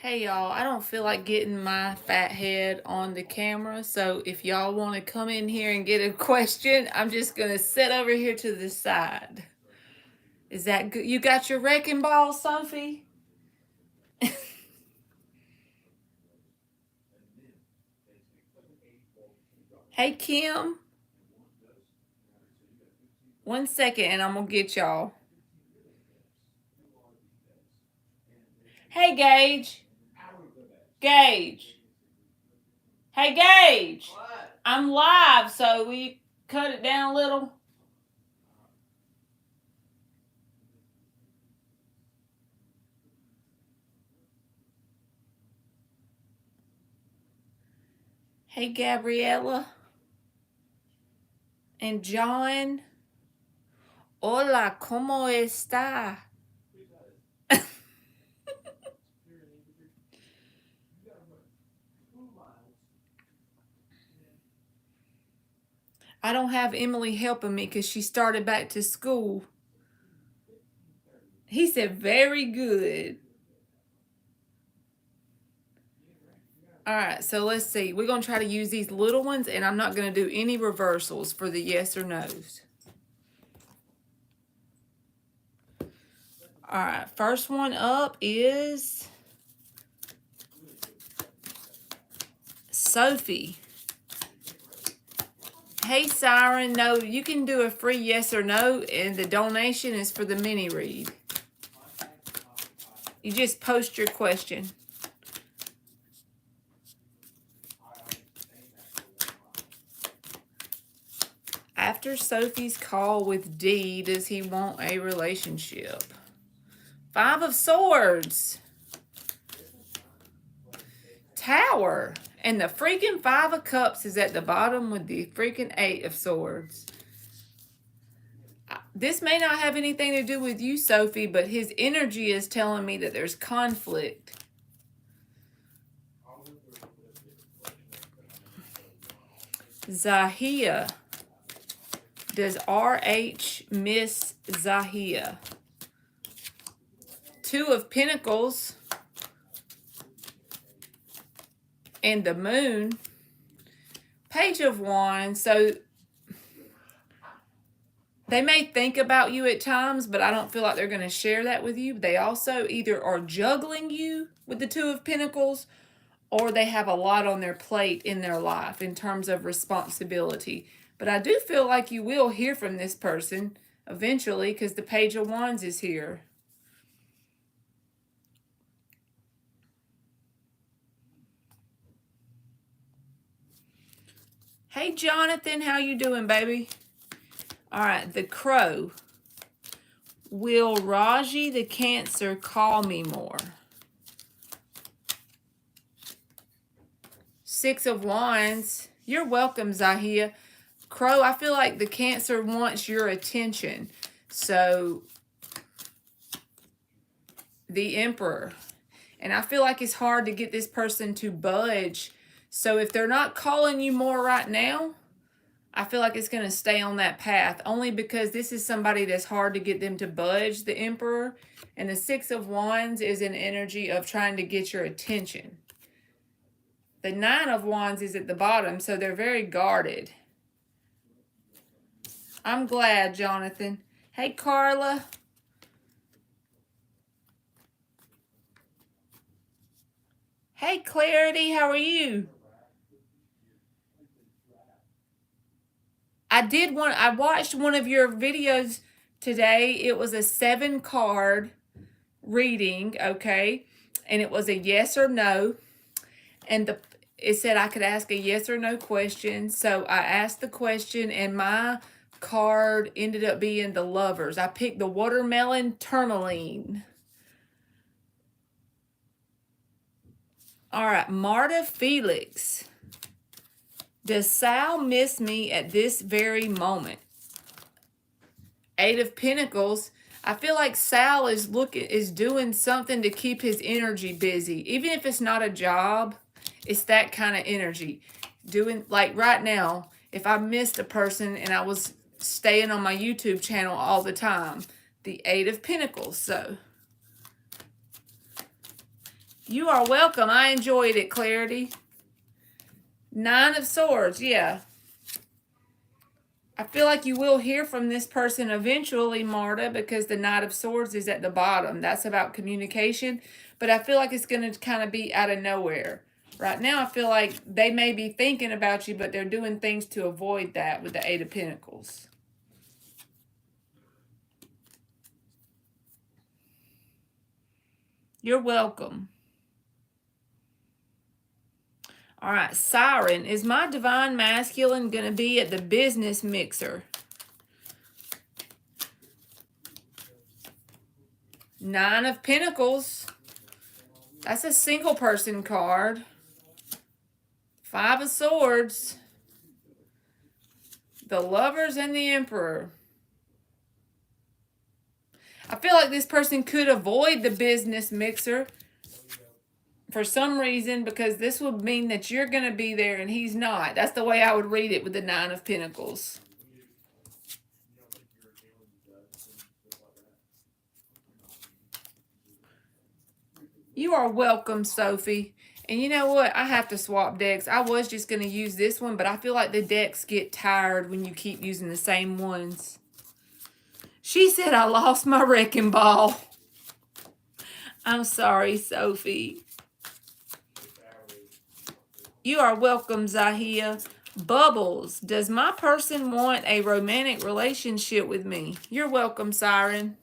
Hey y'all, I don't feel like getting my fat head on the camera, so if y'all want to come in here and get a question, I'm just gonna sit over here to the side. Is that good? You got your wrecking ball, Sophie? Hey Kim, 1 second and I'm gonna get y'all. Hey Gage, Gage. Hey Gage. What? I'm live, so will you cut it down a little? Hey Gabriella and John. Hola, ¿cómo está? I don't have Emily helping me because she started back to school. He said, very good. All right, so let's see. We're going to try to use these little ones, and I'm not going to do any reversals for the yes or no's. All right, first one up is Sophie. Hey, Siren. No, you can do a free yes or no, and the donation is for the mini read. You just post your question. After Sophie's call with D, does he want a relationship? 5 of Swords. Tower. And the freaking 5 of Cups is at the bottom with the freaking 8 of Swords. This may not have anything to do with you, Sophie, but his energy is telling me that there's conflict. Zahia. Does RH miss Zahia? 2 of Pentacles. And the Moon. Page of Wands. So they may think about you at times, but I don't feel like they're going to share that with you. They also either are juggling you with the 2 of Pentacles, or they have a lot on their plate in their life in terms of responsibility. But I do feel like you will hear from this person eventually because the Page of Wands is here. Hey, Jonathan, how you doing, baby? All right, the Crow. Will Raji the Cancer call me more? 6 of Wands. You're welcome, Zahia. Crow, I feel like the Cancer wants your attention. So, the Emperor. And I feel like it's hard to get this person to budge. So, if they're not calling you more right now, I feel like it's going to stay on that path. Only because this is somebody that's hard to get them to budge, the Emperor. And the 6 of Wands is an energy of trying to get your attention. The 9 of Wands is at the bottom, so they're very guarded. I'm glad, Jonathan. Hey, Carla. Hey, Clarity, how are you? I watched one of your videos today. It was a 7 card reading, okay? And it was a yes or no. And it said I could ask a yes or no question. So I asked the question, and my card ended up being the Lovers. I picked the watermelon tourmaline. All right, Marta Felix. Does Sal miss me at this very moment? 8 of Pentacles. I feel like Sal is doing something to keep his energy busy. Even if it's not a job, it's that kind of energy. Doing, like right now, if I missed a person and I was staying on my YouTube channel all the time, the 8 of Pentacles. So you are welcome. I enjoyed it, Clarity. 9 of Swords, yeah. I feel like you will hear from this person eventually, Marta, because the Knight of Swords is at the bottom. That's about communication. But I feel like it's going to kind of be out of nowhere. Right now, I feel like they may be thinking about you, but they're doing things to avoid that with the 8 of Pentacles. You're welcome. All right, Siren. Is my Divine Masculine going to be at the business mixer? 9 of Pentacles. That's a single person card. 5 of Swords. The Lovers and the Emperor. I feel like this person could avoid the business mixer for some reason, because this would mean that you're going to be there and he's not. That's the way I would read it with the 9 of Pentacles. You are welcome, Sophie. And you know what? I have to swap decks. I was just going to use this one, but I feel like the decks get tired when you keep using the same ones. She said I lost my wrecking ball. I'm sorry, Sophie. You are welcome, Zahia. Bubbles. Does my person want a romantic relationship with me? You're welcome, Siren.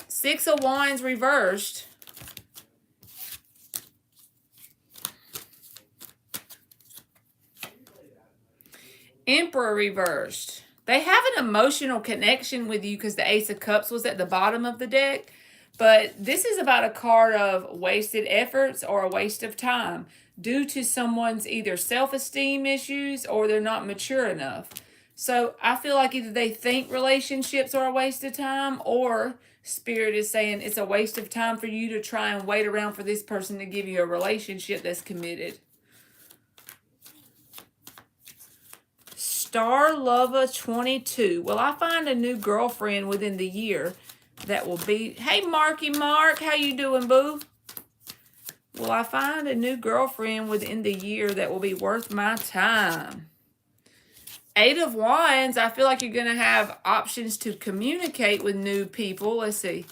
6 of Wands reversed. Emperor reversed. They have an emotional connection with you because the Ace of Cups was at the bottom of the deck. But this is about a card of wasted efforts or a waste of time due to someone's either self-esteem issues or they're not mature enough. So I feel like either they think relationships are a waste of time, or Spirit is saying it's a waste of time for you to try and wait around for this person to give you a relationship that's committed. Star Lover 22. Will I find a new girlfriend within the year that will be... Hey, Marky Mark. How you doing, boo? Will I find a new girlfriend within the year that will be worth my time? 8 of Wands. I feel like you're going to have options to communicate with new people. Let's see.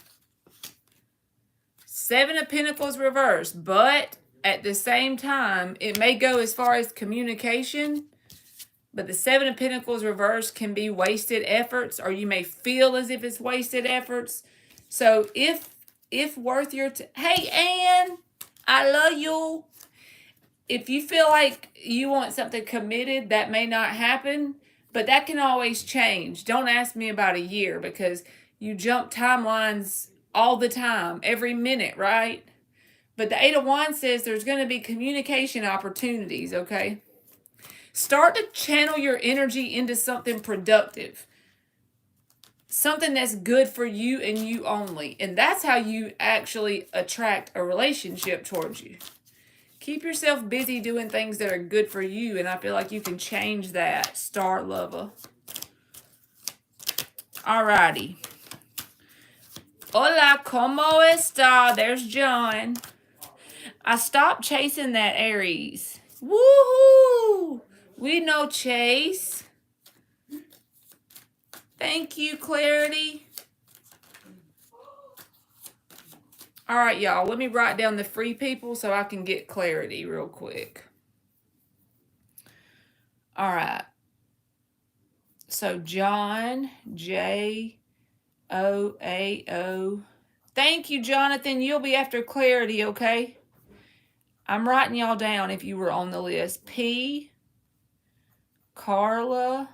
7 of Pentacles reversed. But at the same time, it may go as far as communication. But the 7 of Pentacles reversed can be wasted efforts, or you may feel as if it's wasted efforts. So if worth your... Hey, Ann, I love you. If you feel like you want something committed, that may not happen, but that can always change. Don't ask me about a year, because you jump timelines all the time, every minute, right? But the 8 of Wands says there's going to be communication opportunities, okay? Start to channel your energy into something productive. Something that's good for you and you only. And that's how you actually attract a relationship towards you. Keep yourself busy doing things that are good for you, and I feel like you can change that, Star Lover. Alrighty. Hola, ¿cómo está? There's John. I stopped chasing that Aries. Woohoo! We know Chase. Thank you, Clarity. All right, y'all. Let me write down the free people so I can get clarity real quick. All right. So John, J-O-A-O. Thank you, Jonathan. You'll be after clarity, okay? I'm writing y'all down if you were on the list. P, Carla,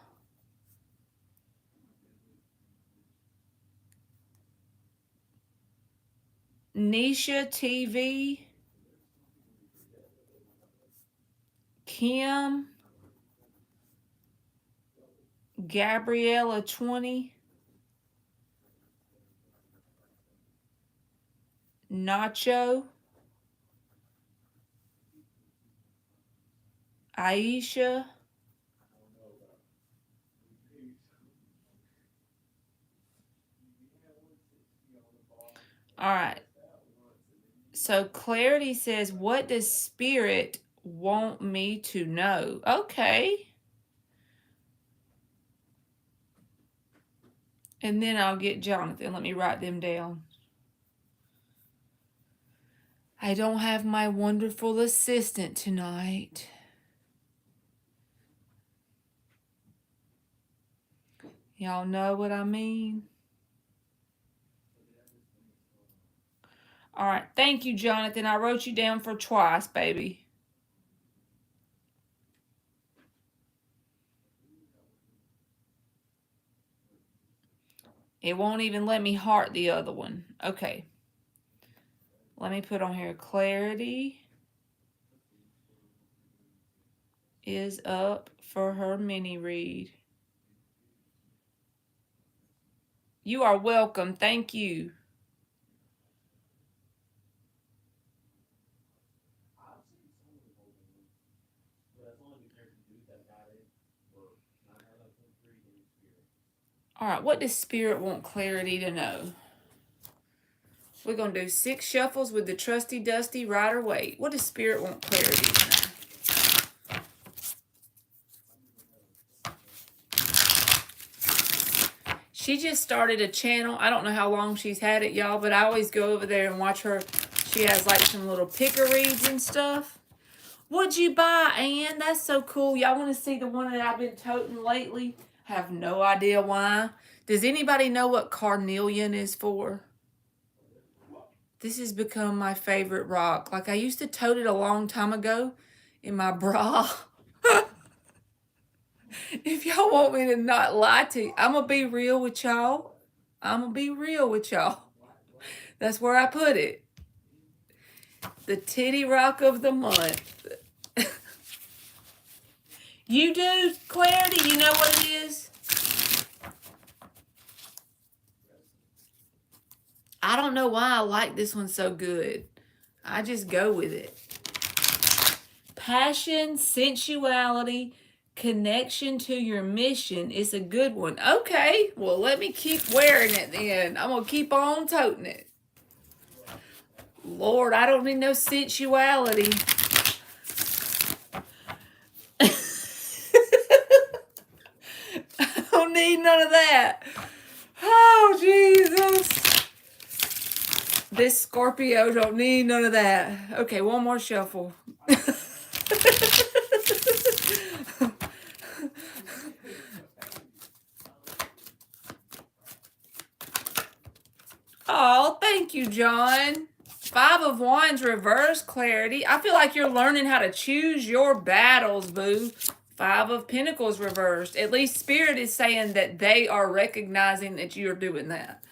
Nisha TV, Kim, Gabriella 20, Nacho, Aisha, all right. So Clarity says, what does Spirit want me to know? Okay. And then I'll get Jonathan. Let me write them down. I don't have my wonderful assistant tonight. Y'all know what I mean? All right. Thank you, Jonathan. I wrote you down for twice, baby. It won't even let me heart the other one. Okay. Let me put on here, Clarity is up for her mini read. You are welcome. Thank you. All right, what does Spirit want Clarity to know? We're going to do 6 shuffles with the trusty dusty Rider-Waite. What does Spirit want Clarity to know? She just started a channel. I don't know how long she's had it, y'all, but I always go over there and watch her. She has like some little picker reads and stuff. What'd you buy, Ann? That's so cool. Y'all want to see the one that I've been toting lately? I have no idea why. Does anybody know what carnelian is for? This has become my favorite rock. Like, I used to tote it a long time ago in my bra. If y'all want me to not lie to you, I'm going to be real with y'all. I'm going to be real with y'all. That's where I put it. The titty rock of the month. You do, Clarity? You know what it is? I don't know why I like this one so good. I just go with it. Passion, sensuality, connection to your mission is a good one. Okay, well, let me keep wearing it then. I'm going to keep on toting it. Lord, I don't need no sensuality. I don't need none of that. Oh, Jesus. This Scorpio don't need none of that. Okay, one more shuffle. Oh, thank you, John. 5 of Wands reverse, Clarity. I feel like you're learning how to choose your battles, boo. 5 of Pentacles reversed. At least Spirit is saying that they are recognizing that you're doing that.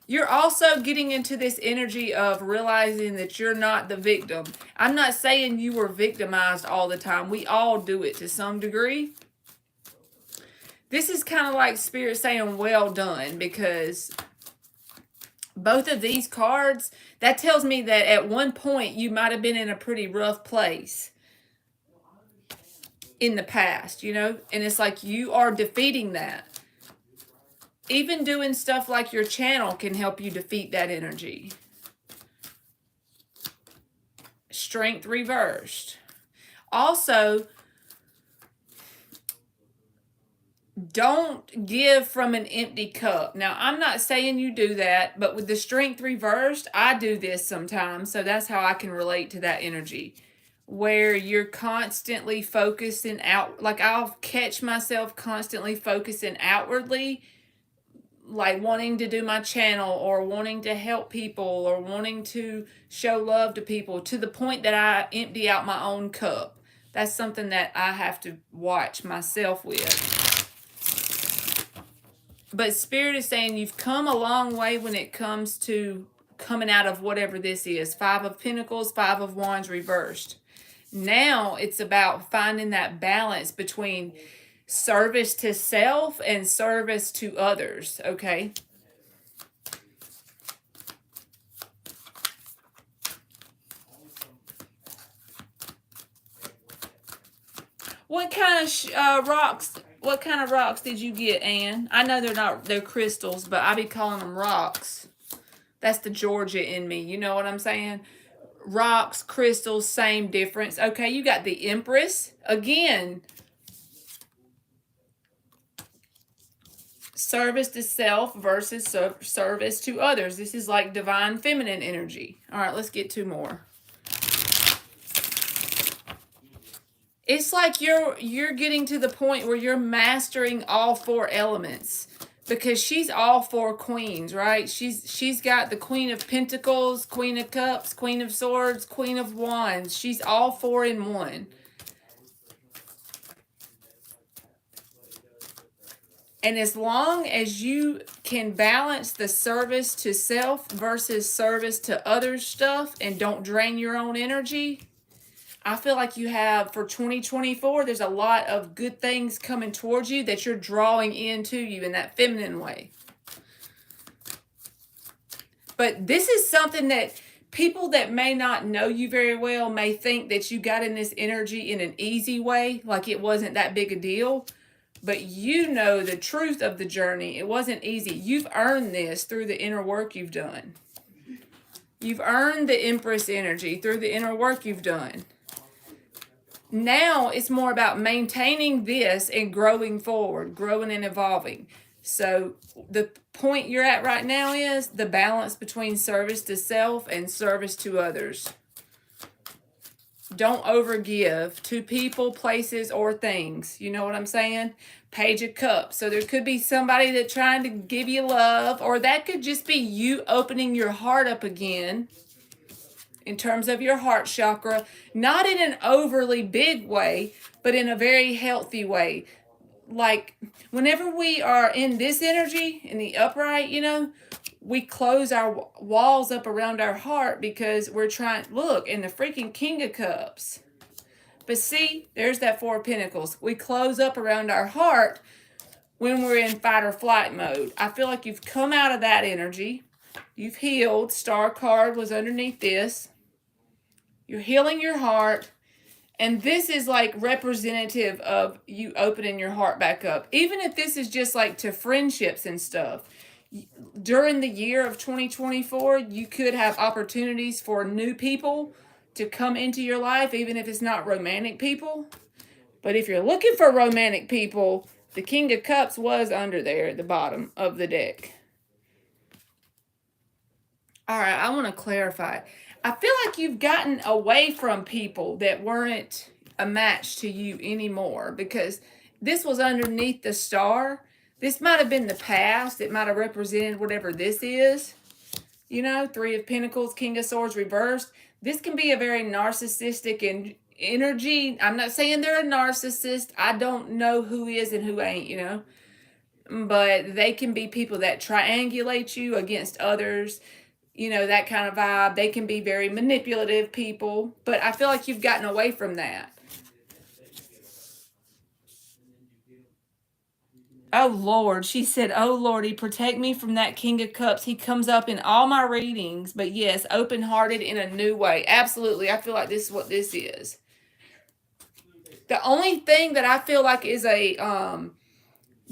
You're also getting into this energy of realizing that you're not the victim. I'm not saying you were victimized all the time. We all do it to some degree. This is kind of like Spirit saying, well done, because both of these cards, that tells me that at one point you might have been in a pretty rough place in the past, you know? And it's like you are defeating that. Even doing stuff like your channel can help you defeat that energy. Strength reversed. Also, Don't give from an empty cup. Now, I'm not saying you do that, but with the strength reversed, I do this sometimes. So that's how I can relate to that energy where you're constantly focusing out. Like I'll catch myself constantly focusing outwardly, like wanting to do my channel or wanting to help people or wanting to show love to people to the point that I empty out my own cup. That's something that I have to watch myself with. But Spirit is saying you've come a long way when it comes to coming out of whatever this is. 5 of Pentacles, 5 of Wands reversed. Now it's about finding that balance between service to self and service to others, okay? What kind of rocks? What kind of rocks did you get, Anne? I know they're crystals, but I be calling them rocks. That's the Georgia in me. You know what I'm saying? Rocks, crystals, same difference. Okay, you got the Empress. Again, service to self versus service to others. This is like divine feminine energy. All right, let's get 2 more. It's like you're getting to the point where you're mastering all 4 elements, because she's all 4 queens, right? She's got the Queen of Pentacles, Queen of Cups, Queen of Swords, Queen of Wands. She's all 4 in one. And as long as you can balance the service to self versus service to other stuff and don't drain your own energy, I feel like you have, for 2024, there's a lot of good things coming towards you that you're drawing into you in that feminine way. But this is something that people that may not know you very well may think that you got in this energy in an easy way, like it wasn't that big a deal. But you know the truth of the journey. It wasn't easy. You've earned this through the inner work you've done. You've earned the Empress energy through the inner work you've done. Now it's more about maintaining this and growing forward, growing and evolving. So the point you're at right now is the balance between service to self and service to others. Don't overgive to people, places, or things. You know what I'm saying? Page of Cups. So there could be somebody that's trying to give you love, or that could just be you opening your heart up again in terms of your heart chakra, not in an overly big way, but in a very healthy way. Like whenever we are in this energy, in the upright, you know, we close our walls up around our heart because we're trying, look, in the freaking King of Cups. But see, there's that 4 of Pentacles. We close up around our heart when we're in fight or flight mode. I feel like you've come out of that energy. You've healed. Star card was underneath this. You're healing your heart. And this is like representative of you opening your heart back up. Even if this is just like to friendships and stuff. During the year of 2024, you could have opportunities for new people to come into your life, even if it's not romantic people. But if you're looking for romantic people, the King of Cups was under there at the bottom of the deck. All right, I want to clarify. I feel like you've gotten away from people that weren't a match to you anymore, because this was underneath the star. This might have been the past. It might have represented whatever this is. You know, 3 of Pentacles, King of Swords reversed. This can be a very narcissistic energy. I'm not saying they're a narcissist. I don't know who is and who ain't, you know. But they can be people that triangulate you against others. You know, that kind of vibe. They can be very manipulative people. But I feel like you've gotten away from that. Oh, Lord. She said, oh, Lordy, protect me from that King of Cups. He comes up in all my readings. But yes, open-hearted in a new way. Absolutely. I feel like this is what this is. The only thing that I feel like is a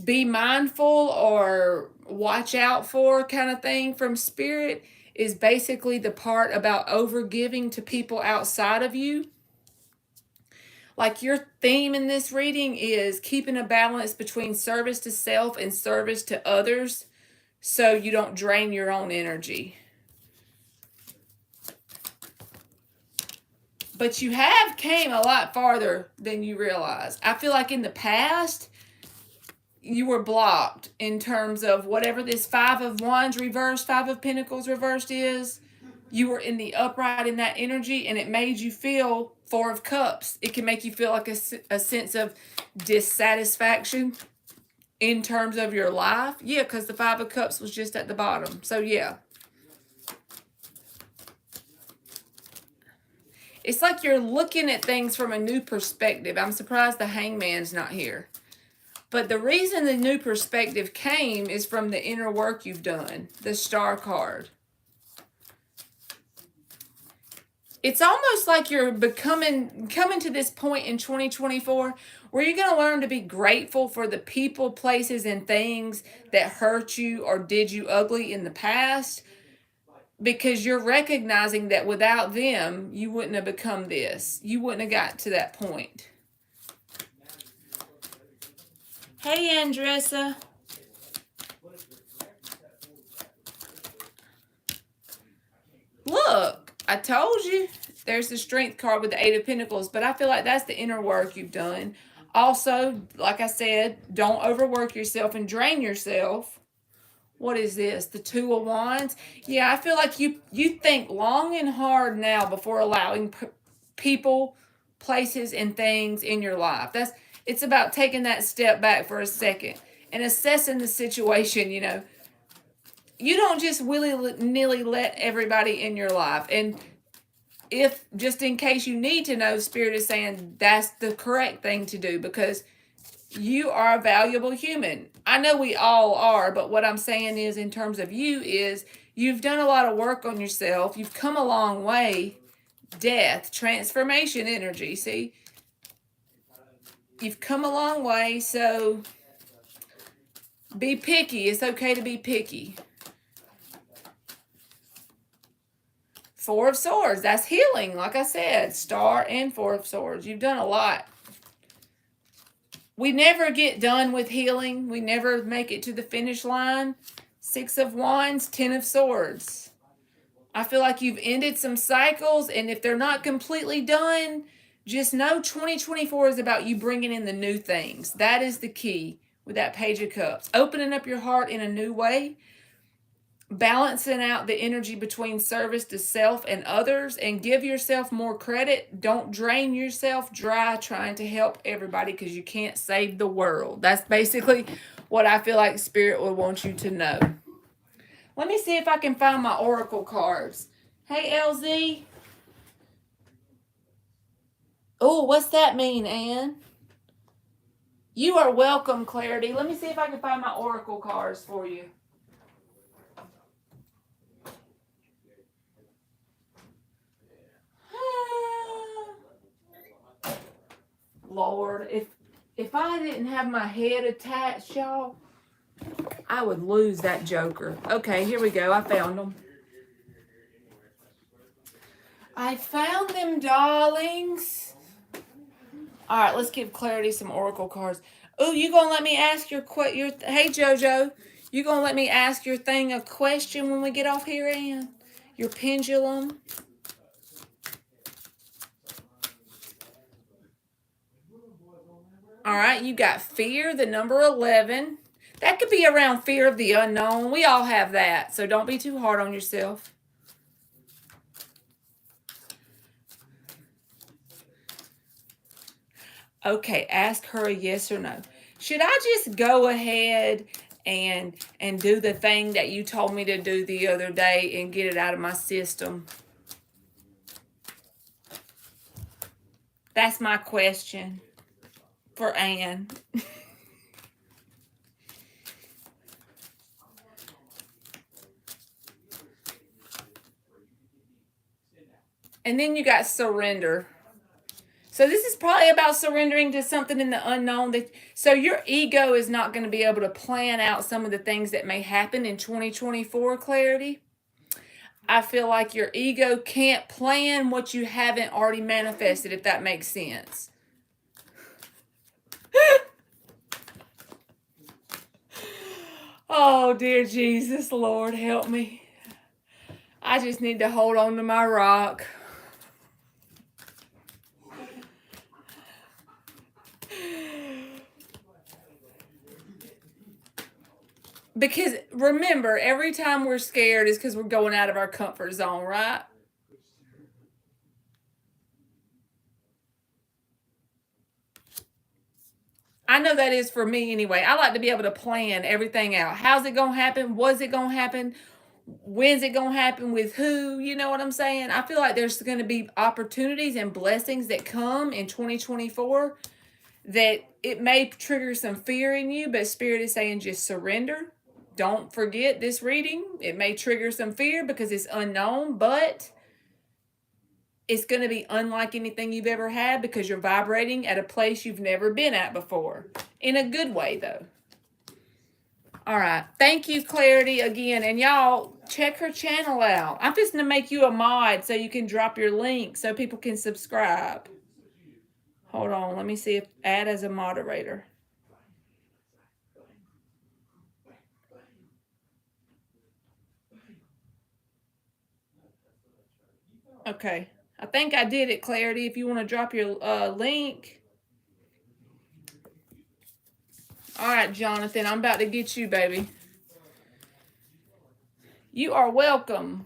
be mindful or watch out for kind of thing from Spirit is basically the part about overgiving to people outside of you. Like your theme in this reading is keeping a balance between service to self and service to others so you don't drain your own energy. But you have came a lot farther than you realize. I feel like in the past, you were blocked in terms of whatever this Five of Wands reversed, Five of Pentacles reversed is. You were in the upright in that energy, and it made you feel Four of Cups. It can make you feel like a sense of dissatisfaction in terms of your life. Yeah, because the Five of Cups was just at the bottom. So, yeah. It's like you're looking at things from a new perspective. I'm surprised the Hangman's not here. But the reason the new perspective came is from the inner work you've done. The Star card. It's almost like you're coming to this point in 2024 where you're going to learn to be grateful for the people, places, and things that hurt you or did you ugly in the past, because you're recognizing that without them, you wouldn't have become this. You wouldn't have got to that point. Hey, Andressa. Look, I told you. There's the Strength card with the Eight of Pentacles, but I feel like that's the inner work you've done. Also, like I said, don't overwork yourself and drain yourself. What is this? The Two of Wands? Yeah, I feel like you think long and hard now before allowing people, places, and things in your life. It's about taking that step back for a second and assessing the situation, you know. You don't just willy-nilly let everybody in your life. And if, just in case you need to know, Spirit is saying that's the correct thing to do because you are a valuable human. I know we all are, but what I'm saying is in terms of you is you've done a lot of work on yourself. You've come a long way. Death, transformation energy, see? You've come a long way, so be picky. It's okay to be picky. Four of Swords, that's healing, like I said. Star and Four of Swords. You've done a lot. We never get done with healing. We never make it to the finish line. Six of Wands, Ten of Swords. I feel like you've ended some cycles, and if they're not completely done, just know 2024 is about you bringing in the new things. That is the key with that Page of Cups. Opening up your heart in a new way. Balancing out the energy between service to self and others, and give yourself more credit. Don't drain yourself dry trying to help everybody because you can't save the world. That's basically what I feel like Spirit would want you to know. Let me see if I can find my oracle cards. Hey, LZ. Oh, what's that mean, Ann? You are welcome, Clarity. Let me see if I can find my oracle cards for you. Lord, if I didn't have my head attached, y'all, I would lose that joker. Okay, here we go. I found them. I found them, darlings. All right, let's give Clarity some oracle cards. Oh, you gonna let me ask your hey, JoJo, you gonna let me ask your thing a question when we get off here, Ann? Your pendulum. All right, you got fear, the number 11. That could be around fear of the unknown. We all have that, so don't be too hard on yourself. Okay, ask her a yes or no. Should I just go ahead and do the thing that you told me to do the other day and get it out of my system? That's my question for Ann. And then you got surrender. So this is probably about surrendering to something in the unknown. So your ego is not going to be able to plan out some of the things that may happen in 2024, Clarity. I feel like your ego can't plan what you haven't already manifested, if that makes sense. Oh, dear Jesus, Lord, help me. I just need to hold on to my rock. Because remember, every time we're scared is because we're going out of our comfort zone, right? I know that is for me anyway. I like to be able to plan everything out. How's it going to happen? Was it going to happen? When's it going to happen? With who? You know what I'm saying? I feel like there's going to be opportunities and blessings that come in 2024 that it may trigger some fear in you, but Spirit is saying just surrender. Don't forget this reading. It may trigger some fear because it's unknown, but it's going to be unlike anything you've ever had because you're vibrating at a place you've never been at before. In a good way, though. All right. Thank you, Clarity, again. And y'all, check her channel out. I'm just going to make you a mod so you can drop your link so people can subscribe. Hold on. Let me see if add as a moderator. Okay. I think I did it, Clarity. If you want to drop your link. All right, Jonathan. I'm about to get you, baby. You are welcome.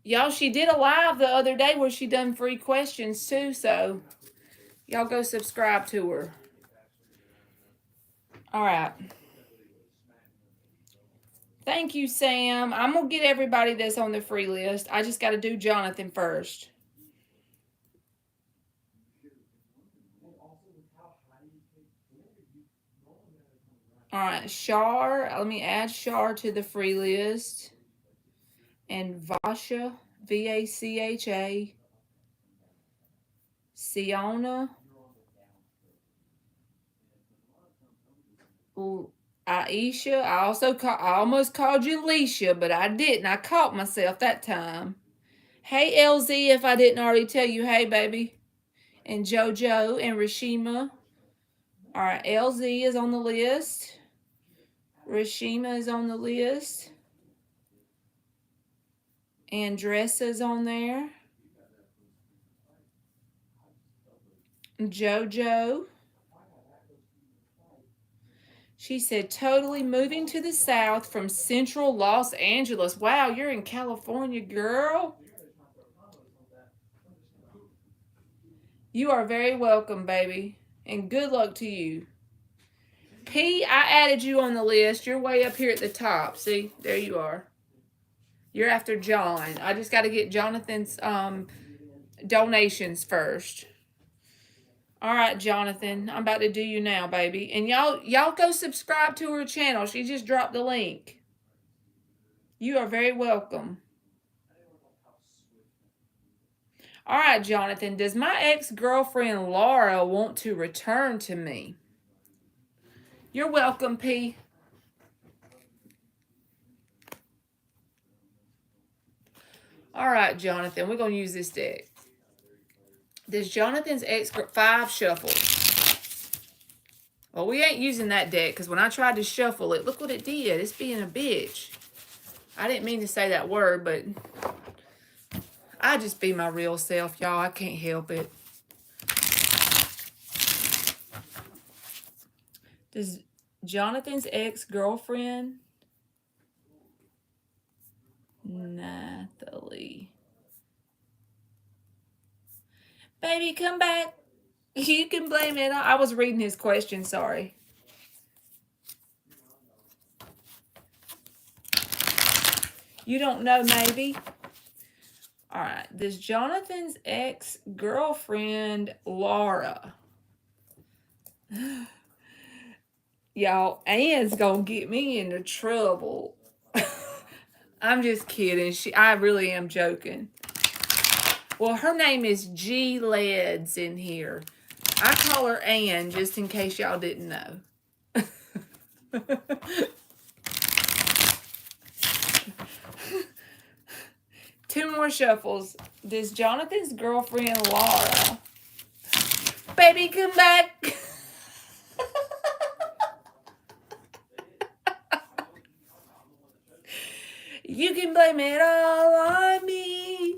Y'all, she did a live the other day where she done free questions too, so y'all go subscribe to her. All right. Thank you, Sam. I'm going to get everybody that's on the free list. I just got to do Jonathan first. All right, Shar. Let me add Shar to the free list. And Vasha, Vacha. Siona. Ooh, Aisha. I almost called you Leisha, but I didn't. I caught myself that time. Hey, LZ, if I didn't already tell you, hey, baby. And JoJo and Rashima. All right, LZ is on the list. Rashima is on the list. Andressa's on there. JoJo. She said, totally moving to the south from central Los Angeles. Wow, you're in California, girl. You are very welcome, baby. And good luck to you. P, I added you on the list. You're way up here at the top. See, there you are. You're after John. I just got to get Jonathan's donations first. All right, Jonathan. I'm about to do you now, baby. And y'all go subscribe to her channel. She just dropped the link. You are very welcome. All right, Jonathan. Does my ex-girlfriend Laura want to return to me? You're welcome, P. All right, Jonathan. We're going to use this deck. Does Jonathan's ex 5 shuffle? Well, we ain't using that deck because when I tried to shuffle it, look what it did. It's being a bitch. I didn't mean to say that word, but I just be my real self, y'all. I can't help it. Does Jonathan's ex-girlfriend, Nathalie. Baby, come back. You can blame it. I was reading his question, sorry. You don't know, maybe? All right. Does Jonathan's ex-girlfriend, Laura. Y'all, Anne's gonna get me into trouble. I'm just kidding. I really am joking. Well, her name is G Leds in here. I call her Anne just in case y'all didn't know. 2 more shuffles. Does Jonathan's girlfriend Laura Baby, come back. You can blame it all on me.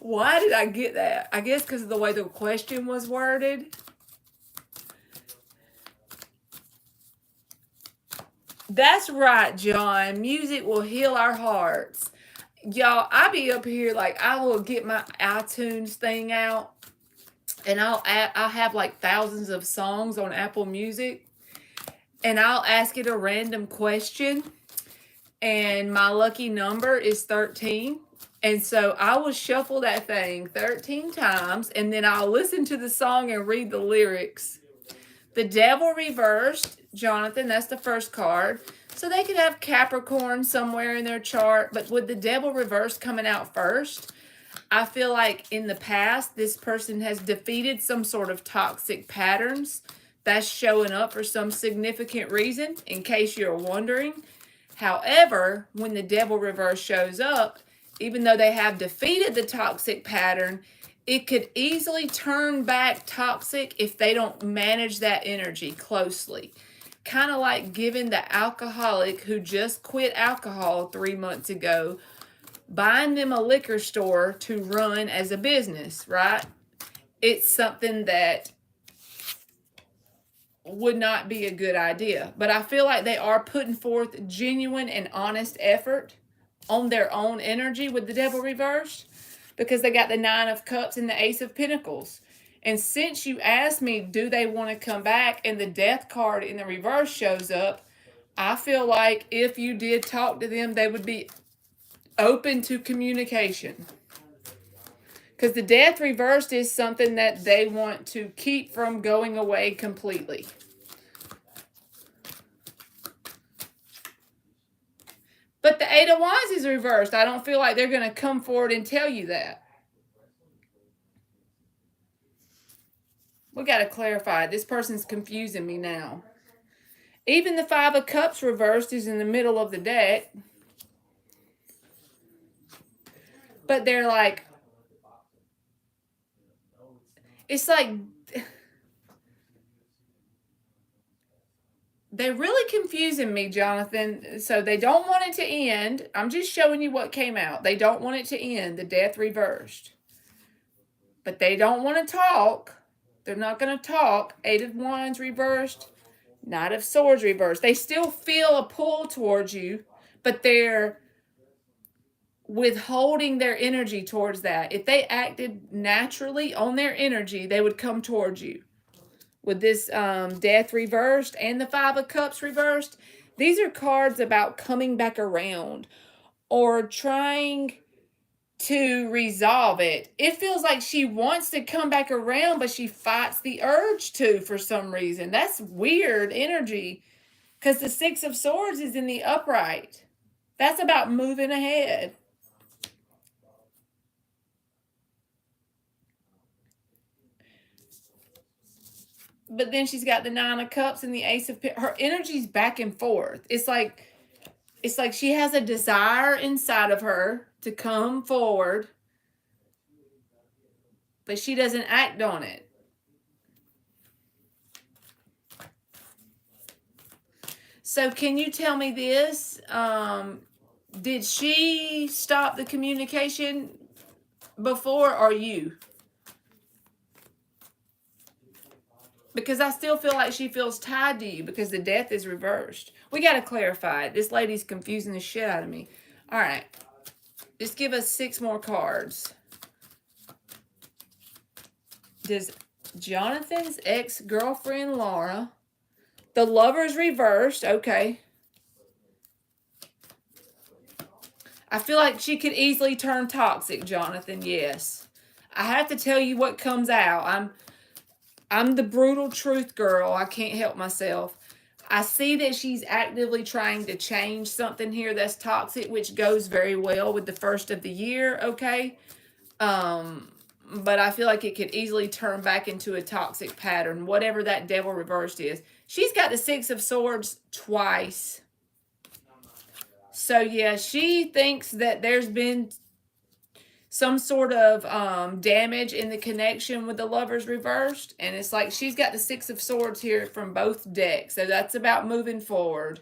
Why did I get that? I guess because of the way the question was worded. That's right, John. Music will heal our hearts. Y'all, I be up here like I will get my iTunes thing out and I'll have like thousands of songs on Apple Music and I'll ask it a random question and my lucky number is 13. And so I will shuffle that thing 13 times and then I'll listen to the song and read the lyrics. The Devil reversed, Jonathan, that's the first card. So they could have Capricorn somewhere in their chart, but with the Devil reversed coming out first, I feel like in the past, this person has defeated some sort of toxic patterns that's showing up for some significant reason, in case you're wondering. However, when the Devil reverse shows up, even though they have defeated the toxic pattern, it could easily turn back toxic if they don't manage that energy closely. Kind of like giving the alcoholic who just quit alcohol 3 months ago, buying them a liquor store to run as a business, right? It's something that would not be a good idea. But I feel like they are putting forth genuine and honest effort on their own energy with the Devil reversed, because they got the 9 of Cups and the Ace of Pentacles. And since you asked me, do they want to come back, and the Death card in the reverse shows up, I feel like if you did talk to them, they would be open to communication. Because the Death reversed is something that they want to keep from going away completely. But the 8 of Wands is reversed. I don't feel like they're going to come forward and tell you that. We got to clarify. This person's confusing me now. Even the 5 of Cups reversed is in the middle of the deck. But they're like, it's like, they're really confusing me, Jonathan. So they don't want it to end. I'm just showing you what came out. They don't want it to end, the Death reversed. But they don't want to talk. They're not going to talk. 8 of Wands reversed. Knight of Swords reversed. They still feel a pull towards you, but they're withholding their energy towards that. If they acted naturally on their energy, they would come towards you. With this Death reversed and the 5 of Cups reversed, these are cards about coming back around or trying to resolve it. It feels like she wants to come back around, but she fights the urge to for some reason. That's weird energy, because the 6 of Swords is in the upright. That's about moving ahead. But then she's got the 9 of Cups and the Ace of Pentacles. Her energy's back and forth. It's like she has a desire inside of her to come forward, but she doesn't act on it. So can you tell me this? Did she stop the communication before, or you? Because I still feel like she feels tied to you because the Death is reversed. We got to clarify it. This lady's confusing the shit out of me. All right. Just give us 6 more cards. Does Jonathan's ex-girlfriend Laura, the Lover's reversed, okay. I feel like she could easily turn toxic, Jonathan, yes. I have to tell you what comes out. I'm the brutal truth girl. I can't help myself. I see that she's actively trying to change something here that's toxic, which goes very well with the first of the year, okay? But I feel like it could easily turn back into a toxic pattern, whatever that Devil reversed is. She's got the 6 of Swords twice. So, yeah, she thinks that there's been some sort of damage in the connection with the Lovers reversed. And it's like she's got the Six of Swords here from both decks. So that's about moving forward.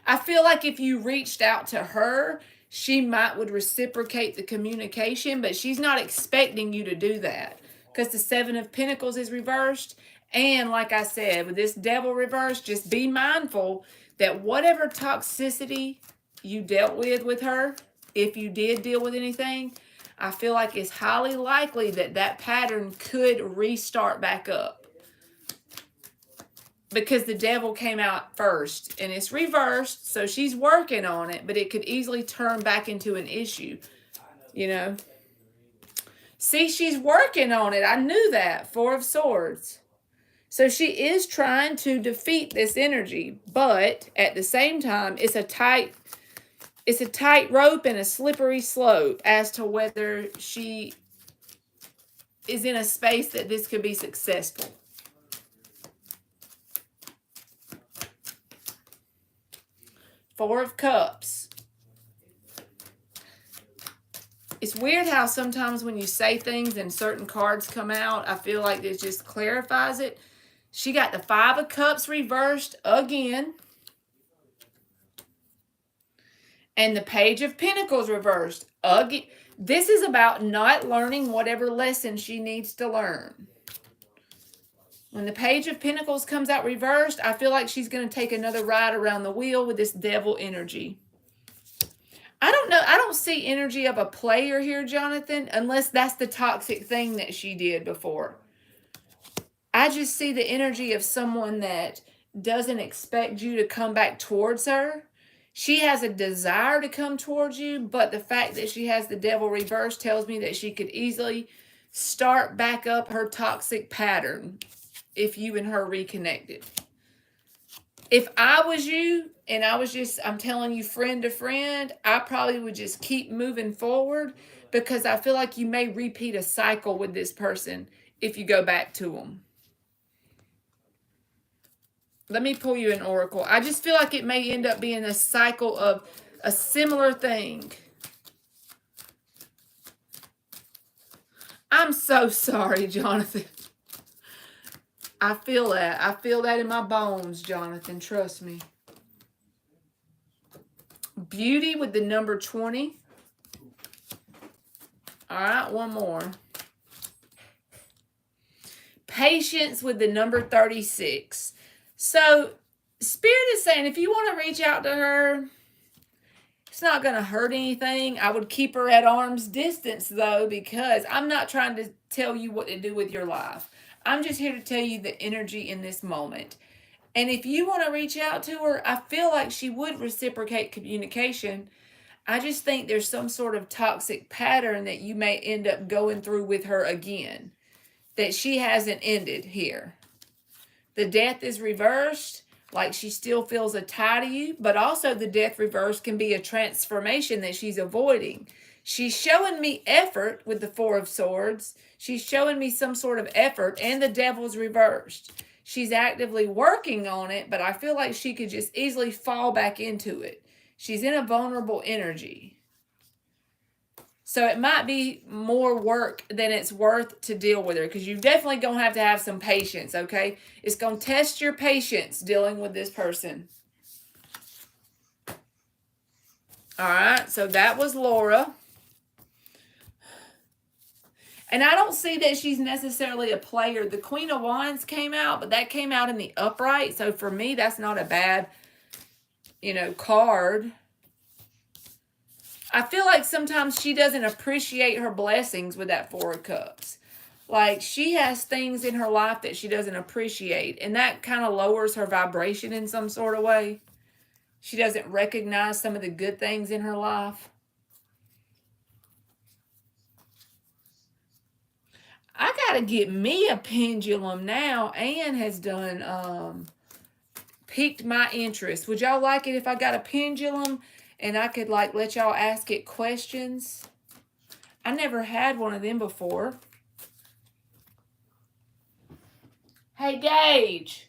I feel like if you reached out to her, she might would reciprocate the communication, but she's not expecting you to do that because the Seven of Pentacles is reversed. And like I said, with this Devil reverse, just be mindful that whatever toxicity you dealt with her, if you did deal with anything, I feel like it's highly likely that that pattern could restart back up. Because the Devil came out first and it's reversed, so she's working on it, but it could easily turn back into an issue, you know. See, she's working on it. I knew that. Four of Swords. So she is trying to defeat this energy, but at the same time, it's a tight rope and a slippery slope as to whether she is in a space that this could be successful. Four of Cups. It's weird how sometimes when you say things and certain cards come out, I feel like it just clarifies it. She got the Five of Cups reversed again. And the Page of Pentacles reversed again. This is about not learning whatever lesson she needs to learn. When the Page of Pentacles comes out reversed, I feel like she's going to take another ride around the wheel with this Devil energy. I don't know. I don't see energy of a player here, Jonathan, unless that's the toxic thing that she did before. I just see the energy of someone that doesn't expect you to come back towards her. She has a desire to come towards you, but the fact that she has the Devil reversed tells me that she could easily start back up her toxic pattern if you and her reconnected. If I was you and I was just, I'm telling you friend to friend, I probably would just keep moving forward because I feel like you may repeat a cycle with this person if you go back to them. Let me pull you an oracle. I just feel like it may end up being a cycle of a similar thing. I'm so sorry, Jonathan. I feel that. I feel that in my bones, Jonathan. Trust me. Beauty with the number 20. All right, one more. Patience with the number 36. So, Spirit is saying if you want to reach out to her, it's not going to hurt anything. I would keep her at arm's distance, though, because I'm not trying to tell you what to do with your life. I'm just here to tell you the energy in this moment. And if you want to reach out to her, I feel like she would reciprocate communication. I just think there's some sort of toxic pattern that you may end up going through with her again, that she hasn't ended here. The Death is reversed, like she still feels a tie to you, but also the Death reverse can be a transformation that she's avoiding. She's showing me effort with the Four of Swords. She's showing me some sort of effort, and the Devil's reversed. She's actively working on it, but I feel like she could just easily fall back into it. She's in a vulnerable energy. So it might be more work than it's worth to deal with her, because you're definitely going to have some patience, okay? It's going to test your patience dealing with this person. All right, so that was Laura. And I don't see that she's necessarily a player. The Queen of Wands came out, but that came out in the upright. So for me, that's not a bad, card. I feel like sometimes she doesn't appreciate her blessings with that Four of Cups. Like, she has things in her life that she doesn't appreciate. And that kind of lowers her vibration in some sort of way. She doesn't recognize some of the good things in her life. I got to get me a pendulum now. Anne has done, piqued my interest. Would y'all like it if I got a pendulum and I could, let y'all ask it questions? I never had one of them before. Hey, Gage.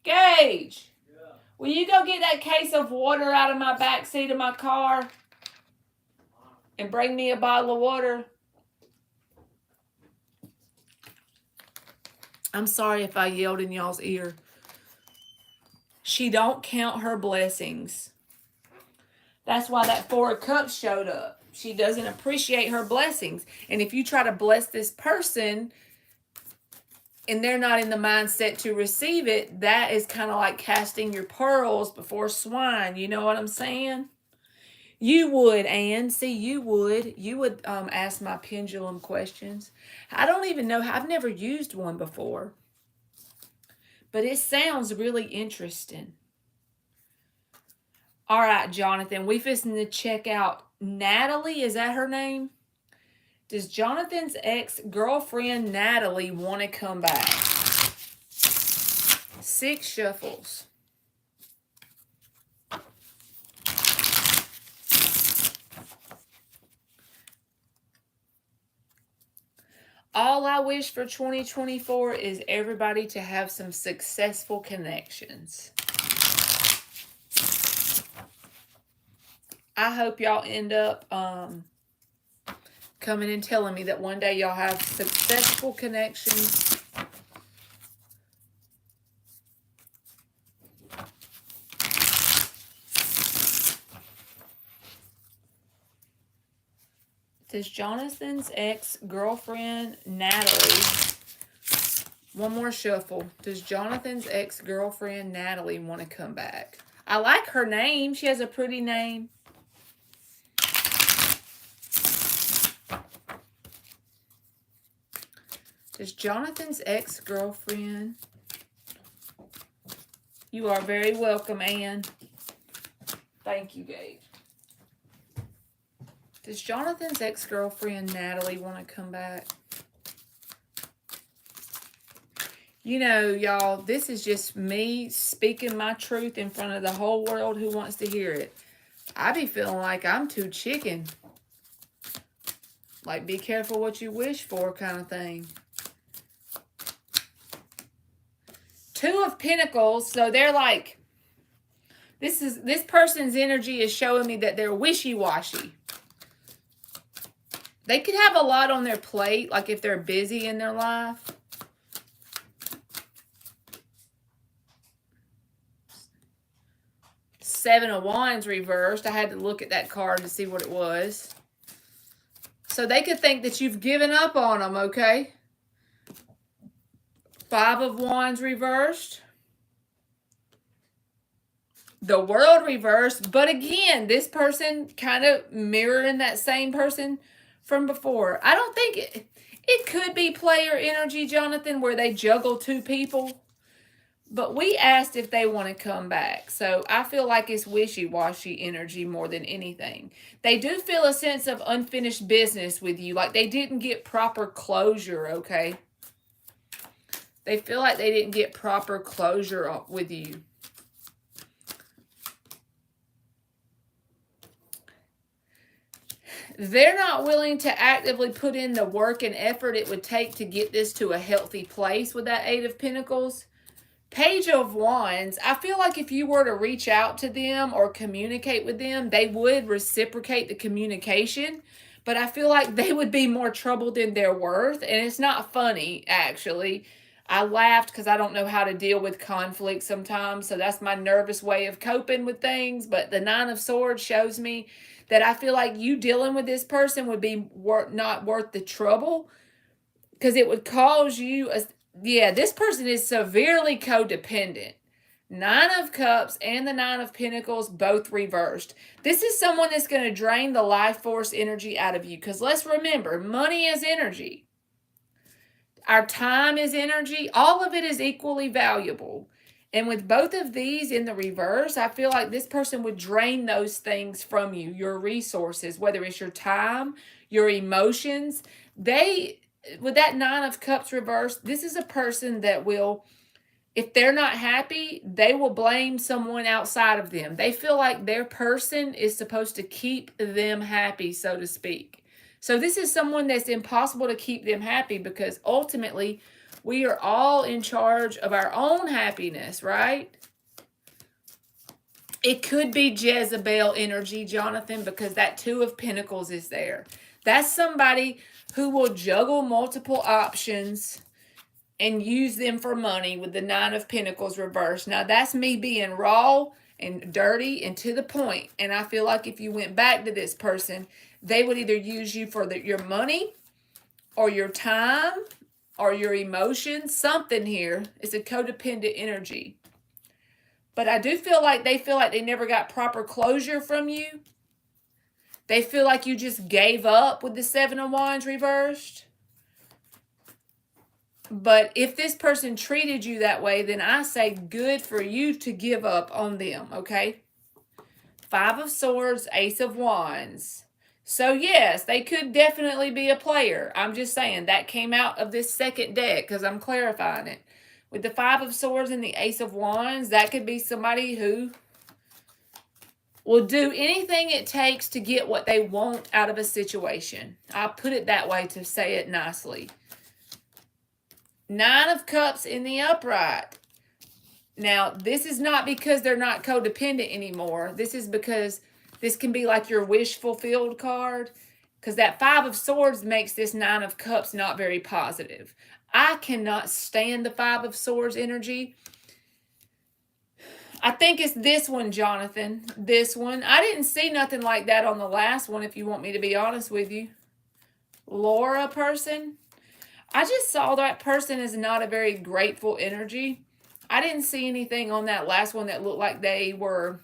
Gage. Yeah. Will you go get that case of water out of my back seat of my car? And bring me a bottle of water. I'm sorry if I yelled in y'all's ear. She don't count her blessings. That's why that Four of Cups showed up. She doesn't appreciate her blessings. And if you try to bless this person and they're not in the mindset to receive it, that is kind of like casting your pearls before swine. You know what I'm saying? You would, Anne. See, you would. You would ask my pendulum questions. I don't even know. I've never used one before. But it sounds really interesting. All right, Jonathan. We fixing to check out Natalie. Is that her name? Does Jonathan's ex-girlfriend Natalie want to come back? 6 shuffles. All I wish for 2024 is everybody to have some successful connections. I hope y'all end up coming and telling me that one day y'all have successful connections. Does Jonathan's ex-girlfriend Natalie, one more shuffle, does Jonathan's ex-girlfriend Natalie want to come back? I like her name. She has a pretty name. Does Jonathan's ex-girlfriend... You are very welcome, Anne. Thank you, Gabe. Does Jonathan's ex-girlfriend Natalie want to come back? You know, y'all, this is just me speaking my truth in front of the whole world who wants to hear it. I be feeling like I'm too chicken. Like, be careful what you wish for kind of thing. 2 of Pentacles, so they're like, this person's energy is showing me that they're wishy-washy. They could have a lot on their plate, like if they're busy in their life. Seven of Wands reversed. I had to look at that card to see what it was. So they could think that you've given up on them, okay? 5 of Wands reversed. The World reversed. But again, this person kind of mirroring that same person from before. I don't think it could be player energy, Jonathan, where they juggle 2 people. But we asked if they want to come back. So I feel like it's wishy-washy energy more than anything. They do feel a sense of unfinished business with you. Like they didn't get proper closure, okay? They feel like they didn't get proper closure with you. They're not willing to actively put in the work and effort it would take to get this to a healthy place with that 8 of Pentacles. Page of Wands, I feel like if you were to reach out to them or communicate with them, they would reciprocate the communication. But I feel like they would be more trouble than they're worth. And it's not funny, actually. I laughed because I don't know how to deal with conflict sometimes. So that's my nervous way of coping with things. But the 9 of Swords shows me that I feel like you dealing with this person would be not worth the trouble. Because it would cause you... Yeah, this person is severely codependent. 9 of Cups and the 9 of Pentacles both reversed. This is someone that's going to drain the life force energy out of you. Because let's remember, money is energy. Our time is energy. All of it is equally valuable. And with both of these in the reverse, I feel like this person would drain those things from you. Your resources, whether it's your time, your emotions. With that 9 of Cups reversed, this is a person that will, if they're not happy, they will blame someone outside of them. They feel like their person is supposed to keep them happy, so to speak. So this is someone that's impossible to keep them happy because ultimately we are all in charge of our own happiness, right? It could be Jezebel energy, Jonathan, because that Two of Pentacles is there. That's somebody who will juggle multiple options and use them for money with the Nine of Pentacles reversed. Now, that's me being raw and dirty and to the point. And I feel like if you went back to this person, they would either use you for your money or your time or your emotions. Something here is a codependent energy. But I do feel like they never got proper closure from you. They feel like you just gave up with the Seven of Wands reversed. But if this person treated you that way, then I say good for you to give up on them, okay? Five of Swords, Ace of Wands. So yes, they could definitely be a player. I'm just saying that came out of this second deck because I'm clarifying it. With the Five of Swords and the Ace of Wands, that could be somebody who will do anything it takes to get what they want out of a situation. I'll put it that way to say it nicely. Nine of Cups in the upright. Now, this is not because they're not codependent anymore. This is because this can be like your wish fulfilled card. Because that Five of Swords makes this Nine of Cups not very positive. I cannot stand the Five of Swords energy. I think it's this one, Jonathan. This one. I didn't see nothing like that on the last one, if you want me to be honest with you. Laura person. I just saw that person is not a very grateful energy. I didn't see anything on that last one that looked like they were,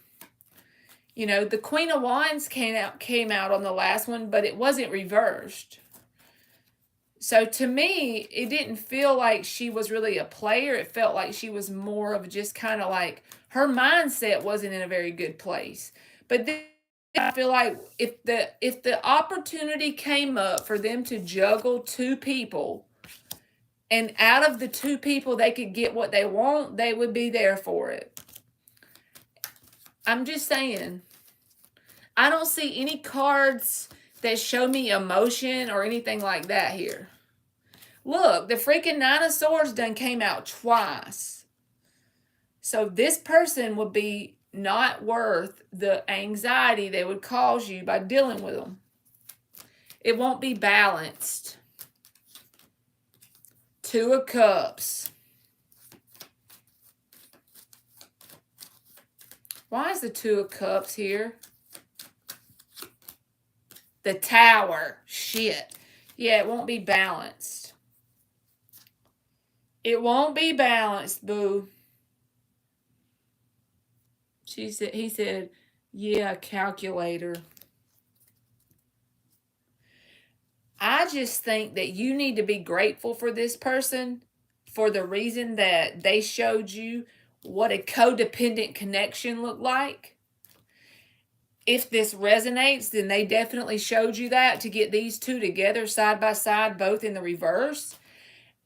you know, the Queen of Wands came out on the last one, but it wasn't reversed. So to me, it didn't feel like she was really a player. It felt like she was more of just kind of like her mindset wasn't in a very good place. But then I feel like if the opportunity came up for them to juggle two people, and out of the two people they could get what they want, they would be there for it. I'm just saying. I don't see any cards that show me emotion or anything like that here. Look, the freaking Nine of Swords done came out twice. So this person would be not worth the anxiety they would cause you by dealing with them. It won't be balanced. Two of Cups. Why is the Two of Cups here? The Tower. Shit. Yeah, it won't be balanced. It won't be balanced, boo. He said, yeah, calculator. I just think that you need to be grateful for this person for the reason that they showed you what a codependent connection looked like. If this resonates, then they definitely showed you that to get these two together side by side, both in the reverse.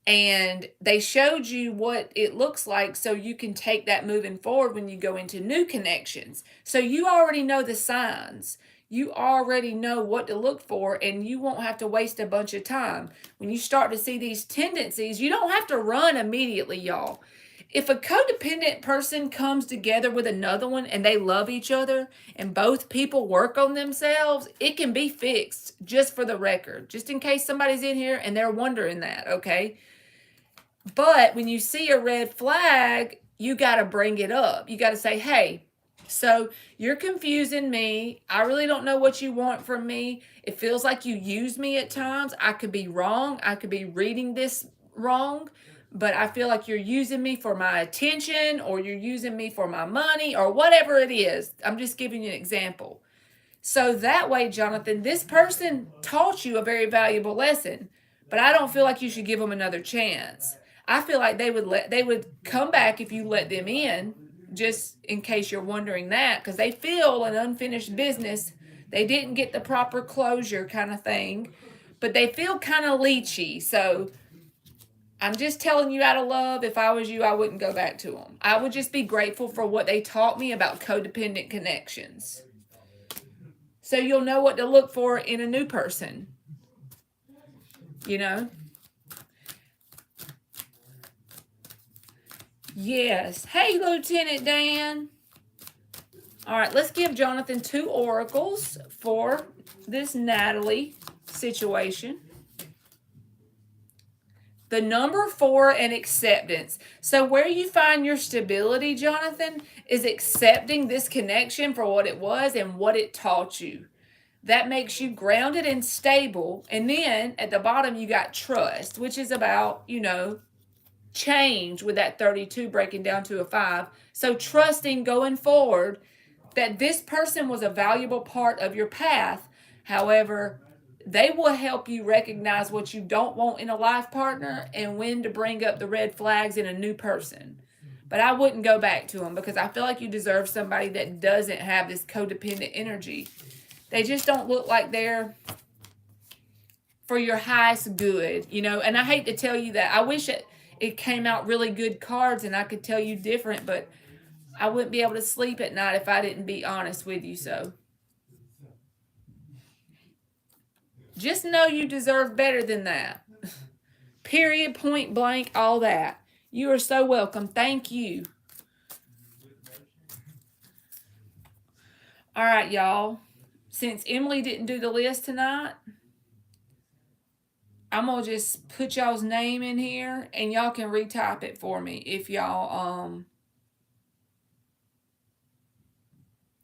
And they showed you what it looks like so you can take that moving forward when you go into new connections. So you already know the signs. You already know what to look for, and you won't have to waste a bunch of time. When you start to see these tendencies, you don't have to run immediately, y'all. If a codependent person comes together with another one and they love each other and both people work on themselves, it can be fixed, just for the record. Just in case somebody's in here and they're wondering that, okay? But when you see a red flag, you got to bring it up. You got to say, hey, so you're confusing me. I really don't know what you want from me. It feels like you use me at times. I could be wrong. I could be reading this wrong. But I feel like you're using me for my attention, or you're using me for my money, or whatever it is. I'm just giving you an example. So that way, Jonathan, this person taught you a very valuable lesson, but I don't feel like you should give them another chance. I feel like they would come back if you let them in, just in case you're wondering that, because they feel an unfinished business. They didn't get the proper closure kind of thing, but they feel kind of leechy. So I'm just telling you out of love, if I was you, I wouldn't go back to them. I would just be grateful for what they taught me about codependent connections. So you'll know what to look for in a new person. You know? Yes. Hey, Lieutenant Dan. All right, let's give Jonathan 2 oracles for this Natalie situation. The number 4 and acceptance. So where you find your stability, Jonathan, is accepting this connection for what it was and what it taught you. That makes you grounded and stable. And then at the bottom, you got trust, which is about, change with that 32 breaking down to a 5. So trusting going forward that this person was a valuable part of your path. However, they will help you recognize what you don't want in a life partner and when to bring up the red flags in a new person. But I wouldn't go back to them because I feel like you deserve somebody that doesn't have this codependent energy. They just don't look like they're for your highest good, and I hate to tell you that. I wish it came out really good cards and I could tell you different, but I wouldn't be able to sleep at night if I didn't be honest with you. So just know you deserve better than that. Period, point blank, all that. You are so welcome. Thank you. All right, y'all. Since Emily didn't do the list tonight, I'm going to just put y'all's name in here and y'all can retype it for me if y'all,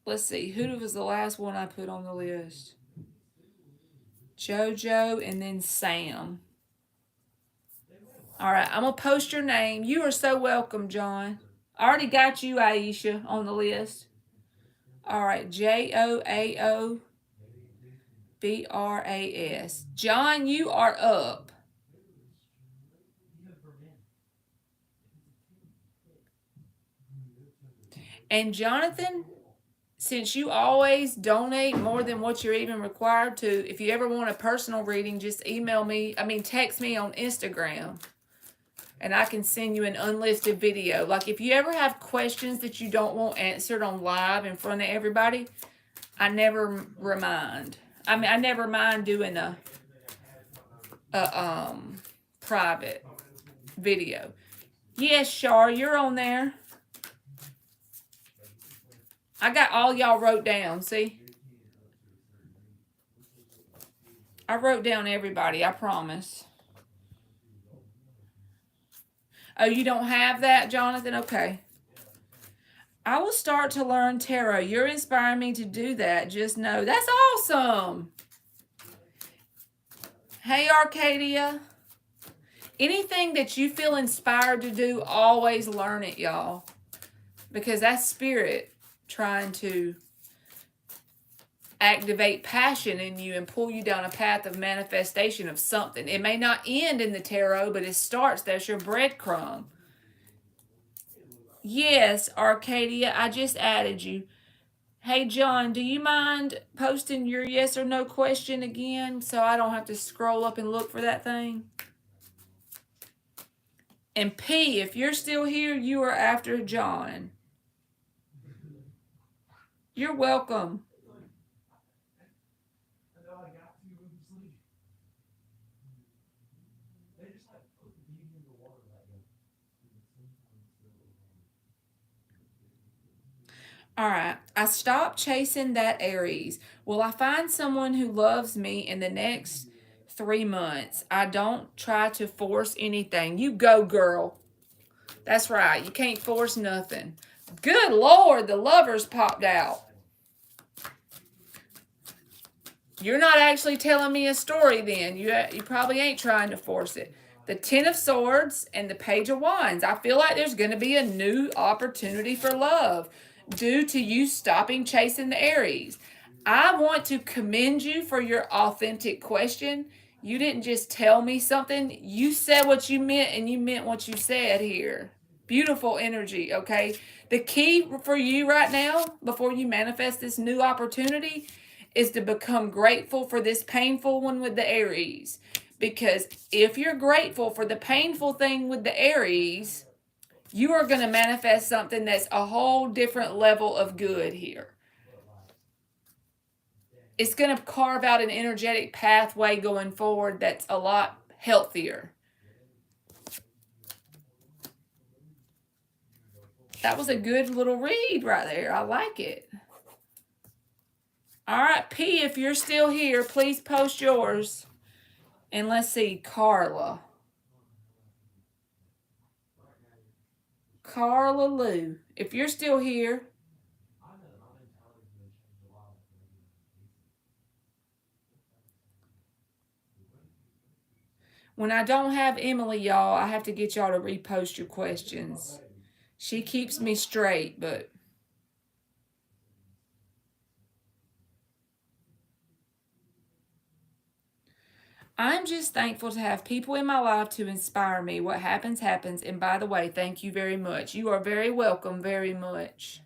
let's see, who was the last one I put on the list? JoJo and then Sam. All right, I'm going to post your name. You are so welcome, John. I already got you, Aisha, on the list. All right, JoAOBRAS. John, you are up. And Jonathan, since you always donate more than what you're even required to, if you ever want a personal reading, just text me on Instagram. And I can send you an unlisted video. Like if you ever have questions that you don't want answered on live in front of everybody, I never mind. I never mind doing a private video. Yes, Shar, you're on there. I got all y'all wrote down, see? I wrote down everybody, I promise. Oh, you don't have that, Jonathan? Okay. I will start to learn tarot. You're inspiring me to do that. Just know. That's awesome. Hey, Arcadia. Anything that you feel inspired to do, always learn it, y'all. Because that's spirit trying to activate passion in you and pull you down a path of manifestation of something. It may not end in the tarot, but it starts. That's your breadcrumb. Yes, Arcadia, I just added you. Hey, John, do you mind posting your yes or no question again so I don't have to scroll up and look for that thing? And P, if you're still here, you are after John. You're welcome. All right, I stopped chasing that Aries. Will I find someone who loves me in the next 3 months? I don't try to force anything. You go, girl. That's right. You can't force nothing. Good Lord, the lovers popped out. You're not actually telling me a story then. You probably ain't trying to force it. The Ten of Swords and the Page of Wands. I feel like there's going to be a new opportunity for love due to you stopping chasing the Aries. I want to commend you for your authentic question. You didn't just tell me something. You said what you meant and you meant what you said here. Beautiful energy, okay? The key for you right now, before you manifest this new opportunity, is to become grateful for this painful one with the Aries. Because if you're grateful for the painful thing with the Aries, you are going to manifest something that's a whole different level of good here. It's going to carve out an energetic pathway going forward that's a lot healthier. That was a good little read right there. I like it. All right, P, if you're still here, please post yours. And let's see, Carla. Carla Lou, if you're still here. When I don't have Emily, y'all, I have to get y'all to repost your questions. She keeps me straight, but I'm just thankful to have people in my life to inspire me. What happens, happens. And by the way, thank you very much. You are very welcome, very much.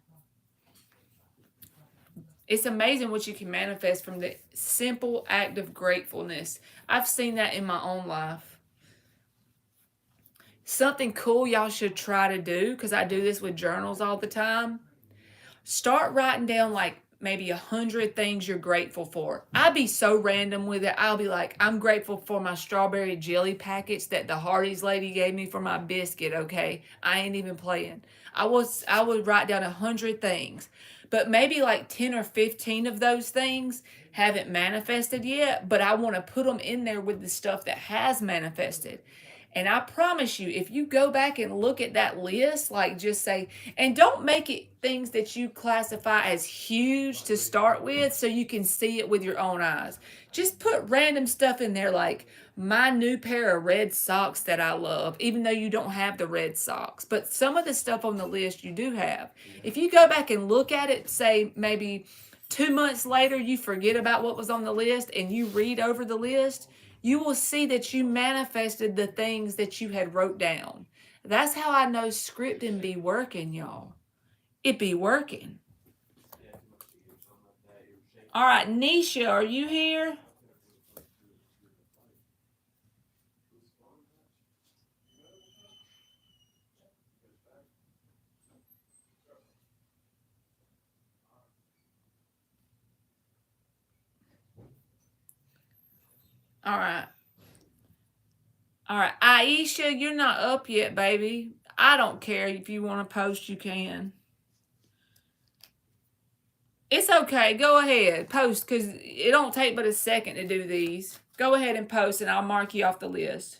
It's amazing what you can manifest from the simple act of gratefulness. I've seen that in my own life. Something cool y'all should try to do, because I do this with journals all the time. Start writing down like maybe 100 things you're grateful for. I'd be so random with it. I'll be like, I'm grateful for my strawberry jelly packets that the Hardee's lady gave me for my biscuit. Okay, I ain't even playing. I would write down 100 things, but maybe like 10 or 15 of those things haven't manifested yet, but I want to put them in there with the stuff that has manifested. And I promise you, if you go back and look at that list, like just say, and don't make it things that you classify as huge to start with so you can see it with your own eyes. Just put random stuff in there like my new pair of red socks that I love, even though you don't have the red socks. But some of the stuff on the list you do have. If you go back and look at it, say maybe 2 months later, you forget about what was on the list and you read over the list, you will see that you manifested the things that you had wrote down. That's how I know scripting be working, y'all. It be working. All right, Nisha, are you here? All right. All right. Aisha, you're not up yet, baby. I don't care. If you want to post, you can. It's okay. Go ahead. Post, because it don't take but a second to do these. Go ahead and post, and I'll mark you off the list.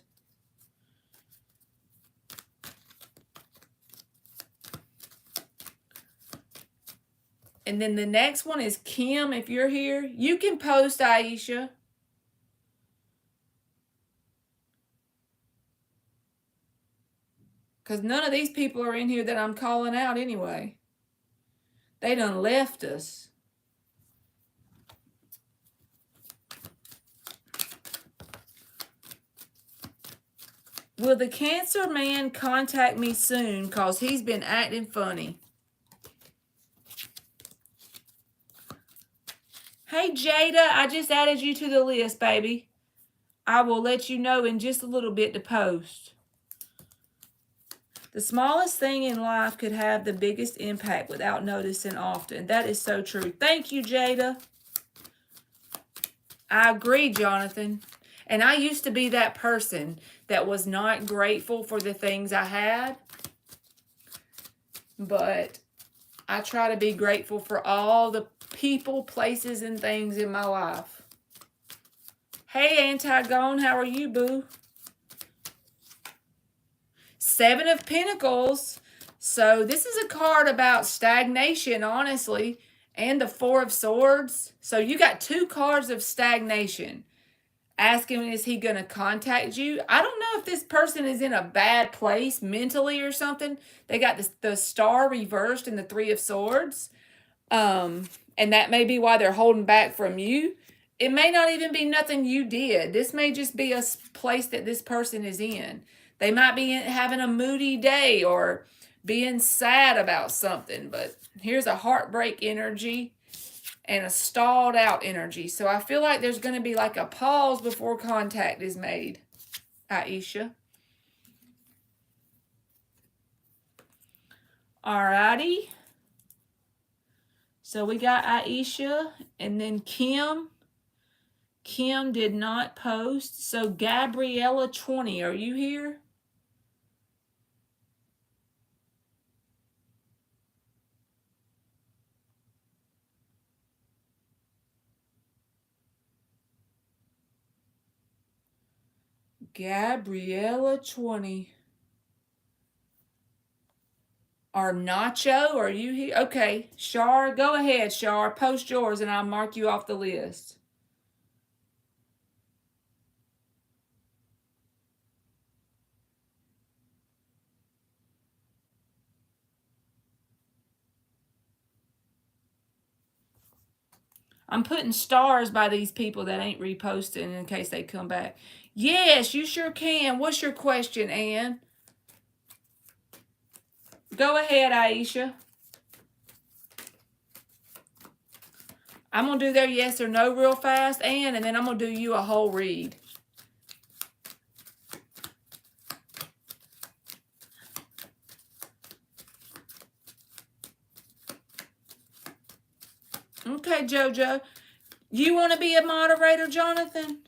And then the next one is Kim. If you're here, you can post, Aisha. Because none of these people are in here that I'm calling out anyway. They done left us. Will the Cancer man contact me soon? Because he's been acting funny. Hey, Jada, I just added you to the list, baby. I will let you know in just a little bit to post. The smallest thing in life could have the biggest impact without noticing often. That is so true. Thank you, Jada. I agree, Jonathan. And I used to be that person that was not grateful for the things I had. But I try to be grateful for all the people, places, and things in my life. Hey, Antigone, how are you, boo? 7 of Pentacles. So this is a card about stagnation, honestly, and the 4 of Swords. So you got 2 cards of stagnation. Asking, is he going to contact you? I don't know if this person is in a bad place mentally or something. They got the Star reversed and the 3 of Swords. And that may be why they're holding back from you. It may not even be nothing you did. This may just be a place that this person is in. They might be having a moody day or being sad about something. But here's a heartbreak energy and a stalled out energy. So I feel like there's going to be like a pause before contact is made, Aisha. Alrighty. So we got Aisha and then Kim. Kim did not post. So Gabriella 20, are you here? Gabriella 20. Or Nacho, are you here? Okay, Shar, go ahead, Shar. Post yours and I'll mark you off the list. I'm putting stars by these people that ain't reposting in case they come back. Yes, you sure can. What's your question, Ann? Go ahead, Aisha. I'm going to do their yes or no real fast, Ann, and then I'm going to do you a whole read. Okay, JoJo. You want to be a moderator, Jonathan?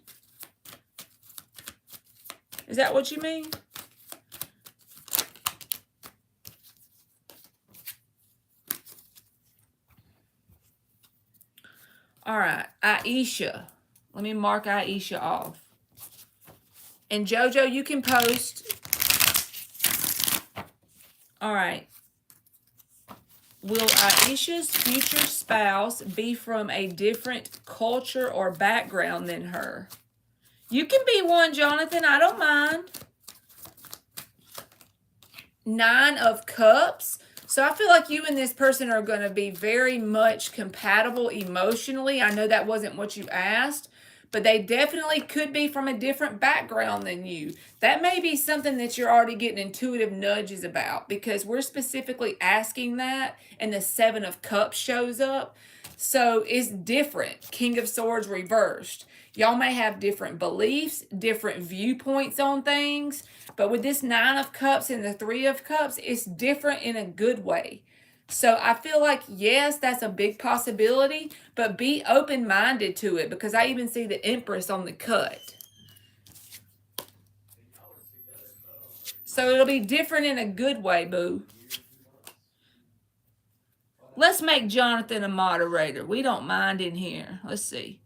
Is that what you mean? All right, Aisha. Let me mark Aisha off. And JoJo, you can post. All right. Will Aisha's future spouse be from a different culture or background than her? You can be one, Jonathan. I don't mind. 9 of Cups. So I feel like you and this person are going to be very much compatible emotionally. I know that wasn't what you asked, but they definitely could be from a different background than you. That may be something that you're already getting intuitive nudges about because we're specifically asking that and the 7 of Cups shows up. So it's different. King of Swords reversed. Y'all may have different beliefs, different viewpoints on things, but with this 9 of Cups and the 3 of Cups, it's different in a good way. So I feel like, yes, that's a big possibility, but be open-minded to it because I even see the Empress on the cut. So it'll be different in a good way, boo. Let's make Jonathan a moderator. We don't mind in here. Let's see.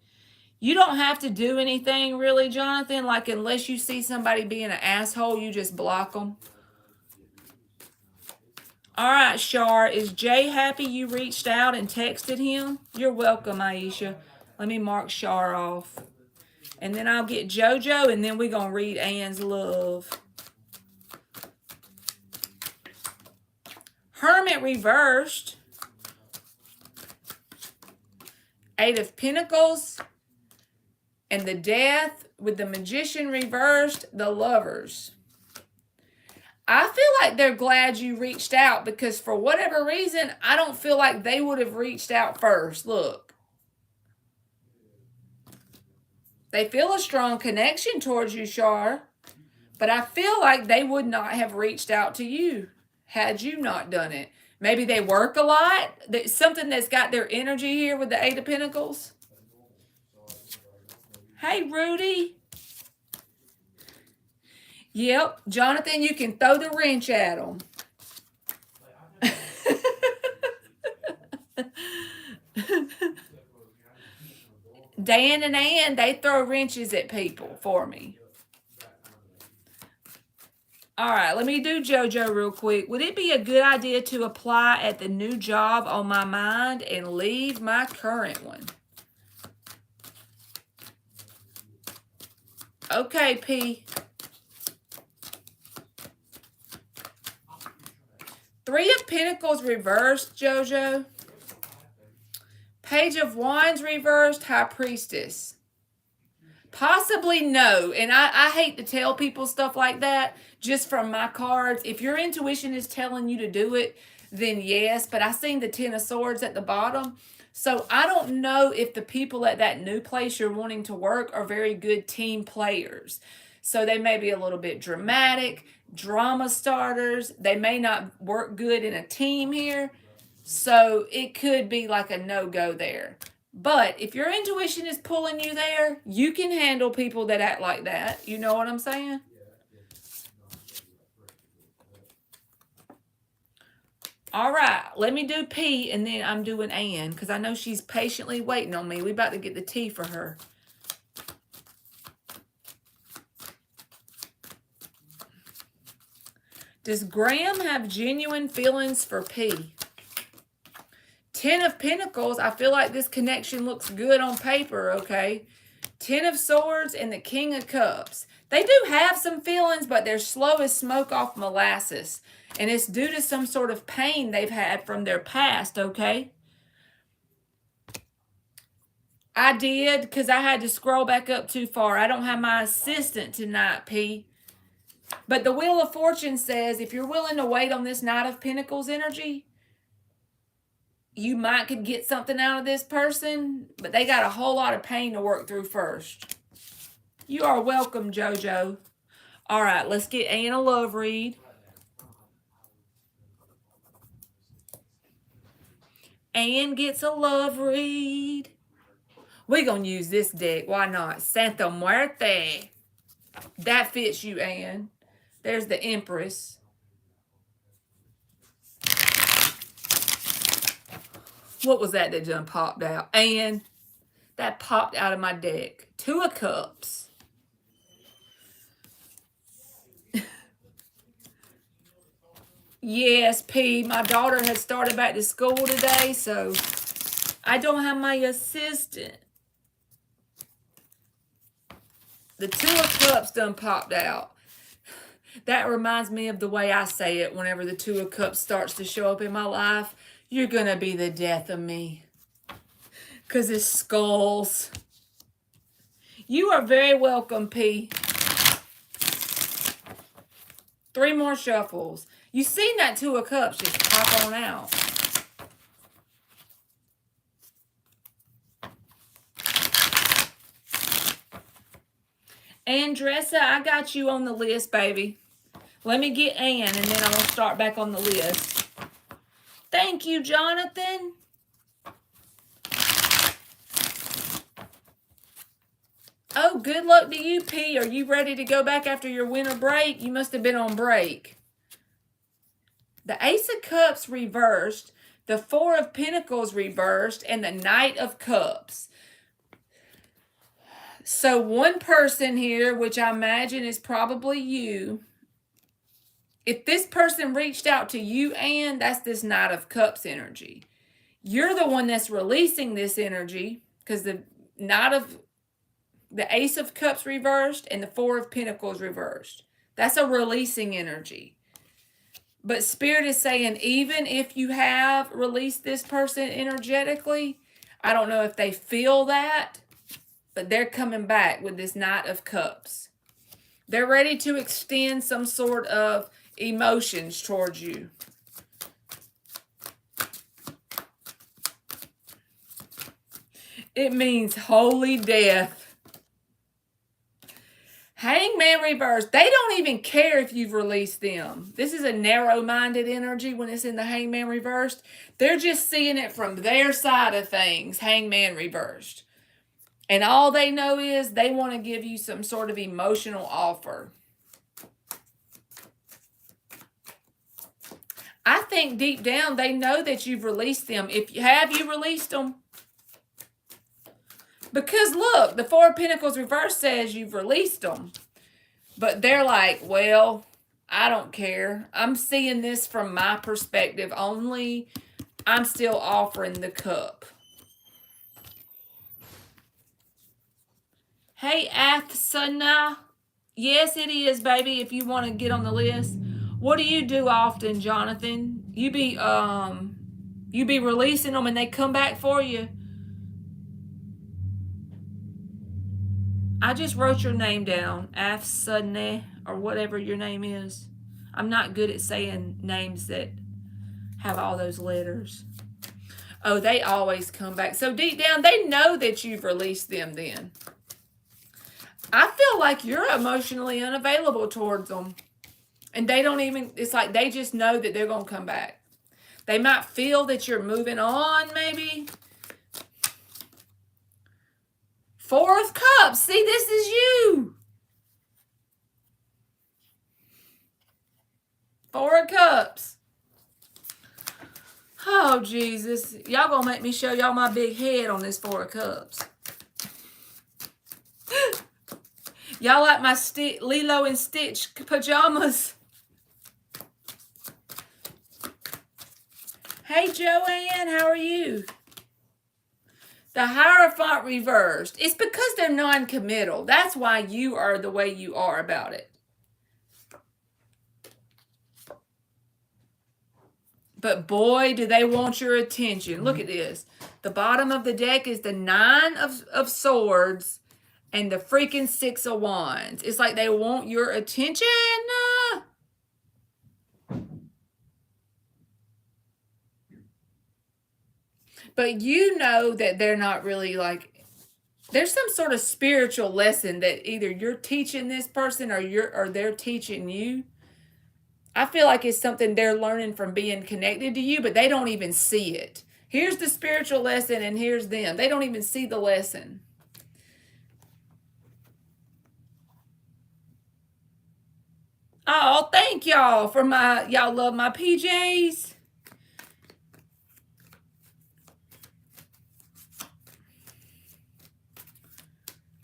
You don't have to do anything really, Jonathan. Like, unless you see somebody being an asshole, you just block them. All right, Shar. Is Jay happy you reached out and texted him? You're welcome, Aisha. Let me mark Shar off. And then I'll get JoJo, and then we're going to read Ann's love. Hermit reversed. 8 of Pentacles. And the Death with the Magician reversed, the Lovers. I feel like they're glad you reached out because for whatever reason, I don't feel like they would have reached out first. Look. They feel a strong connection towards you, Shar. But I feel like they would not have reached out to you had you not done it. Maybe they work a lot. There's something that's got their energy here with the 8 of Pentacles. Hey, Rudy. Yep. Jonathan, you can throw the wrench at them. Dan and Ann, they throw wrenches at people for me. All right, let me do JoJo real quick. Would it be a good idea to apply at the new job on my mind and leave my current one? Okay, P. 3 of Pentacles reversed, JoJo. Page of Wands reversed, High Priestess. Possibly no. And I hate to tell people stuff like that just from my cards. If your intuition is telling you to do it, then yes. But I seen the 10 of Swords at the bottom. So I don't know if the people at that new place you're wanting to work are very good team players. So they may be a little bit dramatic, drama starters. They may not work good in a team here. So it could be like a no-go there. But if your intuition is pulling you there, you can handle people that act like that. You know what I'm saying? All right, let me do P, and then I'm doing Ann, because I know she's patiently waiting on me. We about to get the tea for her. Does Graham have genuine feelings for P? 10 of Pentacles, I feel like this connection looks good on paper, okay? 10 of Swords and the King of Cups. They do have some feelings, but they're slow as smoke off molasses. And it's due to some sort of pain they've had from their past, okay? I did, because I had to scroll back up too far. I don't have my assistant tonight, P. But the Wheel of Fortune says if you're willing to wait on this Knight of Pentacles energy, you might could get something out of this person, but they got a whole lot of pain to work through first. You are welcome, JoJo. All right, let's get Anne a love read. Anne gets a love read. We're going to use this deck. Why not? Santa Muerte. That fits you, Anne. There's the Empress. What was that done popped out? Anne, that popped out of my deck. 2 of Cups. Yes, P. My daughter has started back to school today, so I don't have my assistant. The 2 of Cups done popped out. That reminds me of the way I say it whenever the 2 of Cups starts to show up in my life. You're going to be the death of me. Because it's skulls. You are very welcome, P. 3 more shuffles. You seen that 2 of Cups just pop on out. Andressa, I got you on the list, baby. Let me get Ann, and then I'm going to start back on the list. Thank you, Jonathan. Oh, good luck to you, P. Are you ready to go back after your winter break? You must have been on break. The Ace of Cups reversed, the 4 of Pentacles reversed, and the Knight of Cups. So one person here, which I imagine is probably you, if this person reached out to you, Anne, that's this Knight of Cups energy. You're the one that's releasing this energy because the Ace of Cups reversed and the 4 of Pentacles reversed. That's a releasing energy. But Spirit is saying, even if you have released this person energetically, I don't know if they feel that, but they're coming back with this Knight of Cups. They're ready to extend some sort of emotions towards you. It means holy death. Hangman reversed. They don't even care if you've released them. This is a narrow-minded energy when it's in the Hangman reversed. They're just seeing it from their side of things, Hangman reversed. And all they know is they want to give you some sort of emotional offer. I think deep down they know that you've released them. Have you released them? Because look, the 4 of Pentacles reversed says you've released them. But they're like, well, I don't care. I'm seeing this from my perspective only. I'm still offering the cup. Hey, Athsana. Yes, it is, baby, if you want to get on the list. What do you do often, Jonathan? You be releasing them and they come back for you. I just wrote your name down, Afsane, or whatever your name is. I'm not good at saying names that have all those letters. Oh, they always come back. So deep down, they know that you've released them then. I feel like you're emotionally unavailable towards them. And they don't even, it's like they just know that they're going to come back. They might feel that you're moving on, maybe. 4 of Cups. See, this is you. 4 of Cups. Oh, Jesus. Y'all gonna make me show y'all my big head on this 4 of Cups. Y'all like my Lilo and Stitch pajamas? Hey, Joanne, how are you? The Hierophant reversed. It's because they're non-committal. That's why you are the way you are about it. But boy, do they want your attention. Look at this. The bottom of the deck is the Nine of Swords and the freaking Six of Wands. It's like they want your attention. But you know that they're not really like, there's some sort of spiritual lesson that either you're teaching this person or they're teaching you. I feel like it's something they're learning from being connected to you, but they don't even see it. Here's the spiritual lesson and here's them. They don't even see the lesson. Oh, thank y'all for y'all love my PJs.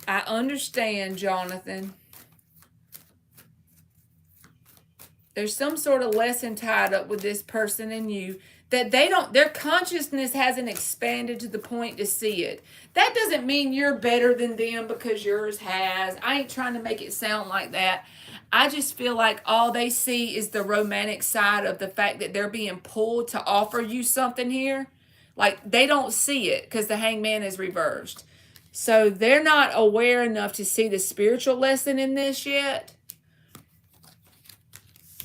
I understand, Jonathan. There's some sort of lesson tied up with this person and you that their consciousness hasn't expanded to the point to see it. That doesn't mean you're better than them because yours has. I ain't trying to make it sound like that. I just feel like all they see is the romantic side of the fact that they're being pulled to offer you something here. Like they don't see it because the Hangman is reversed. So they're not aware enough to see the spiritual lesson in this yet.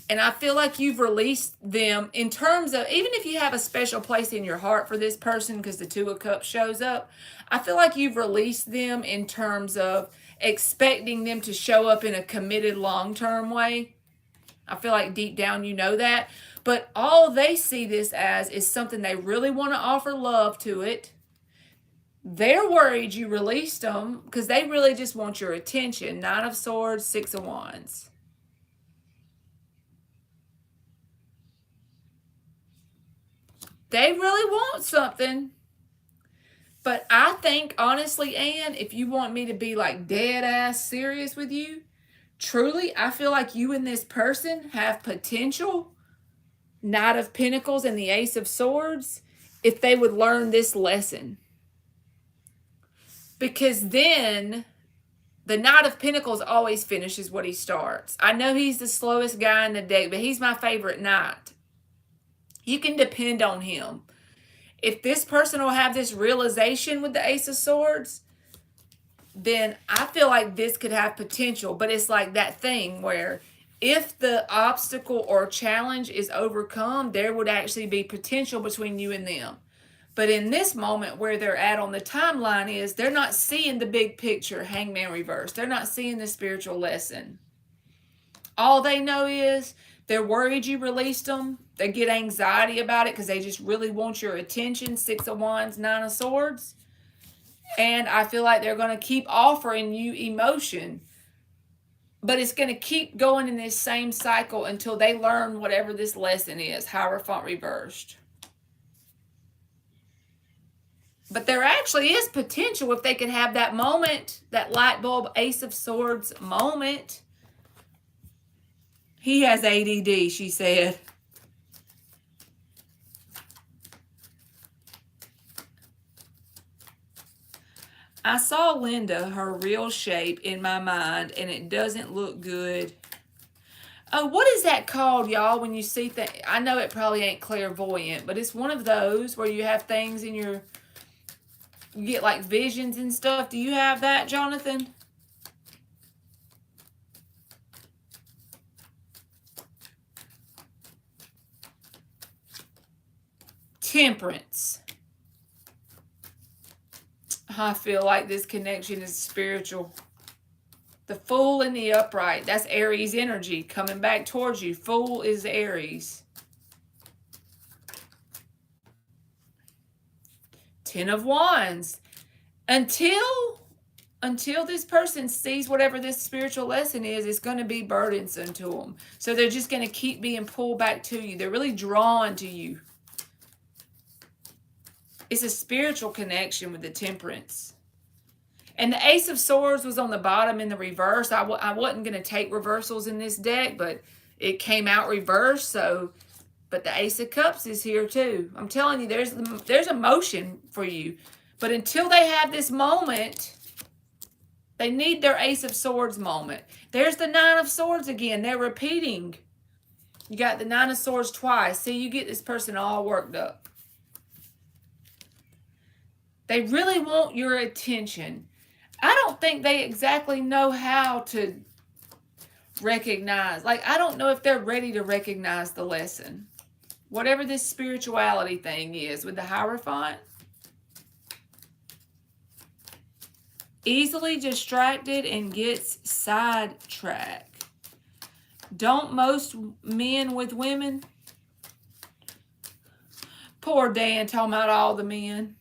And I feel like you've released them in terms of, even if you have a special place in your heart for this person because the Two of Cups shows up, I feel like you've released them in terms of expecting them to show up in a committed long-term way. I feel like deep down you know that. But all they see this as is something they really want to offer love to it. They're worried you released them because they really just want your attention. Nine of Swords, Six of Wands. They really want something. But I think, honestly, Anne, if you want me to be like dead ass serious with you, truly, I feel like you and this person have potential. Knight of Pentacles and the Ace of Swords, if they would learn this lesson. Because then the Knight of Pentacles always finishes what he starts. I know he's the slowest guy in the deck, but he's my favorite knight. You can depend on him. If this person will have this realization with the Ace of Swords, then I feel like this could have potential. But it's like that thing where if the obstacle or challenge is overcome, there would actually be potential between you and them. But in this moment where they're at on the timeline is they're not seeing the big picture, Hangman reverse. They're not seeing the spiritual lesson. All they know is they're worried you released them. They get anxiety about it because they just really want your attention. Six of Wands, Nine of Swords. And I feel like they're going to keep offering you emotion. But it's going to keep going in this same cycle until they learn whatever this lesson is. Hierophant reversed. But there actually is potential if they can have that moment, that light bulb Ace of Swords moment. He has ADD, she said. I saw Linda, her real shape, in my mind, and it doesn't look good. Oh, what is that called, y'all, when you see things? I know it probably ain't clairvoyant, but it's one of those where you have things in your... You get like visions and stuff. Do you have that, Jonathan? Temperance. I feel like this connection is spiritual. The Fool and the Upright. That's Aries energy coming back towards you. Fool is Aries. Ten of Wands. Until this person sees whatever this spiritual lesson is, it's going to be burdensome to them. So they're just going to keep being pulled back to you. They're really drawn to you. It's a spiritual connection with the Temperance. And the Ace of Swords was on the bottom in the reverse. I wasn't going to take reversals in this deck, but it came out reversed. So But the Ace of Cups is here too. I'm telling you, there's emotion for you. But until they have this moment, they need their Ace of Swords moment. There's the Nine of Swords again. They're repeating. You got the Nine of Swords twice. See, you get this person all worked up. They really want your attention. I don't think they exactly know how to recognize. Like, I don't know if they're ready to recognize the lesson. Whatever this spirituality thing is with the Hierophant. Easily distracted and gets sidetracked. Don't most men with women? Poor Dan talking about all the men.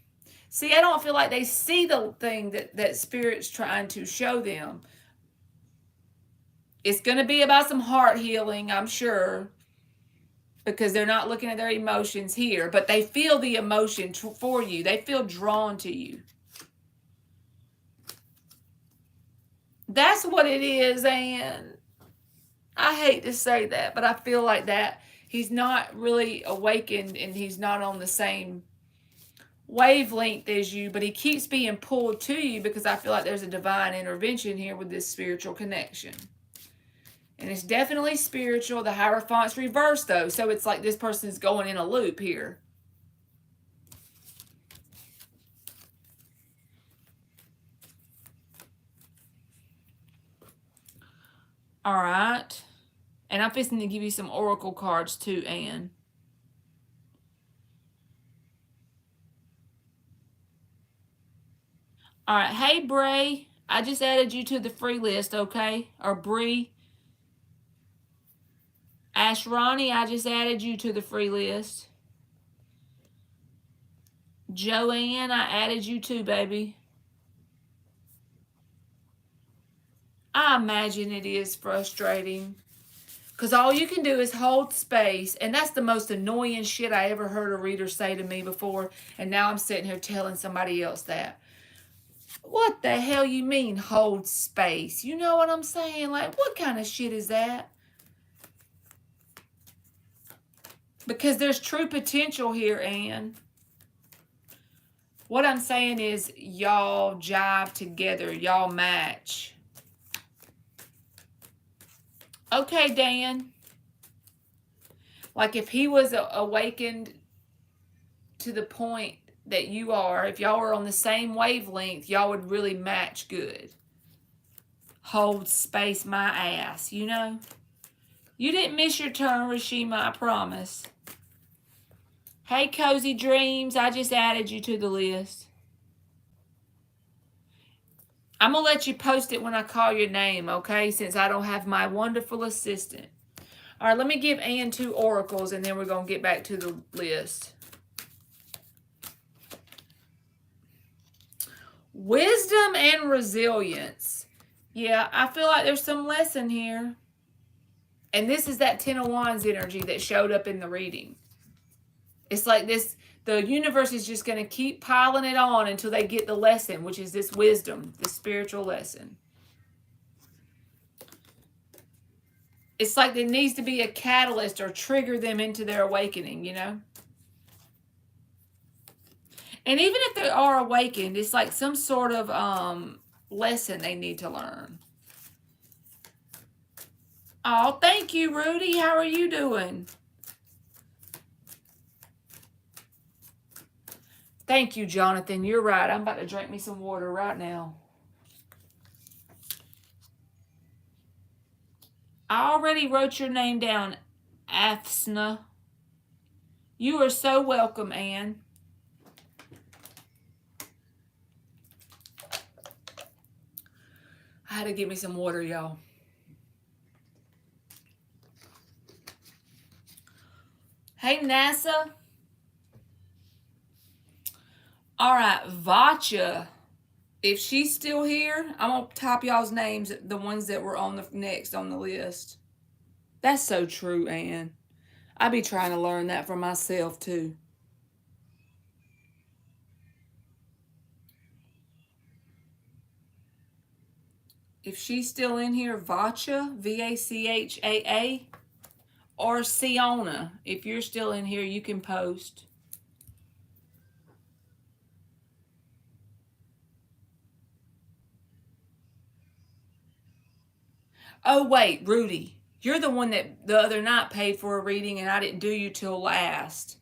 See, I don't feel like they see the thing that Spirit's trying to show them. It's going to be about some heart healing, I'm sure, because they're not looking at their emotions here, but they feel the emotion for you. They feel drawn to you. That's what it is, and I hate to say that, but I feel like that he's not really awakened and he's not on the same wavelength as you, but he keeps being pulled to you because I feel like there's a divine intervention here with this spiritual connection. And it's definitely spiritual. The Hierophant's reversed, though, so it's like this person's going in a loop here. All right. And I'm fixing to give you some oracle cards, too, Anne. All right. Hey, Bray. I just added you to the free list, okay? Or Bree. Ashrani, I just added you to the free list. Joanne, I added you too, baby. I imagine it is frustrating. Because all you can do is hold space. And that's the most annoying shit I ever heard a reader say to me before. And now I'm sitting here telling somebody else that. What the hell you mean hold space? You know what I'm saying? Like, what kind of shit is that? Because there's true potential here, Anne. What I'm saying is y'all jive together. Y'all match. Okay, Dan. Like if he was awakened to the point that you are, if y'all were on the same wavelength, y'all would really match good. Hold space my ass, you know? You didn't miss your turn, Rashima, I promise. Hey, Cozy Dreams, I just added you to the list. I'm going to let you post it when I call your name, okay? Since I don't have my wonderful assistant. All right, let me give Ann 2 oracles, and then we're going to get back to the list. Wisdom and resilience. Yeah, I feel like there's some lesson here. And this is that 10 of Wands energy that showed up in the reading. It's like this, the universe is just going to keep piling it on until they get the lesson, which is this wisdom, this spiritual lesson. It's like there needs to be a catalyst or trigger them into their awakening, you know? And even if they are awakened, it's like some sort of lesson they need to learn. Oh, thank you, Rudy. How are you doing? Thank you, Jonathan. You're right. I'm about to drink me some water right now. I already wrote your name down, Athsna. You are so welcome, Anne. I had to get me some water, y'all. Hey, NASA. All right, Vacha. If she's still here, I'm going to type y'all's names, the ones that were on the next on the list. That's so true, Anne. I be trying to learn that for myself, too. If she's still in here, Vacha, V-A-C-H-A-A. Or Siona, if you're still in here, you can post. Oh, wait, Rudy. You're the one that the other night paid for a reading and I didn't do you till last.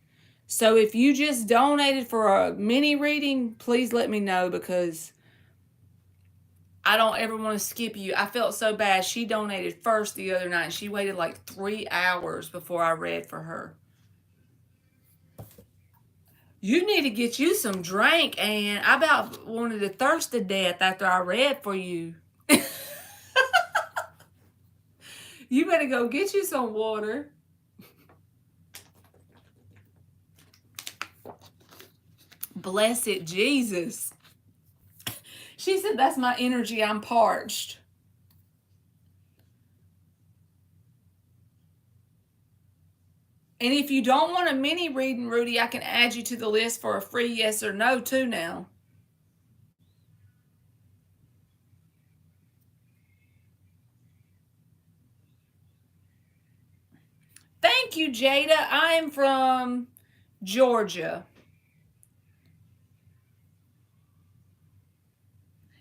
So if you just donated for a mini reading, please let me know because I don't ever want to skip you. I felt so bad. She donated first the other night and she waited like 3 hours before I read for her. You need to get you some drink, and I about wanted to thirst to death after I read for you. You better go get you some water. Blessed Jesus. She said, that's my energy. I'm parched. And if you don't want a mini reading, Rudy, I can add you to the list for a free yes or no too now. Thank you, Jada. I'm from Georgia.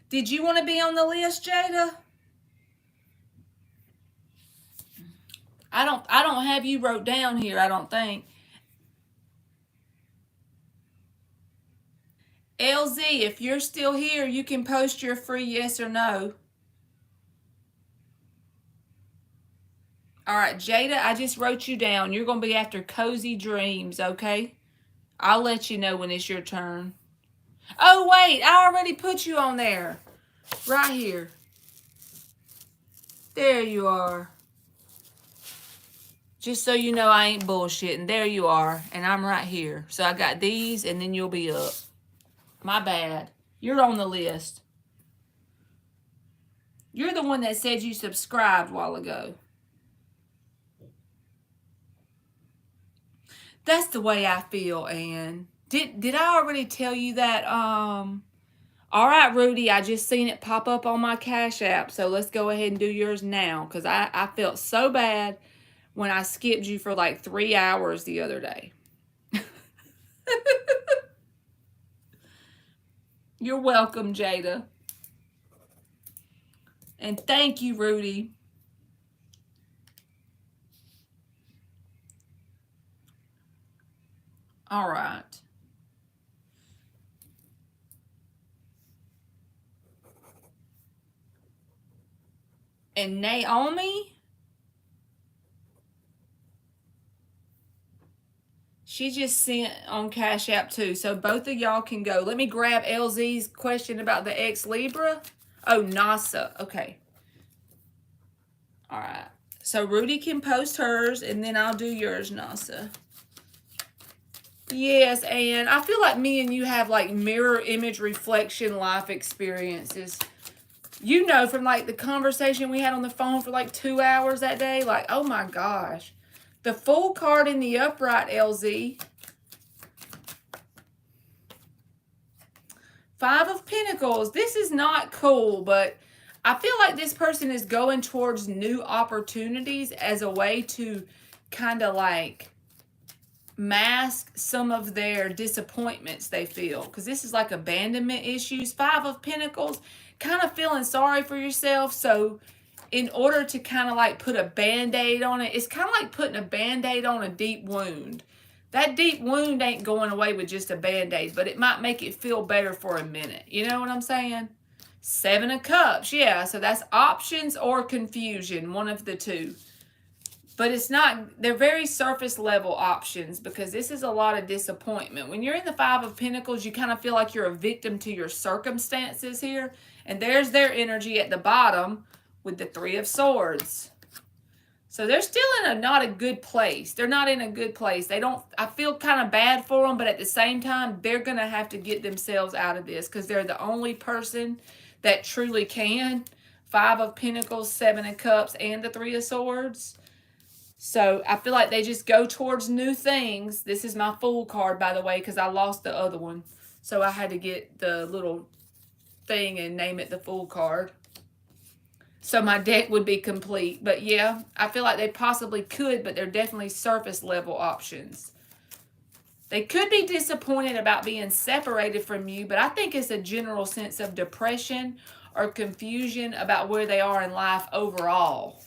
Did you want to be on the list, Jada? I don't have you wrote down here, I don't think. LZ, if you're still here, you can post your free yes or no. All right, Jada, I just wrote you down. You're going to be after Cozy Dreams, okay? I'll let you know when it's your turn. Oh, wait, I already put you on there. Right here. There you are. Just so you know I ain't bullshitting. There you are, and I'm right here. So I got these, and then you'll be up. My bad. You're on the list. You're the one that said you subscribed a while ago. That's the way I feel, Ann. Did I already tell you that? All right, Rudy, I just seen it pop up on my Cash App, so let's go ahead and do yours now, because I felt so bad when I skipped you for like 3 hours the other day. You're welcome, Jada. And thank you, Rudy. All right. And Naomi, she just sent on Cash App too. So both of y'all can go. Let me grab LZ's question about the Ex Libra. Oh, NASA. Okay. All right. So Rudy can post hers and then I'll do yours, NASA. Yes, and I feel like me and you have like mirror image reflection life experiences. You know, from like the conversation we had on the phone for like 2 hours that day, like, oh my gosh. The Fool card in the upright, LZ. 5 of Pentacles. This is not cool, but I feel like this person is going towards new opportunities as a way to kind of like mask some of their disappointments they feel. Because this is like abandonment issues. 5 of Pentacles, kind of feeling sorry for yourself. So in order to kind of like put a band-aid on it, it's kind of like putting a band-aid on a deep wound. That deep wound ain't going away with just a band-aid, but it might make it feel better for a minute. You know what I'm saying? 7 of Cups. Yeah, so that's options or confusion, one of the two. But it's not, they're very surface level options because this is a lot of disappointment. When you're in the 5 of Pentacles, you kind of feel like you're a victim to your circumstances here. And there's their energy at the bottom with the 3 of Swords. So they're still in a not a good place. They're not in a good place. They don't, I feel kind of bad for them, but at the same time, they're going to have to get themselves out of this because they're the only person that truly can. 5 of Pentacles, 7 of Cups, and the 3 of Swords. So I feel like they just go towards new things. This is my Fool card, by the way, because I lost the other one. So I had to get the little thing and name it the Fool card. So my deck would be complete. But yeah, I feel like they possibly could, but they're definitely surface level options. They could be disappointed about being separated from you, but I think it's a general sense of depression or confusion about where they are in life overall.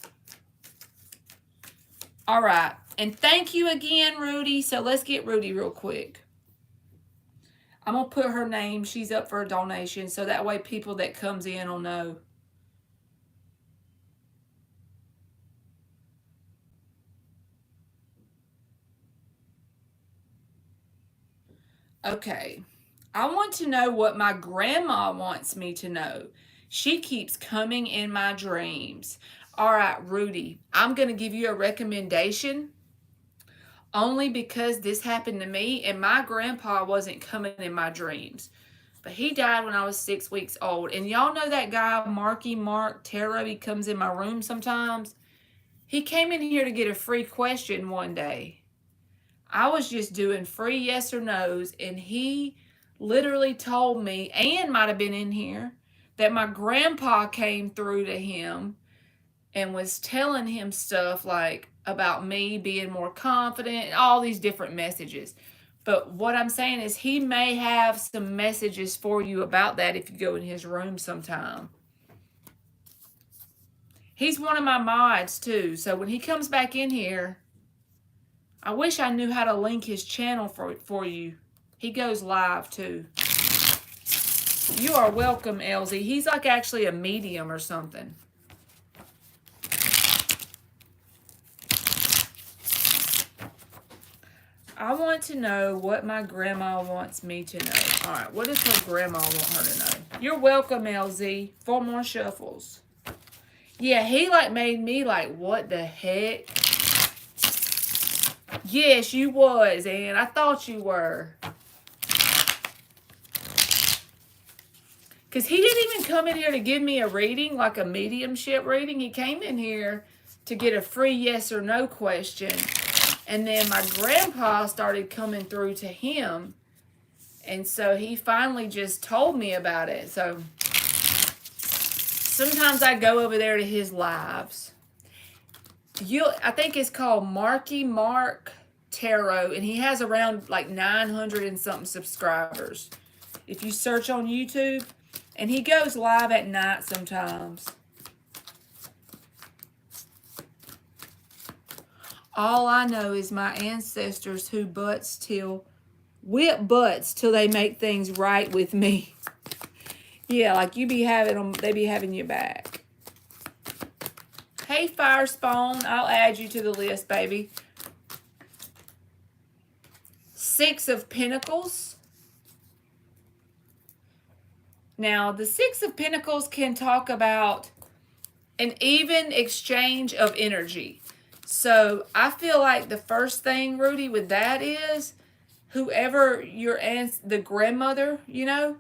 All right. And thank you again, Rudy. So let's get Rudy real quick. I'm going to put her name. She's up for a donation, so that way people that comes in will know. Okay. I want to know what my grandma wants me to know. She keeps coming in my dreams. All right, Rudy, I'm going to give you a recommendation only because this happened to me and my grandpa wasn't coming in my dreams. But he died when I was 6 weeks old. And y'all know that guy, Mark Tarot, he comes in my room sometimes. He came in here to get a free question one day. I was just doing free yes or no's, and he literally told me, and might have been in here, that my grandpa came through to him and was telling him stuff like about me being more confident, all these different messages. But what I'm saying is he may have some messages for you about that if you go in his room sometime. He's one of my mods too, so when he comes back in here, I wish I knew how to link his channel for you. He goes live too. You are welcome, Elsie. He's like actually a medium or something. I want to know what my grandma wants me to know. All right, what does her grandma want her to know? You're welcome, LZ. 4 more shuffles. Yeah, he like made me like, what the heck? Yes, you was, and I thought you were. Because he didn't even come in here to give me a reading, like a mediumship reading. He came in here to get a free yes or no question. And then my grandpa started coming through to him. And so he finally just told me about it. So sometimes I go over there to his lives. I think it's called Mark Tarot. And he has around like 900 and something subscribers. If you search on YouTube. And he goes live at night sometimes. All I know is my ancestors who whip butts till they make things right with me. Yeah, like you be having them, they be having you back. Hey, Firespawn, I'll add you to the list, baby. 6 of Pentacles. Now, the 6 of Pentacles can talk about an even exchange of energy. So I feel like the first thing, Rudy, with that is whoever the grandmother, you know,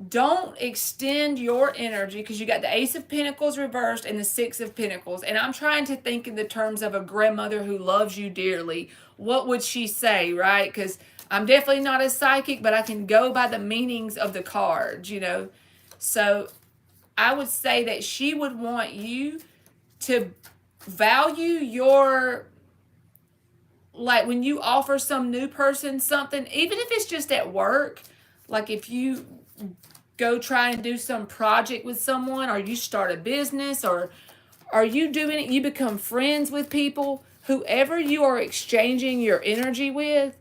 don't extend your energy because you got the Ace of Pentacles reversed and the 6 of Pentacles. And I'm trying to think in the terms of a grandmother who loves you dearly. What would she say, right? Because I'm definitely not a psychic, but I can go by the meanings of the cards, you know. So I would say that she would want you to value your, like when you offer some new person something, even if it's just at work, like if you go try and do some project with someone, or you start a business, or are you doing it, you become friends with people, whoever you are exchanging your energy with,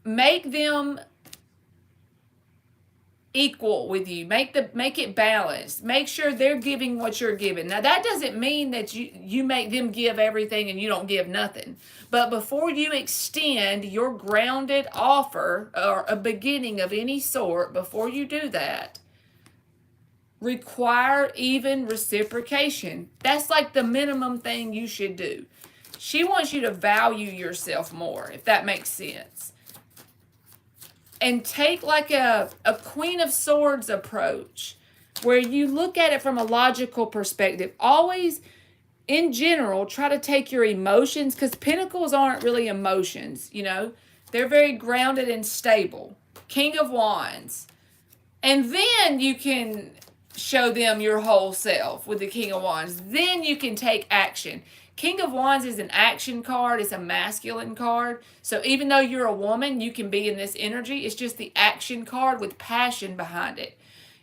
make them equal with you. Make it balanced. Make sure they're giving what you're giving. Now that doesn't mean that you make them give everything and you don't give nothing. But before you extend your grounded offer or a beginning of any sort, before you do that, require even reciprocation. That's like the minimum thing you should do. She wants you to value yourself more, if that makes sense. And take like a Queen of Swords approach, where you look at it from a logical perspective. Always, in general, try to take your emotions, because Pentacles aren't really emotions, you know. They're very grounded and stable. King of Wands. And then you can show them your whole self with the King of Wands. Then you can take action. King of Wands is an action card. It's a masculine card. So even though you're a woman, you can be in this energy. It's just the action card with passion behind it.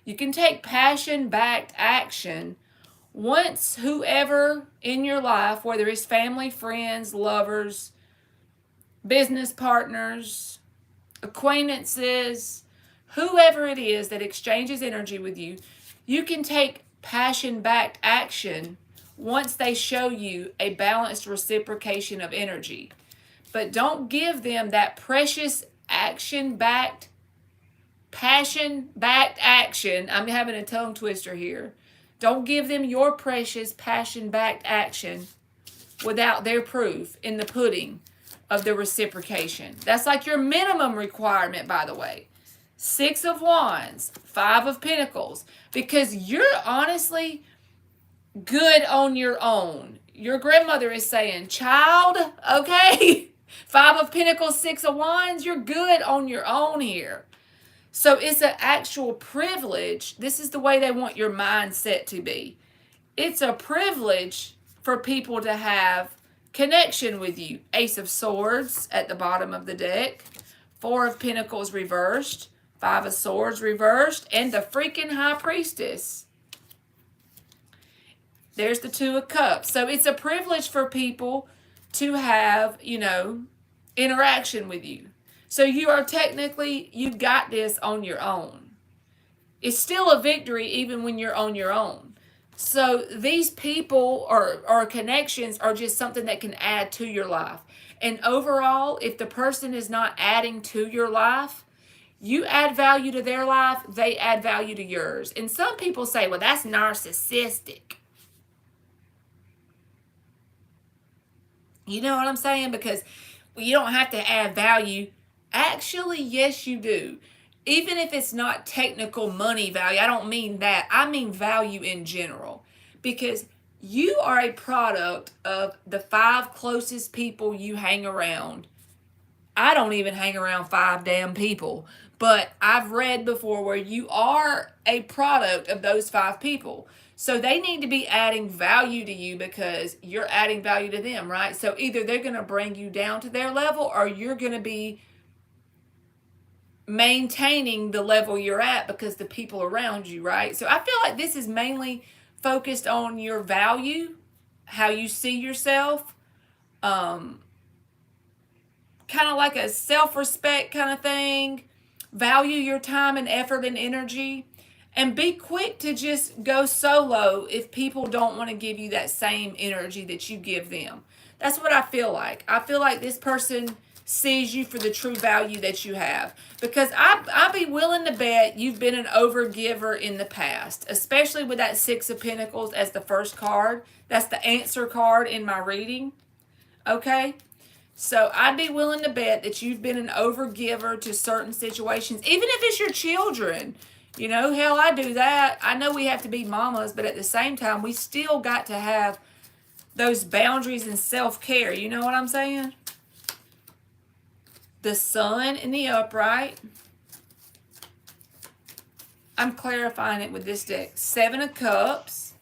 You can take passion-backed action once whoever in your life, whether it's family, friends, lovers, business partners, acquaintances, whoever it is that exchanges energy with you, you can take passion-backed action once they show you a balanced reciprocation of energy. But don't give them that precious action-backed, passion-backed action. I'm having a tongue twister here. Don't give them your precious passion-backed action without their proof in the pudding of the reciprocation. That's like your minimum requirement, by the way. 6 of Wands, 5 of Pentacles, because you're honestly good on your own. Your grandmother is saying, child, okay? 5 of Pentacles, 6 of Wands, you're good on your own here. So it's an actual privilege. This is the way they want your mindset to be. It's a privilege for people to have connection with you. Ace of Swords at the bottom of the deck. 4 of Pentacles reversed. 5 of Swords reversed. And the freaking High Priestess. There's the 2 of Cups. So it's a privilege for people to have, interaction with you. So you are technically, you've got this on your own. It's still a victory even when you're on your own. So these people or connections are just something that can add to your life. And overall, if the person is not adding to your life, you add value to their life, they add value to yours. And some people say, well, that's narcissistic. You know what I'm saying? Because you don't have to add value. Actually, yes, you do. Even if it's not technical money value, I don't mean that. I mean value in general. Because you are a product of the 5 closest people you hang around. I don't even hang around 5 damn people. But I've read before where you are a product of those 5 people. So they need to be adding value to you because you're adding value to them, right? So either they're going to bring you down to their level or you're going to be maintaining the level you're at because the people around you, right? So I feel like this is mainly focused on your value, how you see yourself, kind of like a self-respect kind of thing. Value your time and effort and energy. And be quick to just go solo if people don't want to give you that same energy that you give them. That's what I feel like. I feel like this person sees you for the true value that you have. Because I'd be willing to bet you've been an overgiver in the past, especially with that 6 of Pentacles as the first card. That's the answer card in my reading. Okay? So I'd be willing to bet that you've been an overgiver to certain situations, even if it's your children. Hell, I do that. I know we have to be mamas, but at the same time, we still got to have those boundaries and self-care. You know what I'm saying? The Sun in the upright. I'm clarifying it with this deck. 7 of Cups.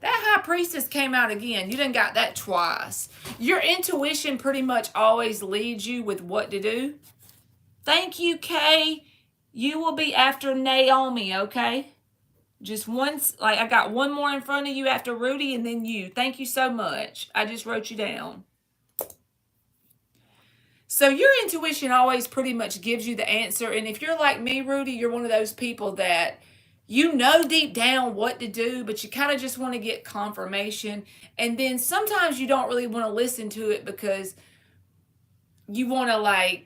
That High Priestess came out again. You done got that twice. Your intuition pretty much always leads you with what to do. Thank you, Kay. You will be after Naomi, okay? Just once, I got one more in front of you after Rudy and then you. Thank you so much. I just wrote you down. So your intuition always pretty much gives you the answer. And if you're like me, Rudy, you're one of those people that you know deep down what to do, but you kind of just want to get confirmation. And then sometimes you don't really want to listen to it because you want to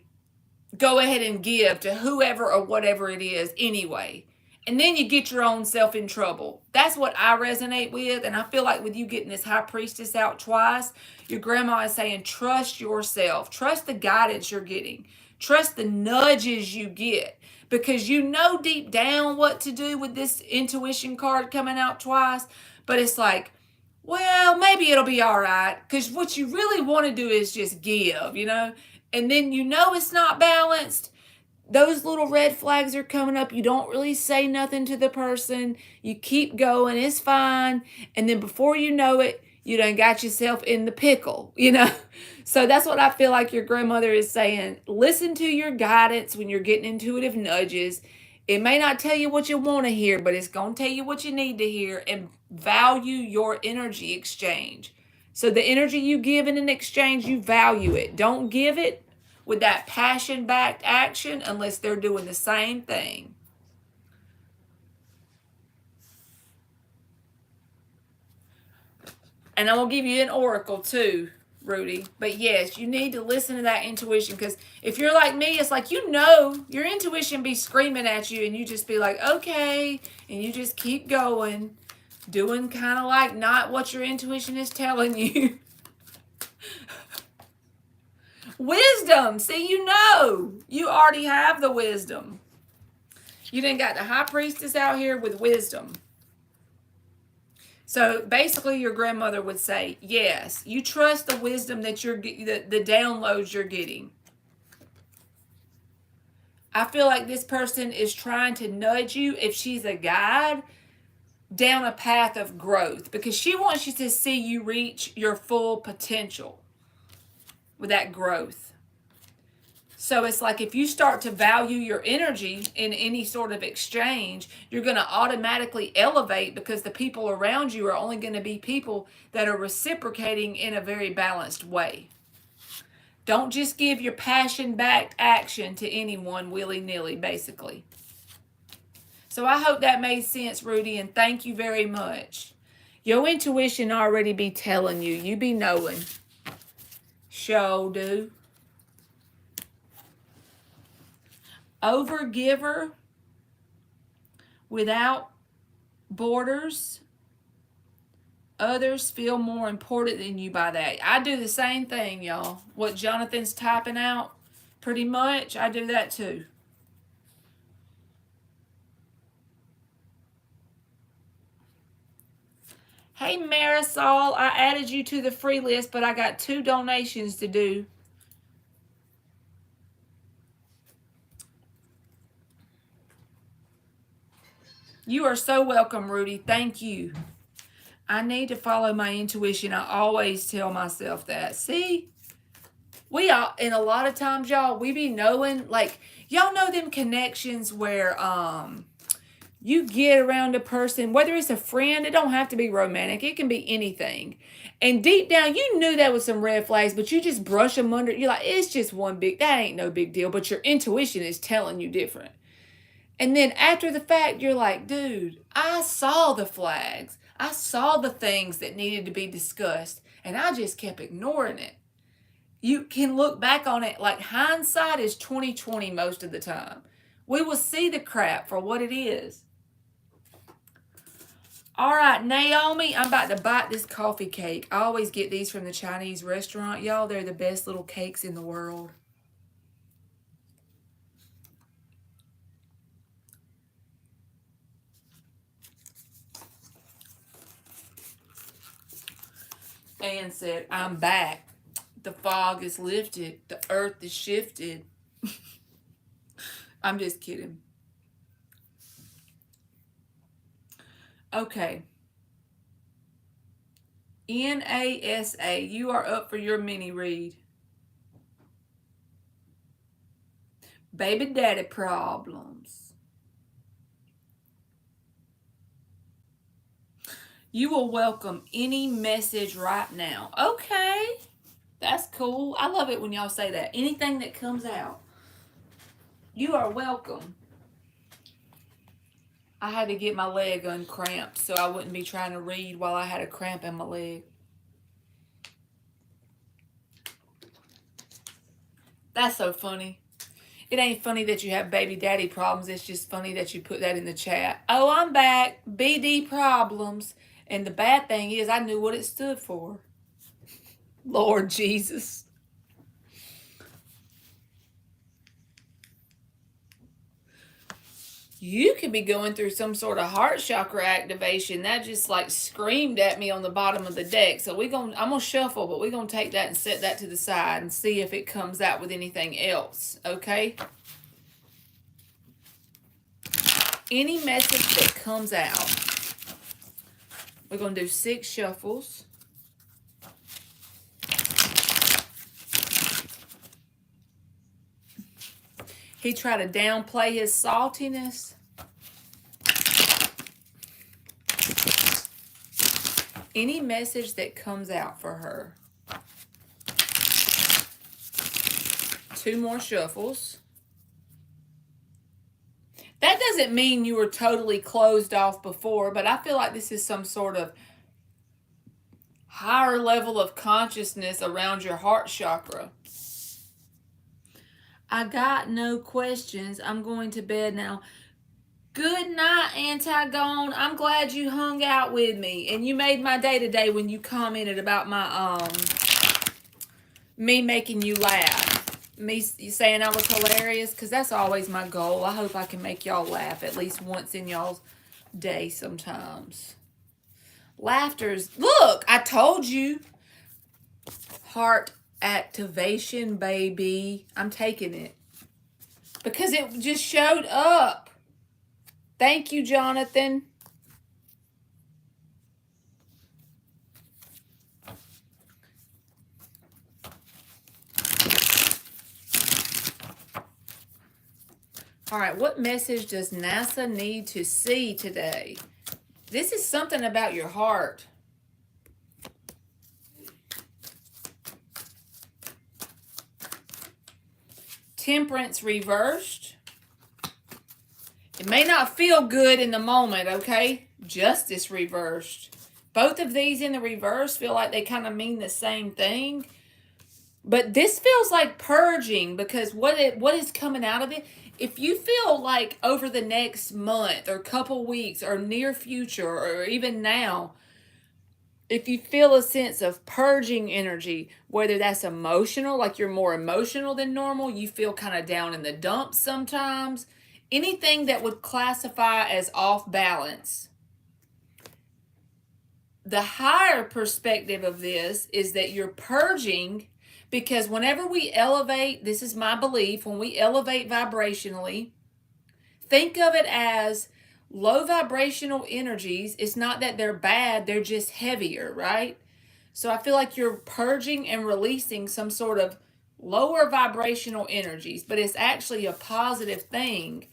go ahead and give to whoever or whatever it is anyway. And then you get your own self in trouble. That's what I resonate with. And I feel like with you getting this High Priestess out twice, your grandma is saying, trust yourself. Trust the guidance you're getting. Trust the nudges you get. Because you know deep down what to do with this intuition card coming out twice. But it's like, well, maybe it'll be all right. Because what you really want to do is just give, and then it's not balanced. Those little red flags are coming up. You don't really say nothing to the person. You keep going. It's fine. And then before you know it, you done got yourself in the pickle. So that's what I feel like your grandmother is saying. Listen to your guidance when you're getting intuitive nudges. It may not tell you what you want to hear, but it's going to tell you what you need to hear, and value your energy exchange. So the energy you give in an exchange, you value it. Don't give it with that passion-backed action unless they're doing the same thing. And I'm going to give you an oracle too, Rudy. But yes, you need to listen to that intuition, because if you're like me, it's like your intuition be screaming at you, and you just be like, okay, and you just keep going, doing kind of like not what your intuition is telling you. Wisdom. See, you already have the wisdom. You done got the high priestess out here with wisdom. So basically your grandmother would say, yes, you trust the wisdom that the downloads you're getting. I feel like this person is trying to nudge you, if she's a guide, down a path of growth, because she wants you to see you reach your full potential with that growth. So it's like if you start to value your energy in any sort of exchange, you're going to automatically elevate, because the people around you are only going to be people that are reciprocating in a very balanced way. Don't just give your passion-backed action to anyone willy-nilly, basically. So I hope that made sense, Rudy, and thank you very much. Your intuition already be telling you. You be knowing. Sure do. Overgiver without borders. Others feel more important than you by that. I do the same thing, y'all. What Jonathan's typing out, pretty much, I do that too. Hey, Marisol, I added you to the free list, but I got 2 donations to do. You are so welcome, Rudy. Thank you. I need to follow my intuition. I always tell myself that. See? And a lot of times, y'all, we be knowing, like, y'all know them connections where you get around a person, whether it's a friend, it don't have to be romantic, it can be anything. And deep down, you knew that was some red flags, but you just brush them under. You're like, it's just that ain't no big deal. But your intuition is telling you different. And then after the fact, you're like, dude, I saw the flags. I saw the things that needed to be discussed, and I just kept ignoring it. You can look back on it like hindsight is 20/20 most of the time. We will see the crap for what it is. All right, Naomi, I'm about to bite this coffee cake. I always get these from the Chinese restaurant, y'all. They're the best little cakes in the world. Anne said, I'm back. The fog is lifted. The earth is shifted. I'm just kidding. Okay. NASA, you are up for your mini read. Baby daddy problems. You will welcome any message right now. Okay. That's cool. I love it when y'all say that. Anything that comes out, you are welcome. I had to get my leg uncramped so I wouldn't be trying to read while I had a cramp in my leg. That's so funny. It ain't funny that you have baby daddy problems. It's just funny that you put that in the chat. Oh, I'm back. BD problems. And the bad thing is I knew what it stood for. Lord Jesus. You could be going through some sort of heart chakra activation. That just like screamed at me on the bottom of the deck. So I'm gonna shuffle, but we're gonna take that and set that to the side and see if it comes out with anything else. Okay. Any message that comes out. We're gonna do 6 shuffles. He tried to downplay his saltiness. Any message that comes out for her. 2 more shuffles. That doesn't mean you were totally closed off before, but I feel like this is some sort of higher level of consciousness around your heart chakra. I got no questions. I'm going to bed now. Good night, Antigone. I'm glad you hung out with me. And you made my day today when you commented about my me making you laugh. Me saying I was hilarious, because that's always my goal. I hope I can make y'all laugh at least once in y'all's day sometimes. Laughter's, look, I told you. Heart activation, baby. I'm taking it. Because it just showed up. Thank you, Jonathan. All right, what message does NASA need to see today? This is something about your heart. Temperance reversed. It may not feel good in the moment, okay? Justice reversed. Both of these in the reverse feel like they kind of mean the same thing. But this feels like purging, because what is coming out of it, if you feel like over the next month or couple weeks or near future or even now, if you feel a sense of purging energy, whether that's emotional, like you're more emotional than normal, you feel kind of down in the dumps sometimes, anything that would classify as off balance. The higher perspective of this is that you're purging, because whenever we elevate, this is my belief, when we elevate vibrationally, think of it as low vibrational energies. It's not that they're bad, they're just heavier, right? So I feel like you're purging and releasing some sort of lower vibrational energies, but it's actually a positive thing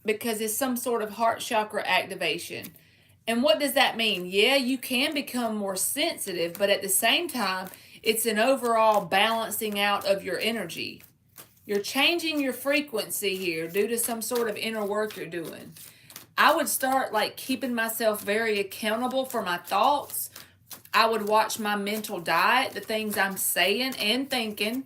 because it's some sort of heart chakra activation. And what does that mean? Yeah, you can become more sensitive, but at the same time, it's an overall balancing out of your energy. You're changing your frequency here due to some sort of inner work you're doing. I would start like keeping myself very accountable for my thoughts. I would watch my mental diet, the things I'm saying and thinking.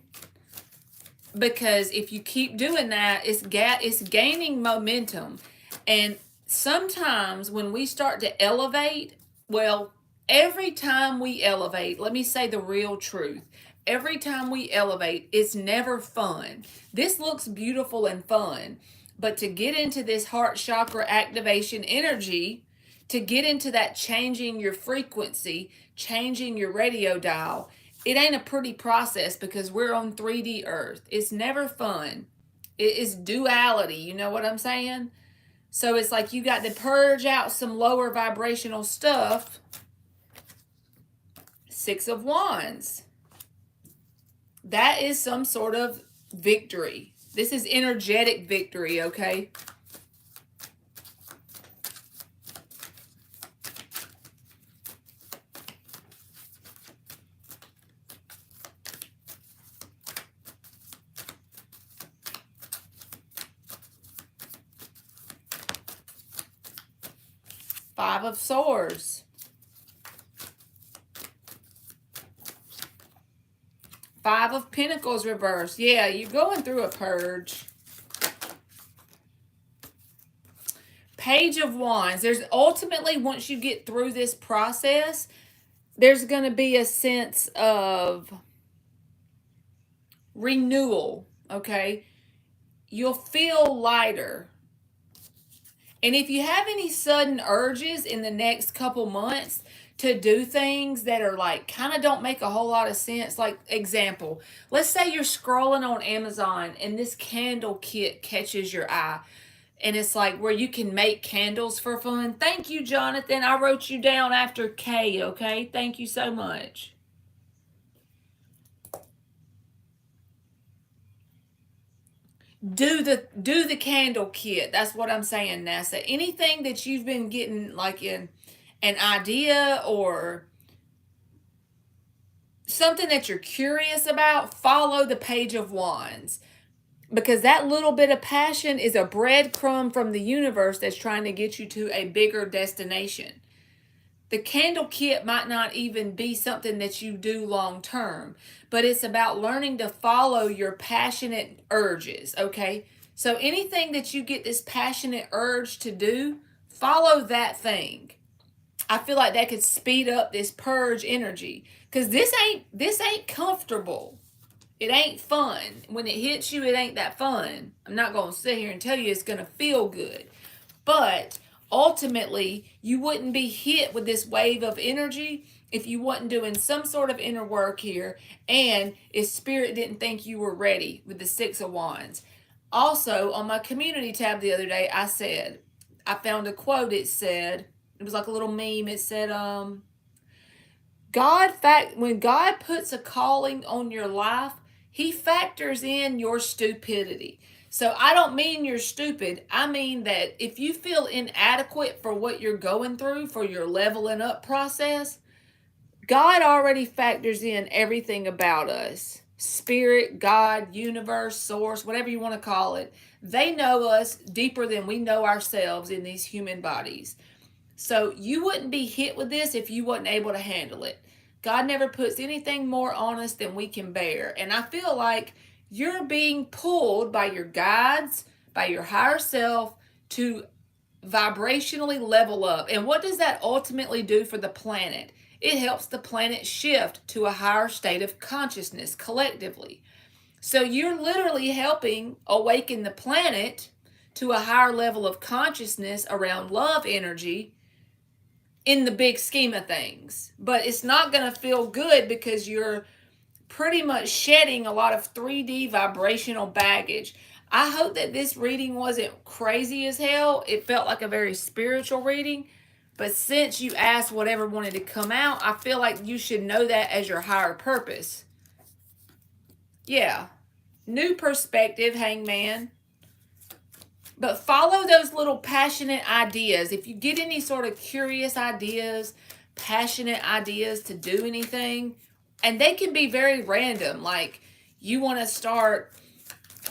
Because if you keep doing that, it's gaining momentum. And sometimes when we start to elevate, well, every time we elevate, let me say the real truth. Every time we elevate, it's never fun. This looks beautiful and fun, but to get into this heart chakra activation energy, to get into that changing your frequency, changing your radio dial, it ain't a pretty process because we're on 3D Earth. It's never fun. It is duality. You know what I'm saying? So it's like you got to purge out some lower vibrational stuff. 6 of Wands. That is some sort of victory. This is energetic victory, okay? Five of Swords. 5 of Pentacles reversed. Yeah, you're going through a purge. Page of Wands. There's ultimately, once you get through this process, there's going to be a sense of renewal, okay? You'll feel lighter. And if you have any sudden urges in the next couple months to do things that are like kind of don't make a whole lot of sense, like example, let's say you're scrolling on Amazon and this candle kit catches your eye. And it's like where you can make candles for fun. Thank you, Jonathan. I wrote you down after K, okay? Thank you so much. Do the candle kit. That's what I'm saying, NASA. Anything that you've been getting like in an idea or something that you're curious about, follow the Page of Wands. Because that little bit of passion is a breadcrumb from the universe that's trying to get you to a bigger destination. The candle kit might not even be something that you do long term, but it's about learning to follow your passionate urges, okay? So anything that you get this passionate urge to do, follow that thing. I feel like that could speed up this purge energy cuz this ain't comfortable. It ain't fun. When it hits you, it ain't that fun. I'm not going to sit here and tell you it's going to feel good. But ultimately, you wouldn't be hit with this wave of energy if you wasn't doing some sort of inner work here and if spirit didn't think you were ready with the Six of Wands. Also, on my community tab the other day, I found a quote. It said, it was like a little meme. It said, when God puts a calling on your life, he factors in your stupidity. So I don't mean you're stupid. I mean that if you feel inadequate for what you're going through for your leveling up process, God already factors in everything about us. Spirit, God, universe, source, whatever you want to call it. They know us deeper than we know ourselves in these human bodies. So you wouldn't be hit with this if you wasn't able to handle it. God never puts anything more on us than we can bear. And I feel like you're being pulled by your guides, by your higher self to vibrationally level up. And what does that ultimately do for the planet? It helps the planet shift to a higher state of consciousness collectively. So you're literally helping awaken the planet to a higher level of consciousness around love energy in the big scheme of things. But it's not going to feel good because you're pretty much shedding a lot of 3D vibrational baggage. I hope that this reading wasn't crazy as hell. It felt like a very spiritual reading. But since you asked whatever wanted to come out, I feel like you should know that as your higher purpose. Yeah. New perspective, Hangman. But follow those little passionate ideas. If you get any sort of curious ideas, passionate ideas to do anything, and they can be very random, like you want to start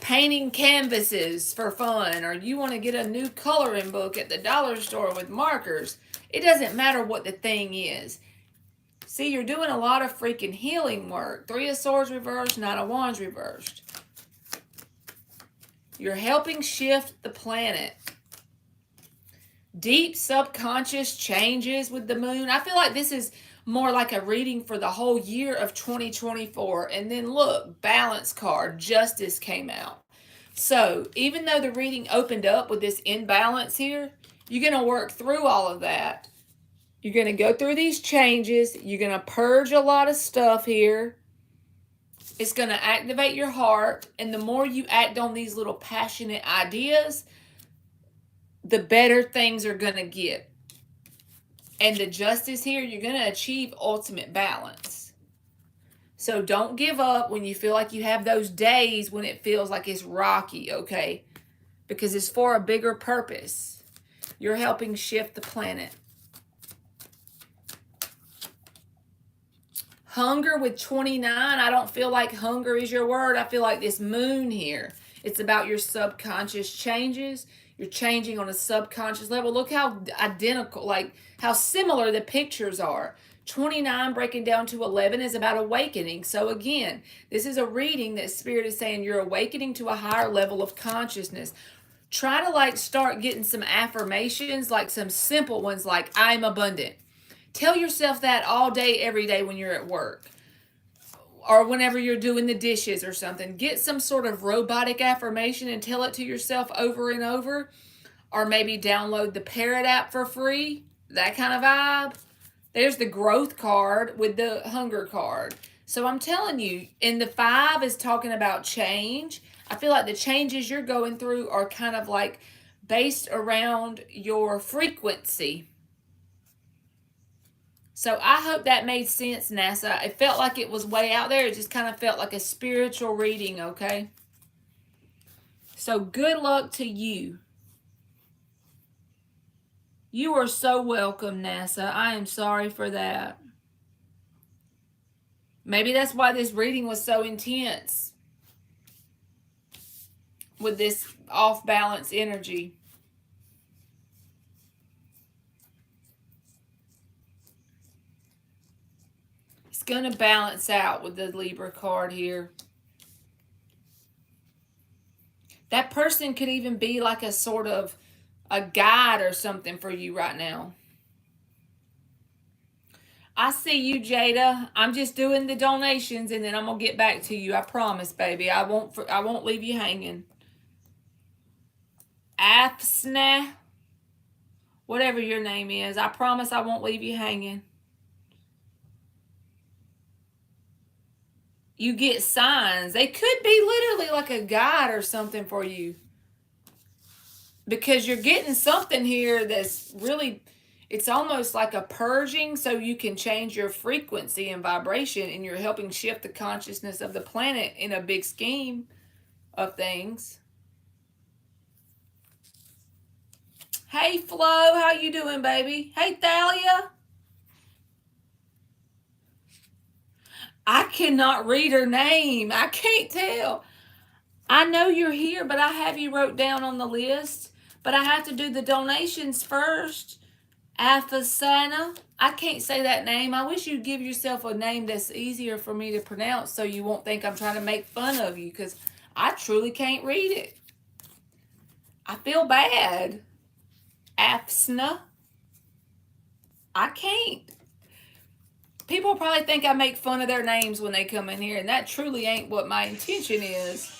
painting canvases for fun, or you want to get a new coloring book at the dollar store with markers. It doesn't matter what the thing is. See, you're doing a lot of freaking healing work. Three of Swords reversed, Nine of Wands reversed. You're helping shift the planet. Deep subconscious changes with the moon. I feel like this is more like a reading for the whole year of 2024. And then look, balance card, justice came out. So even though the reading opened up with this imbalance here, you're going to work through all of that. You're going to go through these changes. You're going to purge a lot of stuff here. It's going to activate your heart. And the more you act on these little passionate ideas, the better things are going to get. And the justice here, you're going to achieve ultimate balance. So don't give up when you feel like you have those days when it feels like it's rocky, okay? Because it's for a bigger purpose. You're helping shift the planet. Hunger with 29. I don't feel like hunger is your word. I feel like this moon here. It's about your subconscious changes. You're changing on a subconscious level. Look how identical, like how similar the pictures are. 29 breaking down to 11 is about awakening. So again, this is a reading that Spirit is saying you're awakening to a higher level of consciousness. Try to like start getting some affirmations, like some simple ones like I'm abundant. Tell yourself that all day, every day when you're at work or whenever you're doing the dishes or something. Get some sort of robotic affirmation and tell it to yourself over and over. or maybe download the Parrot app for free, that kind of vibe. There's the growth card with the hunger card. So I'm telling you, and the 5 is talking about change. I feel like the changes you're going through are kind of like based around your frequency. So I hope that made sense, NASA. It felt like it was way out there. It just kind of felt like a spiritual reading, okay? So good luck to you. You are so welcome, NASA. I am sorry for that. Maybe that's why this reading was so intense with this off-balance energy. It's going to balance out with the Libra card here. That person could even be like a sort of a guide or something for you right now. I see you, Jada. I'm just doing the donations and then I'm going to get back to you. I promise, baby. I won't leave you hanging. Afsna, whatever your name is, I promise I won't leave you hanging. You get signs. They could be literally like a guide or something for you. Because you're getting something here that's really, it's almost like a purging so you can change your frequency and vibration, and you're helping shift the consciousness of the planet in a big scheme of things. Hey, Flo, how you doing, baby? Hey, Thalia. I cannot read her name. I can't tell. I know you're here, but I have you wrote down on the list. But I have to do the donations first. Afasana. I can't say that name. I wish you'd give yourself a name that's easier for me to pronounce so you won't think I'm trying to make fun of you, because I truly can't read it. I feel bad. Afsna. I can't. People probably think I make fun of their names when they come in here, and that truly ain't what my intention is.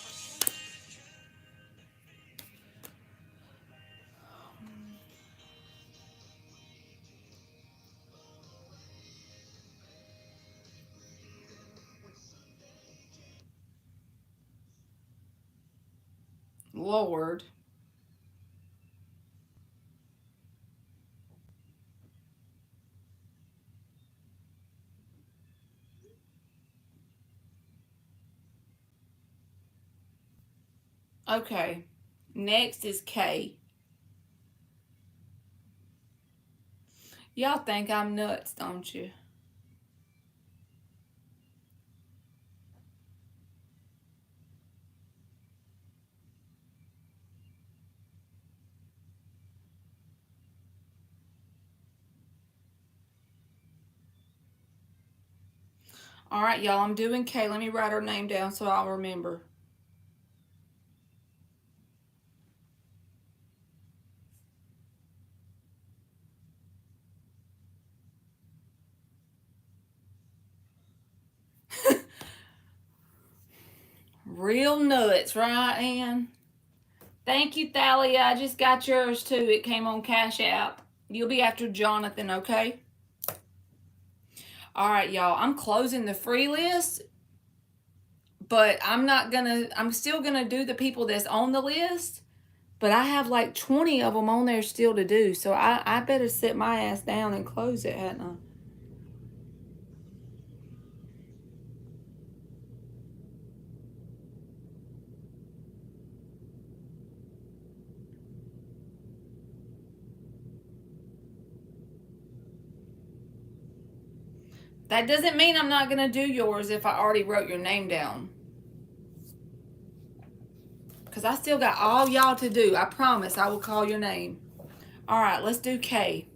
Lord. Okay. Next is K. Y'all think I'm nuts, don't you? All right, y'all, I'm doing K. Let me write her name down so I'll remember. Real nuts, right, Ann? Thank you, Thalia. I just got yours, too. It came on Cash App. You'll be after Jonathan, okay? All right, y'all. I'm closing the free list, but I'm still gonna do the people that's on the list, but I have like 20 of them on there still to do, so I better sit my ass down and close it, hadn't I? That doesn't mean I'm not gonna do yours if I already wrote your name down. Because I still got all y'all to do. I promise I will call your name. All right, let's do K.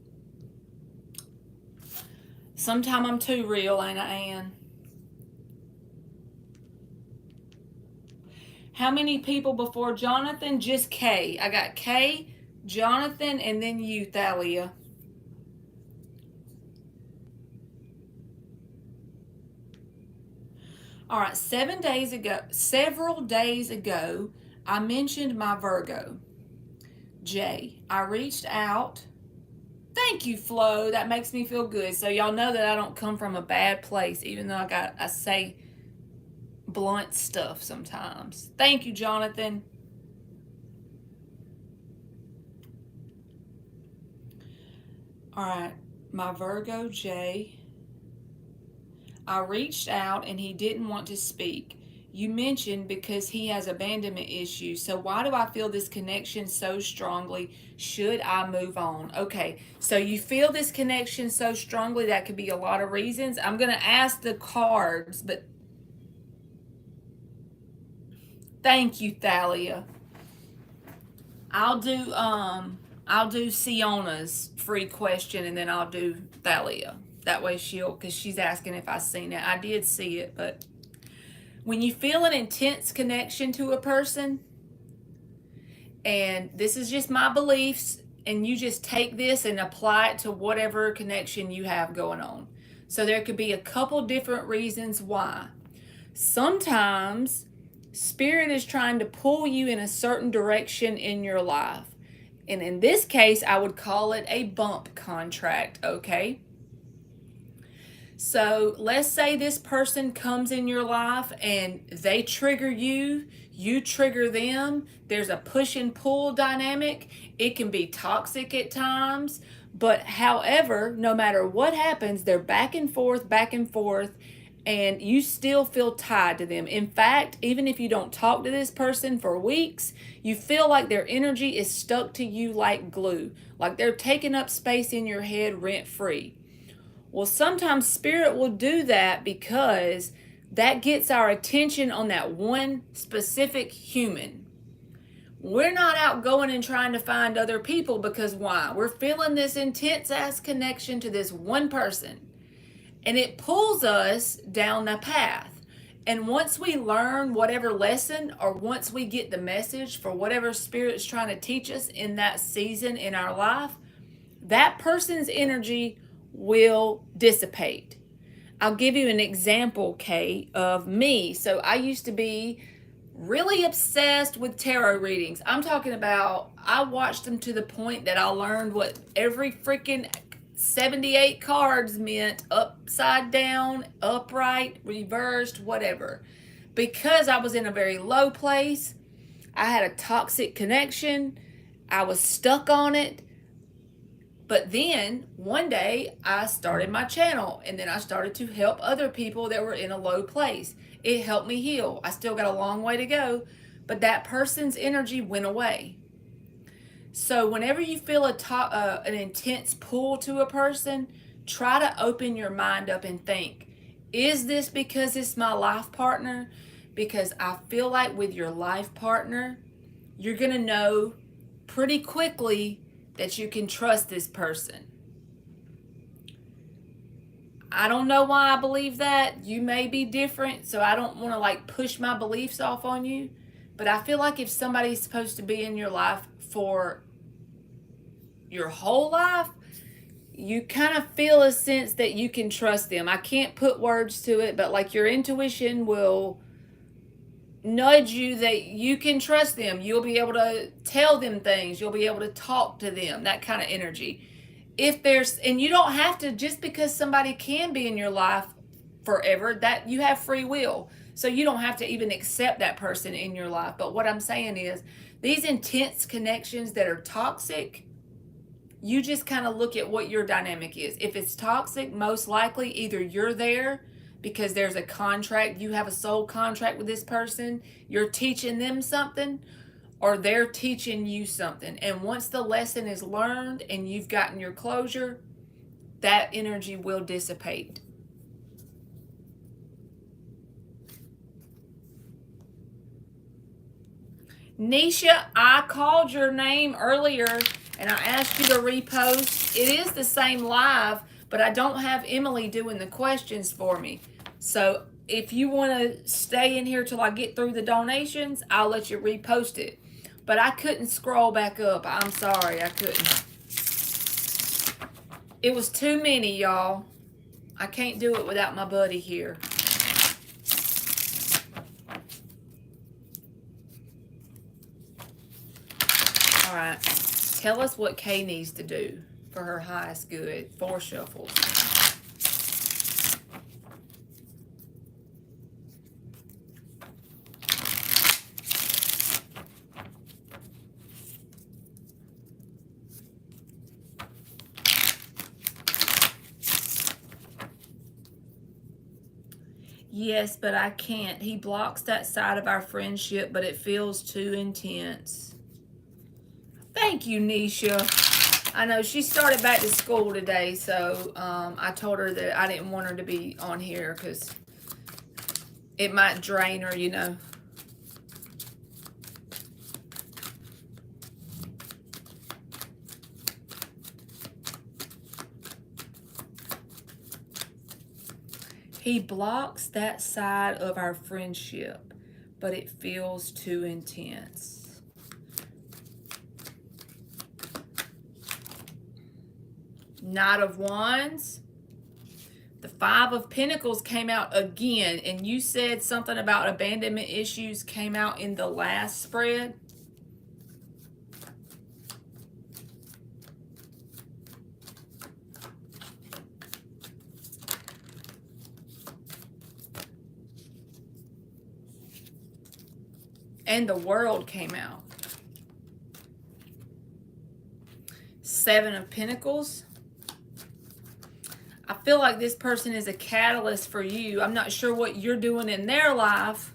Sometime I'm too real, ain't I, Ann? How many people before Jonathan? Just K. I got K, Jonathan, and then you, Thalia. All right, several days ago, I mentioned my Virgo. J. I reached out. Thank you, Flo. That makes me feel good. So y'all know that I don't come from a bad place, even though I say blunt stuff sometimes. Thank you, Jonathan. All right, my Virgo J. I reached out and he didn't want to speak. You mentioned because he has abandonment issues. So why do I feel this connection so strongly? Should I move on? Okay, so you feel this connection so strongly. That could be a lot of reasons. I'm going to ask the cards, but thank you, Thalia. I'll do Siona's free question and then I'll do Thalia. That way because she's asking if I seen it. I did see it, but when you feel an intense connection to a person, and this is just my beliefs, and you just take this and apply it to whatever connection you have going on. So there could be a couple different reasons why. Sometimes Spirit is trying to pull you in a certain direction in your life. And in this case, I would call it a bump contract, okay? So let's say this person comes in your life and they trigger you, you trigger them. There's a push and pull dynamic. It can be toxic at times, but however, no matter what happens, they're back and forth, and you still feel tied to them. In fact, even if you don't talk to this person for weeks, you feel like their energy is stuck to you like glue, like they're taking up space in your head rent-free. Well, sometimes Spirit will do that because that gets our attention on that one specific human. We're not out going and trying to find other people because why? We're feeling this intense ass connection to this one person. And it pulls us down the path. And once we learn whatever lesson, or once we get the message for whatever Spirit's trying to teach us in that season in our life, that person's energy will dissipate. I'll give you an example, Kate, of me. So I used to be really obsessed with tarot readings. I'm talking about, I watched them to the point that I learned what every freaking 78 cards meant, upside down, upright, reversed, whatever. Because I was in a very low place, I had a toxic connection, I was stuck on it. But then one day I started my channel, and then I started to help other people that were in a low place. It helped me heal. I still got a long way to go, but that person's energy went away. So whenever you feel an intense pull to a person, try to open your mind up and think, is this because it's my life partner? Because I feel like with your life partner, you're going to know pretty quickly that you can trust this person. I don't know why I believe that. You may be different, so I don't want to like push my beliefs off on you. But I feel like if somebody's supposed to be in your life for your whole life, you kind of feel a sense that you can trust them. I can't put words to it, but like your intuition will nudge you that you can trust them. You'll be able to tell them things. You'll be able to talk to them, that kind of energy. And you don't have to, just because somebody can be in your life forever, that you have free will. So you don't have to even accept that person in your life. But what I'm saying is, these intense connections that are toxic, you just kind of look at what your dynamic is. If it's toxic, most likely either you're there because there's a contract, you have a soul contract with this person, you're teaching them something, or they're teaching you something. And once the lesson is learned and you've gotten your closure, that energy will dissipate. Nisha, I called your name earlier and I asked you to repost. It is the same live, but I don't have Emily doing the questions for me. So if you want to stay in here till I get through the donations, I'll let you repost it. But I couldn't scroll back up. I'm sorry, I couldn't. It was too many, y'all. I can't do it without my buddy here. All right. Tell us what Kay needs to do for her highest good. 4 shuffles. Yes, but I can't. He blocks that side of our friendship, but it feels too intense. Thank you, Nisha. I know she started back to school today, so I told her that I didn't want her to be on here because it might drain her, you know. He blocks that side of our friendship, but it feels too intense. Knight of Wands. The 5 of Pentacles came out again, and you said something about abandonment issues came out in the last spread. And the World came out. 7 of Pentacles. I feel like this person is a catalyst for you. I'm not sure what you're doing in their life.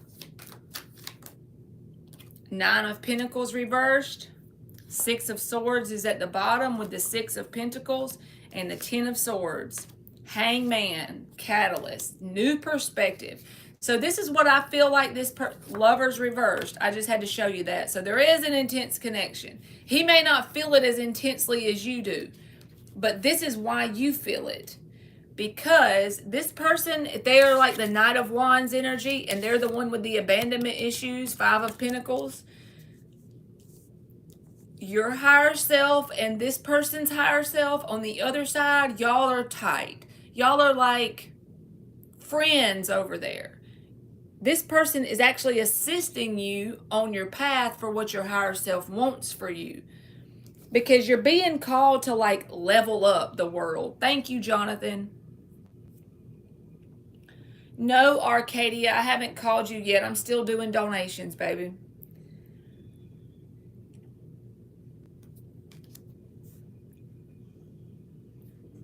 9 of Pentacles reversed. 6 of Swords is at the bottom with the 6 of Pentacles and the 10 of Swords. Hangman, catalyst, new perspective. So this is what I feel like this Lovers reversed. I just had to show you that. So there is an intense connection. He may not feel it as intensely as you do, but this is why you feel it. Because this person, they are like the Knight of Wands energy, and they're the one with the abandonment issues, 5 of Pentacles. Your higher self and this person's higher self on the other side, y'all are tight. Y'all are like friends over there. This person is actually assisting you on your path for what your higher self wants for you. Because you're being called to like level up the world. Thank you, Jonathan. No, Arcadia, I haven't called you yet. I'm still doing donations, baby.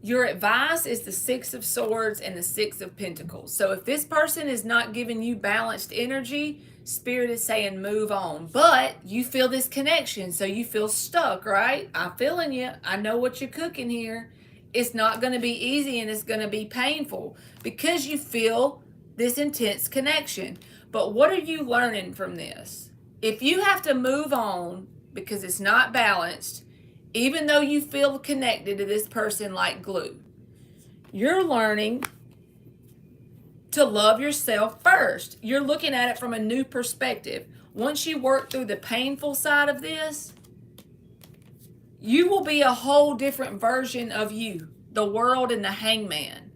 Your advice is the 6 of Swords and the 6 of Pentacles. So if this person is not giving you balanced energy, Spirit is saying move on. But you feel this connection, so you feel stuck, right? I'm feeling you. I know what you're cooking here. It's not going to be easy and it's going to be painful because you feel this intense connection. But what are you learning from this? If you have to move on because it's not balanced, even though you feel connected to this person like glue, you're learning to love yourself first. You're looking at it from a new perspective. Once you work through the painful side of this, you will be a whole different version of you, the World and the Hangman.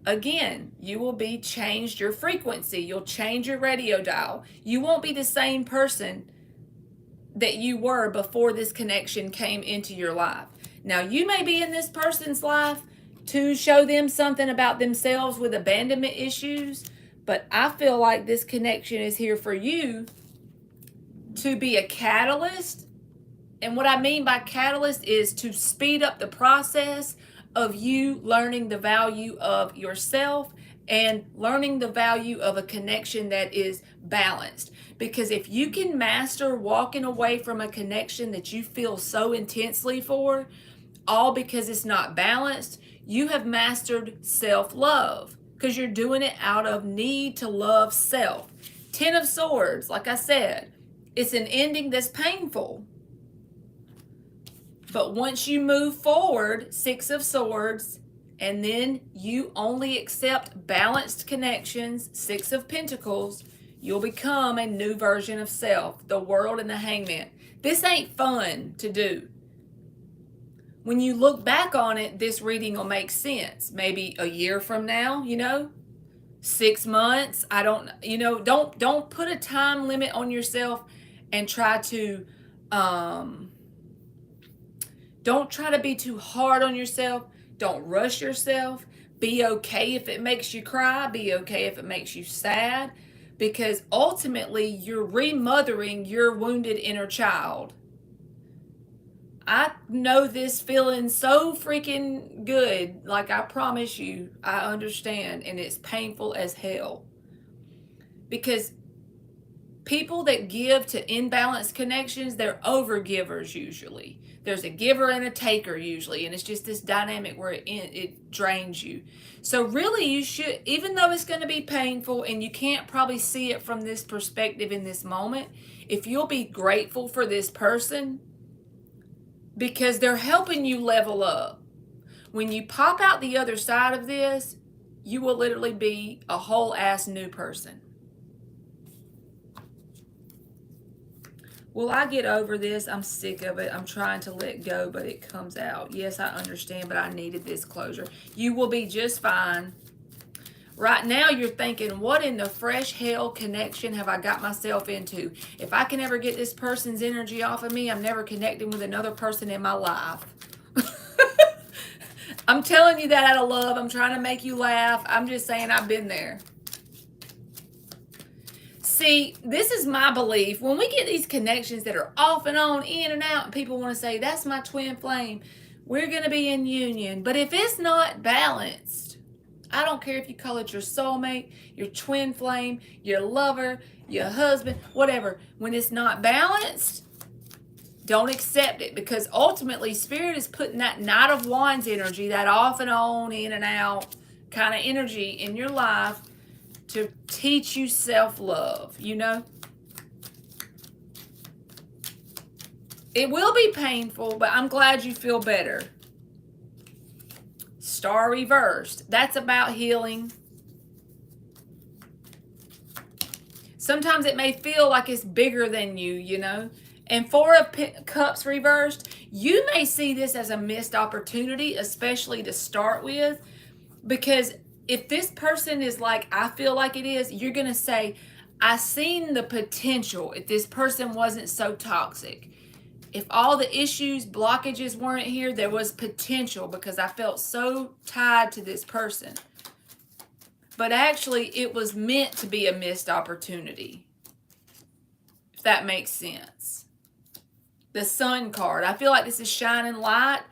Again, you will be changed your frequency. You'll change your radio dial. You won't be the same person that you were before this connection came into your life. Now, you may be in this person's life to show them something about themselves with abandonment issues, but I feel like this connection is here for you to be a catalyst. And what I mean by catalyst is to speed up the process of you learning the value of yourself and learning the value of a connection that is balanced. Because if you can master walking away from a connection that you feel so intensely for, all because it's not balanced, you have mastered self-love because you're doing it out of need to love self. 10 of Swords, like I said, it's an ending that's painful. But once you move forward, 6 of Swords, and then you only accept balanced connections, 6 of Pentacles, you'll become a new version of self, the World and the Hangman. This ain't fun to do. When you look back on it, this reading will make sense. Maybe a year from now, 6 months. I don't, don't put a time limit on yourself and try to Don't try to be too hard on yourself. Don't rush yourself. Be okay if it makes you cry. Be okay if it makes you sad. Because ultimately, you're remothering your wounded inner child. I know this feeling so freaking good. Like, I promise you, I understand. And it's painful as hell. Because people that give to imbalanced connections, they're overgivers usually. There's a giver and a taker usually, and it's just this dynamic where it drains you. So really, you should, even though it's going to be painful and you can't probably see it from this perspective in this moment, if you'll be grateful for this person because they're helping you level up. When you pop out the other side of this, you will literally be a whole ass new person. Will I get over this? I'm sick of it. I'm trying to let go, but it comes out. Yes, I understand, but I needed this closure. You will be just fine. Right now, you're thinking, what in the fresh hell connection have I got myself into? If I can ever get this person's energy off of me, I'm never connecting with another person in my life. I'm telling you that out of love. I'm trying to make you laugh. I'm just saying I've been there. See, this is my belief. When we get these connections that are off and on, in and out, and people want to say, that's my twin flame, we're going to be in union. But if it's not balanced, I don't care if you call it your soulmate, your twin flame, your lover, your husband, whatever. When it's not balanced, don't accept it, because ultimately Spirit is putting that Knight of Wands energy, that off and on, in and out kind of energy in your life to teach you self-love, you know? It will be painful, but I'm glad you feel better. Star reversed. That's about healing. Sometimes it may feel like it's bigger than you, you know? And Four of Cups reversed, you may see this as a missed opportunity, especially to start with, because if this person is like, I feel like it is, you're going to say, I seen the potential if this person wasn't so toxic. If all the issues, blockages weren't here, there was potential because I felt so tied to this person. But actually, it was meant to be a missed opportunity, if that makes sense. The Sun card, I feel like this is shining light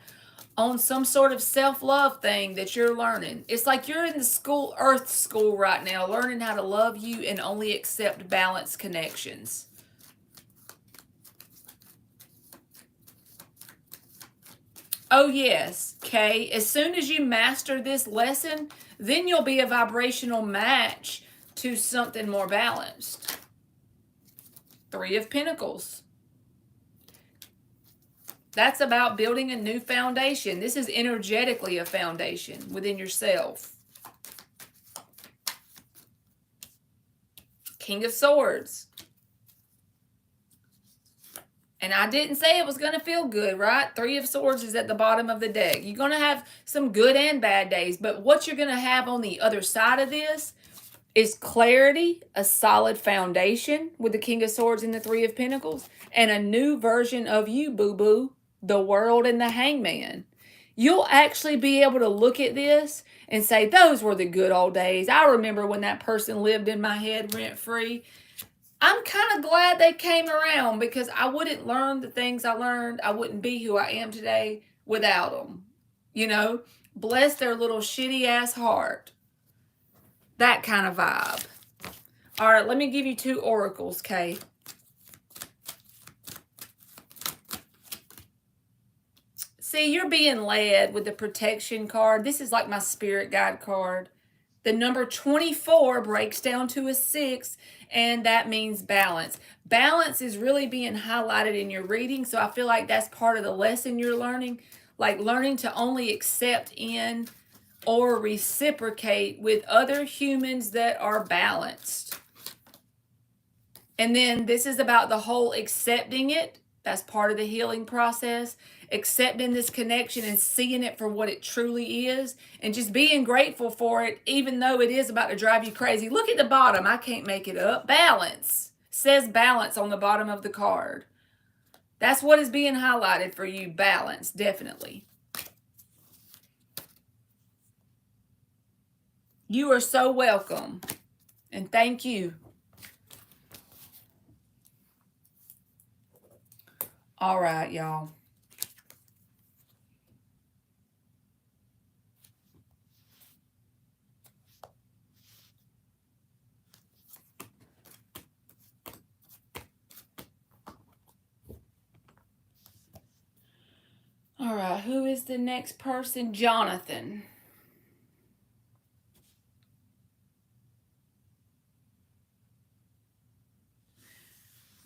on some sort of self-love thing that you're learning. It's like you're in the school, earth school right now, learning how to love you and only accept balanced connections. Oh yes, Kay, as soon as you master this lesson, then you'll be a vibrational match to something more balanced. Three of Pentacles. That's about building a new foundation. This is energetically a foundation within yourself. King of Swords. And I didn't say it was going to feel good, right? Three of Swords is at the bottom of the deck. You're going to have some good and bad days. But what you're going to have on the other side of this is clarity, a solid foundation with the King of Swords and the Three of Pentacles, and a new version of you, boo-boo. The World and the Hangman. You'll actually be able to look at this and say, those were the good old days. I remember when that person lived in my head rent-free. I'm kind of glad they came around, because I wouldn't learn the things I learned. I wouldn't be who I am today without them. You know, bless their little shitty-ass heart. That kind of vibe. All right, let me give you two oracles, Kay. See, you're being led with the protection card. This is like my spirit guide card. The number 24 breaks down to a 6, and that means balance. Balance is really being highlighted in your reading, so I feel like that's part of the lesson you're learning. Like learning to only accept in or reciprocate with other humans that are balanced. And then this is about the whole accepting it. That's part of the healing process. Accepting this connection and seeing it for what it truly is, and just being grateful for it, even though it is about to drive you crazy. Look at the bottom. I can't make it up. Balance. Says balance on the bottom of the card. That's what is being highlighted for you. Balance, definitely. You are so welcome. And thank you. All right, y'all. All right, who is the next person? Jonathan.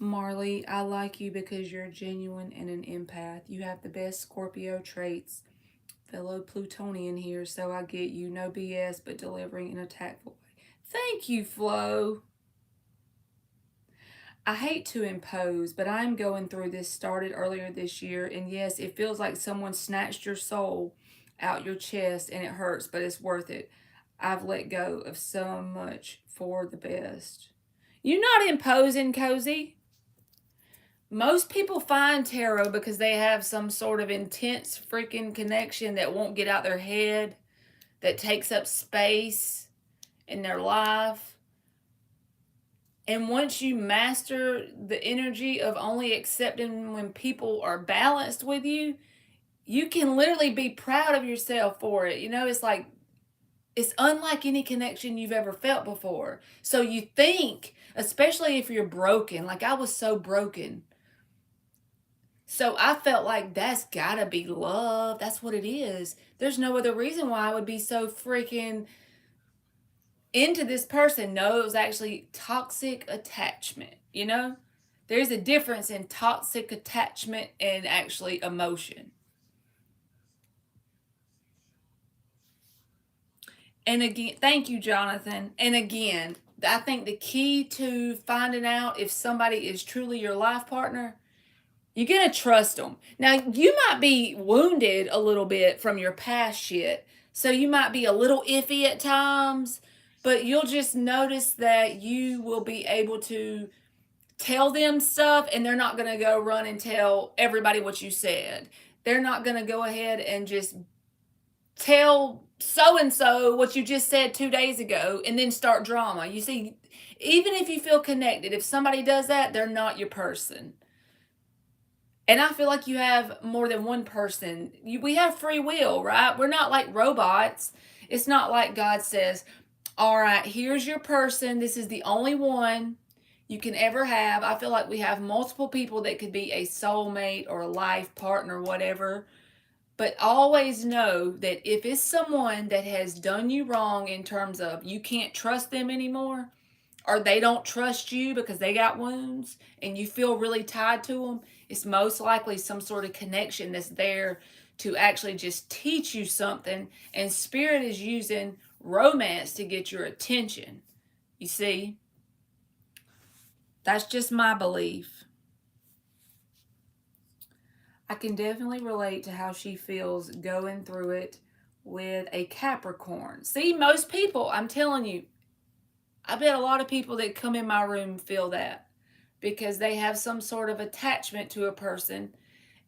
Marley, I like you because you're genuine and an empath. You have the best Scorpio traits. Fellow Plutonian here, so I get you. No BS, but delivering in a tactful way. Thank you, Flo. I hate to impose, but I'm going through this. Started earlier this year, and yes, it feels like someone snatched your soul out your chest and it hurts, but it's worth it. I've let go of so much for the best. You're not imposing, Cozy. Most people find tarot because they have some sort of intense freaking connection that won't get out their head, that takes up space in their life. And once you master the energy of only accepting when people are balanced with you, you can literally be proud of yourself for it. You know, it's like, it's unlike any connection you've ever felt before. So you think, especially if you're broken, like I was so broken. So I felt like that's gotta be love. That's what it is. There's no other reason why I would be so freaking into this person. No, it was actually toxic attachment, you know? There's a difference in toxic attachment and actually emotion. And again, thank you, Jonathan. And again, I think the key to finding out if somebody is truly your life partner, you're going to trust them. Now, you might be wounded a little bit from your past shit, so you might be a little iffy at times, but you'll just notice that you will be able to tell them stuff and they're not going to go run and tell everybody what you said. They're not going to go ahead and just tell so and so what you just said 2 days ago and then start drama. You see, even if you feel connected, if somebody does that, they're not your person. And I feel like you have more than one person. We have free will, right? We're not like robots. It's not like God says, all right, here's your person. This is the only one you can ever have. I feel like we have multiple people that could be a soulmate or a life partner, whatever. But always know that if it's someone that has done you wrong in terms of you can't trust them anymore, or they don't trust you because they got wounds and you feel really tied to them, it's most likely some sort of connection that's there to actually just teach you something. And Spirit is using romance to get your attention. You see? That's just my belief. I can definitely relate to how she feels going through it with a Capricorn. See, most people, I'm telling you, I bet a lot of people that come in my room feel that because they have some sort of attachment to a person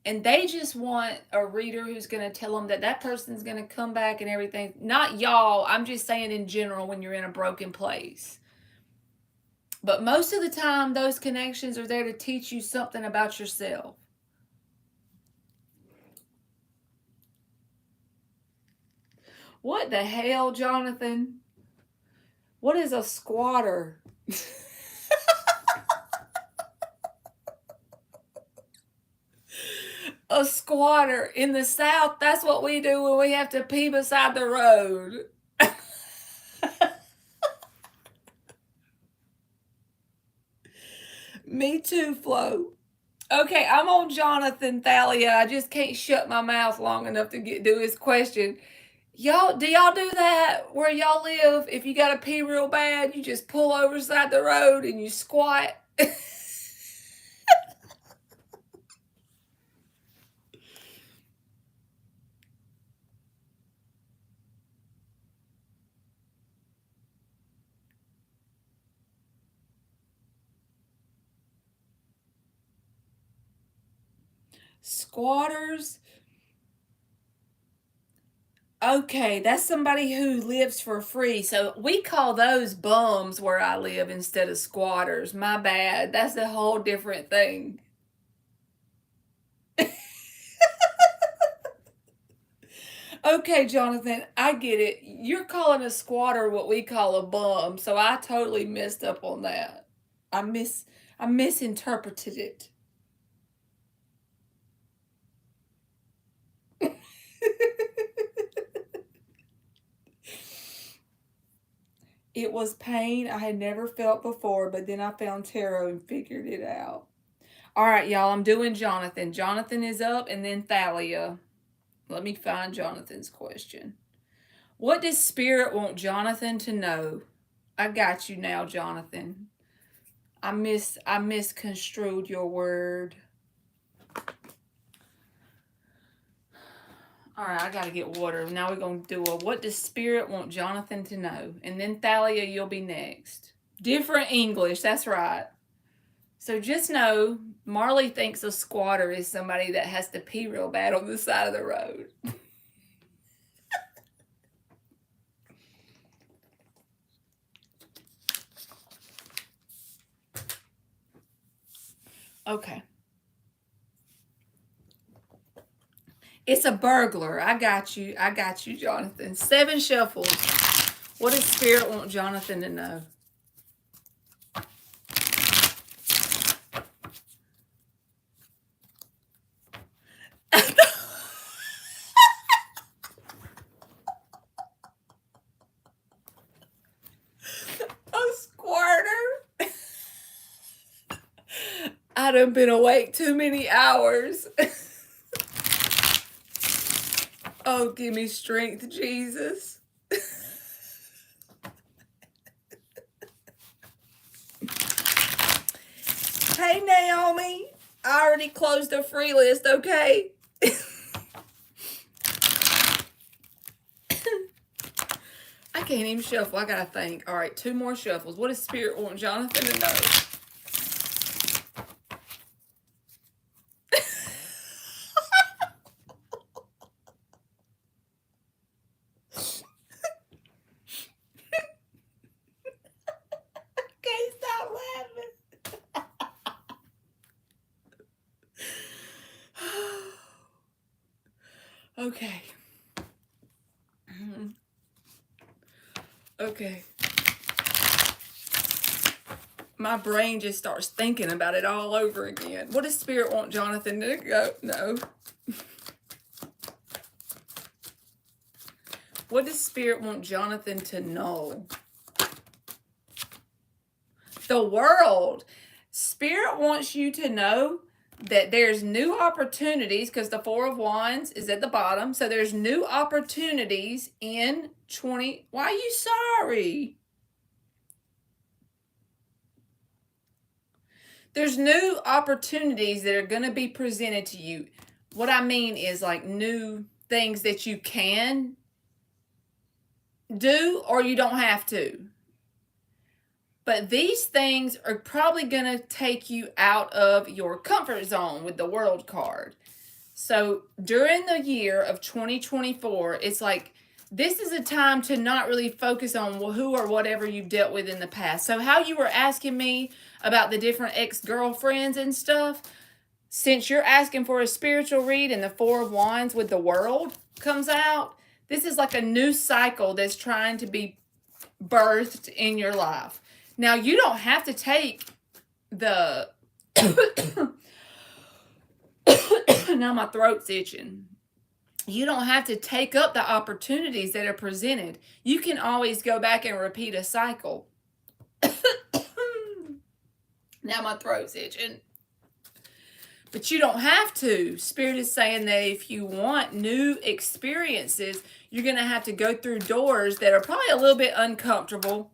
and they just want a reader who's going to tell them that that person's going to come back and everything. Not y'all, I'm just saying in general when you're in a broken place. But most of the time, those connections are there to teach you something about yourself. What the hell, Jonathan? What is a squatter? A squatter in the South, that's what we do when we have to pee beside the road. Me too, Flo. Okay, I'm on Jonathan Thalia. I just can't shut my mouth long enough to do his question. Y'all, do y'all do that where y'all live? If you gotta pee real bad, you just pull over side the road and you squat. Squatters. Okay, that's somebody who lives for free. So we call those bums where I live instead of squatters. My bad. That's a whole different thing. Okay, Jonathan, I get it. You're calling a squatter what we call a bum, so I totally messed up on that. I mis I misinterpreted it. It was pain I had never felt before, but then I found tarot and figured it out. All right, y'all, I'm doing Jonathan. Jonathan is up, and then Thalia. Let me find Jonathan's question. What does Spirit want Jonathan to know? I got you now, Jonathan. I misconstrued your word. All right, I got to get water. Now we're going to do a what does Spirit want Jonathan to know? And then Thalia, you'll be next. Different English, that's right. So just know, Marley thinks a squatter is somebody that has to pee real bad on the side of the road. Okay. It's a burglar. I got you. I got you, Jonathan. 7 shuffles. What does Spirit want Jonathan to know? A squirter. I done been awake too many hours. Oh, give me strength, Jesus. Hey, Naomi. I already closed the free list, okay? I can't even shuffle. I gotta think. All right, 2 more shuffles. What does Spirit want Jonathan to know? Okay, stop laughing. Okay. Okay. My brain just starts thinking about it all over again. What does Spirit want Jonathan to go? No. What does Spirit want Jonathan to know? The world. Spirit wants you to know that there's new opportunities because the 4 of Wands is at the bottom. So there's new opportunities in 20. Why are you sorry? There's new opportunities that are going to be presented to you. What I mean is like new things that you can do or you don't have to. But these things are probably going to take you out of your comfort zone with the World card. So during the year of 2024, it's like this is a time to not really focus on who or whatever you've dealt with in the past. So how you were asking me about the different ex-girlfriends and stuff, since you're asking for a spiritual read and the 4 of Wands with the World comes out, this is like a new cycle that's trying to be birthed in your life. Now, you don't have to take the... Now my throat's itching. You don't have to take up the opportunities that are presented. You can always go back and repeat a cycle. Now my throat's itching. But you don't have to. Spirit is saying that if you want new experiences, you're going to have to go through doors that are probably a little bit uncomfortable.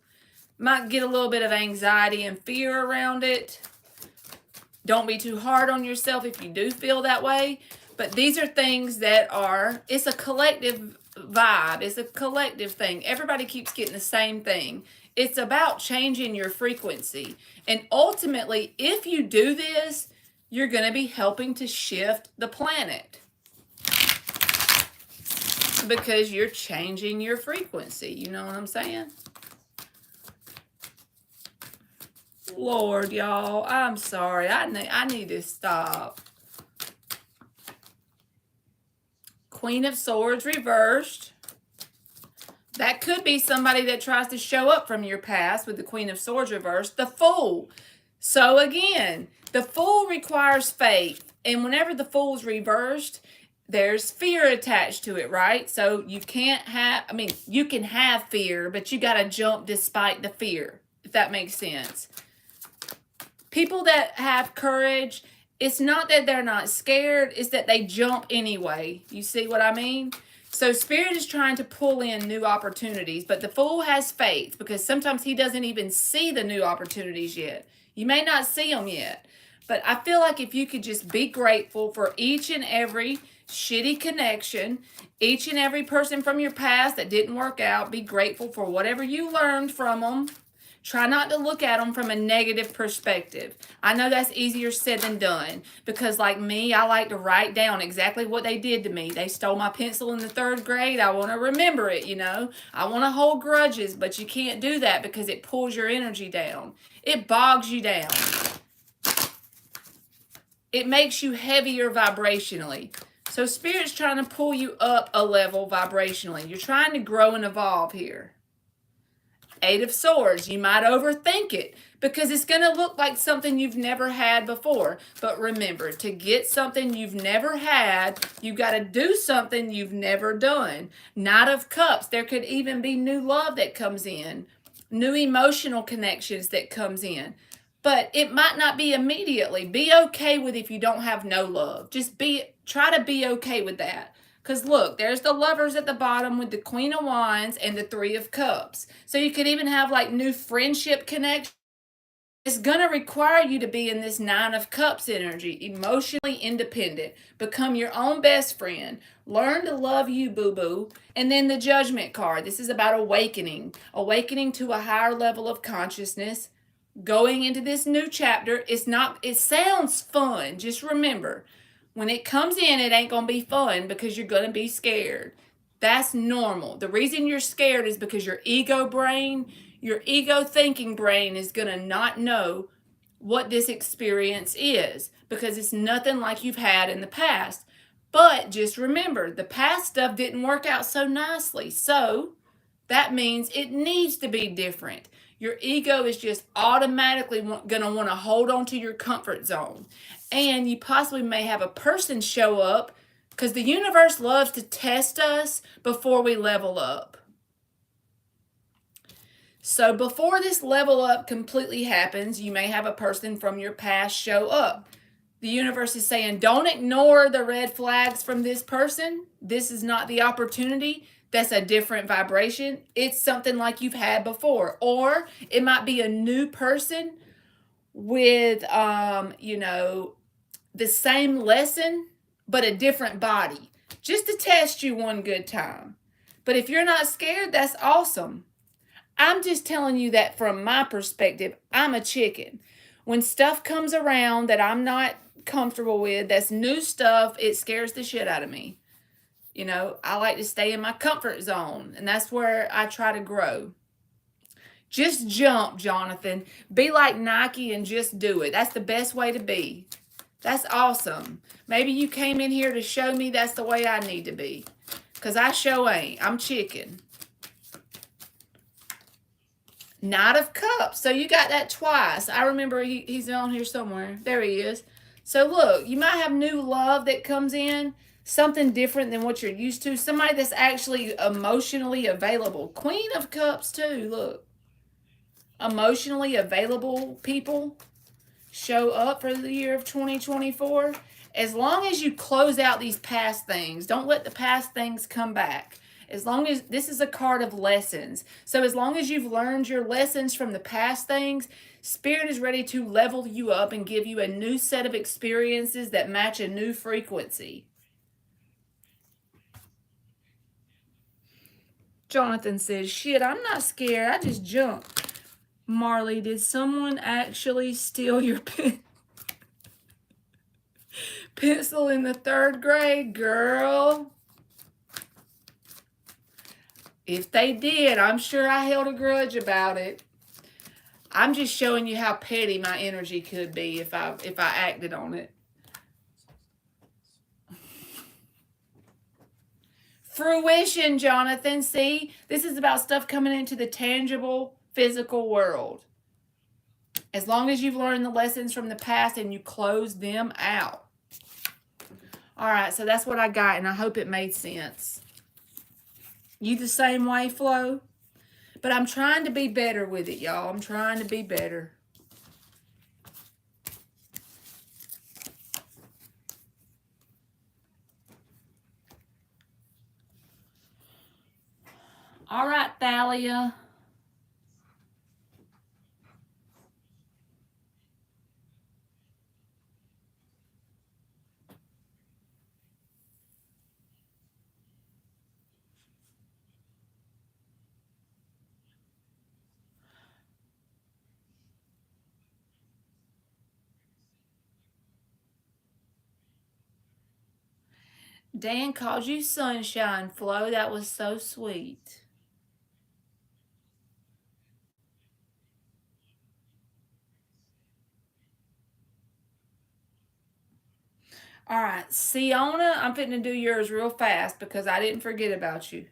Might get a little bit of anxiety and fear around it. Don't be too hard on yourself if you do feel that way. But these are things that are, it's a collective vibe. It's a collective thing. Everybody keeps getting the same thing. It's about changing your frequency. And ultimately, if you do this, you're going to be helping to shift the planet because you're changing your frequency. You know what I'm saying? Lord, y'all, I'm sorry. I need to stop. Queen of Swords reversed. That could be somebody that tries to show up from your past with the Queen of Swords reversed. The Fool. So again, the Fool requires faith. And whenever the Fool's reversed, there's fear attached to it, right? So you can't have, I mean, you can have fear, but you got to jump despite the fear, if that makes sense. People that have courage, it's not that they're not scared, it's that they jump anyway. You see what I mean? So Spirit is trying to pull in new opportunities, but the Fool has faith because sometimes he doesn't even see the new opportunities yet. You may not see them yet, but I feel like if you could just be grateful for each and every shitty connection, each and every person from your past that didn't work out, be grateful for whatever you learned from them. Try not to look at them from a negative perspective. I know that's easier said than done because like me, I like to write down exactly what they did to me. They stole my pencil in the 3rd grade. I want to remember it, you know. I want to hold grudges, but you can't do that because it pulls your energy down. It bogs you down. It makes you heavier vibrationally. So Spirit's trying to pull you up a level vibrationally. You're trying to grow and evolve here. 8 of Swords, you might overthink it because it's going to look like something you've never had before. But remember, to get something you've never had, you got to do something you've never done. Knight of Cups, there could even be new love that comes in, new emotional connections that comes in. But it might not be immediately. Be okay with if you don't have no love. Just try to be okay with that. Because look, there's the Lovers at the bottom with the Queen of Wands and the 3 of Cups. So you could even have like new friendship connection. It's going to require you to be in this 9 of Cups energy, emotionally independent. Become your own best friend. Learn to love you, boo-boo. And then the Judgment card. This is about awakening. Awakening to a higher level of consciousness. Going into this new chapter. It sounds fun. Just remember, when it comes in, it ain't going to be fun because you're going to be scared. That's normal. The reason you're scared is because your ego brain, your ego thinking brain is going to not know what this experience is because it's nothing like you've had in the past. But just remember, the past stuff didn't work out so nicely. So that means it needs to be different. Your ego is just automatically going to want to hold on to your comfort zone. And you possibly may have a person show up because the universe loves to test us before we level up. So before this level up completely happens, you may have a person from your past show up. The universe is saying, don't ignore the red flags from this person. This is not the opportunity. That's a different vibration. It's something like you've had before. Or it might be a new person with, the same lesson, but a different body. Just to test you one good time. But if you're not scared, that's awesome. I'm just telling you that from my perspective, I'm a chicken. When stuff comes around that I'm not comfortable with, that's new stuff, it scares the shit out of me. You know, I like to stay in my comfort zone, and that's where I try to grow. Just jump, Jonathan. Be like Nike and just do it. That's the best way to be. That's awesome. Maybe you came in here to show me that's the way I need to be. Because I sure ain't. I'm chicken. Knight of Cups. So you got that twice. I remember he's on here somewhere. There he is. So look, you might have new love that comes in. Something different than what you're used to. Somebody that's actually emotionally available. Queen of Cups too. Look. Emotionally available people show up for the year of 2024. As long as you close out these past things, don't let the past things come back. As long as this is a card of lessons. So as long as you've learned your lessons from the past things, Spirit is ready to level you up and give you a new set of experiences that match a new frequency. Jonathan says, shit, I'm not scared. I just jumped. Marley, did someone actually steal your pen? Pencil in the 3rd grade, girl. If they did, I'm sure I held a grudge about it. I'm just showing you how petty my energy could be if I acted on it. Fruition, Jonathan. See, this is about stuff coming into the tangible, physical world. As long as you've learned the lessons from the past and you close them out. All right, so that's what I got, and I hope it made sense. You the same way, Flo? But I'm trying to be better with it, y'all. I'm trying to be better. All right, Thalia. Dan called you sunshine, Flo. That was so sweet. All right, Siona, I'm fitting to do yours real fast because I didn't forget about you.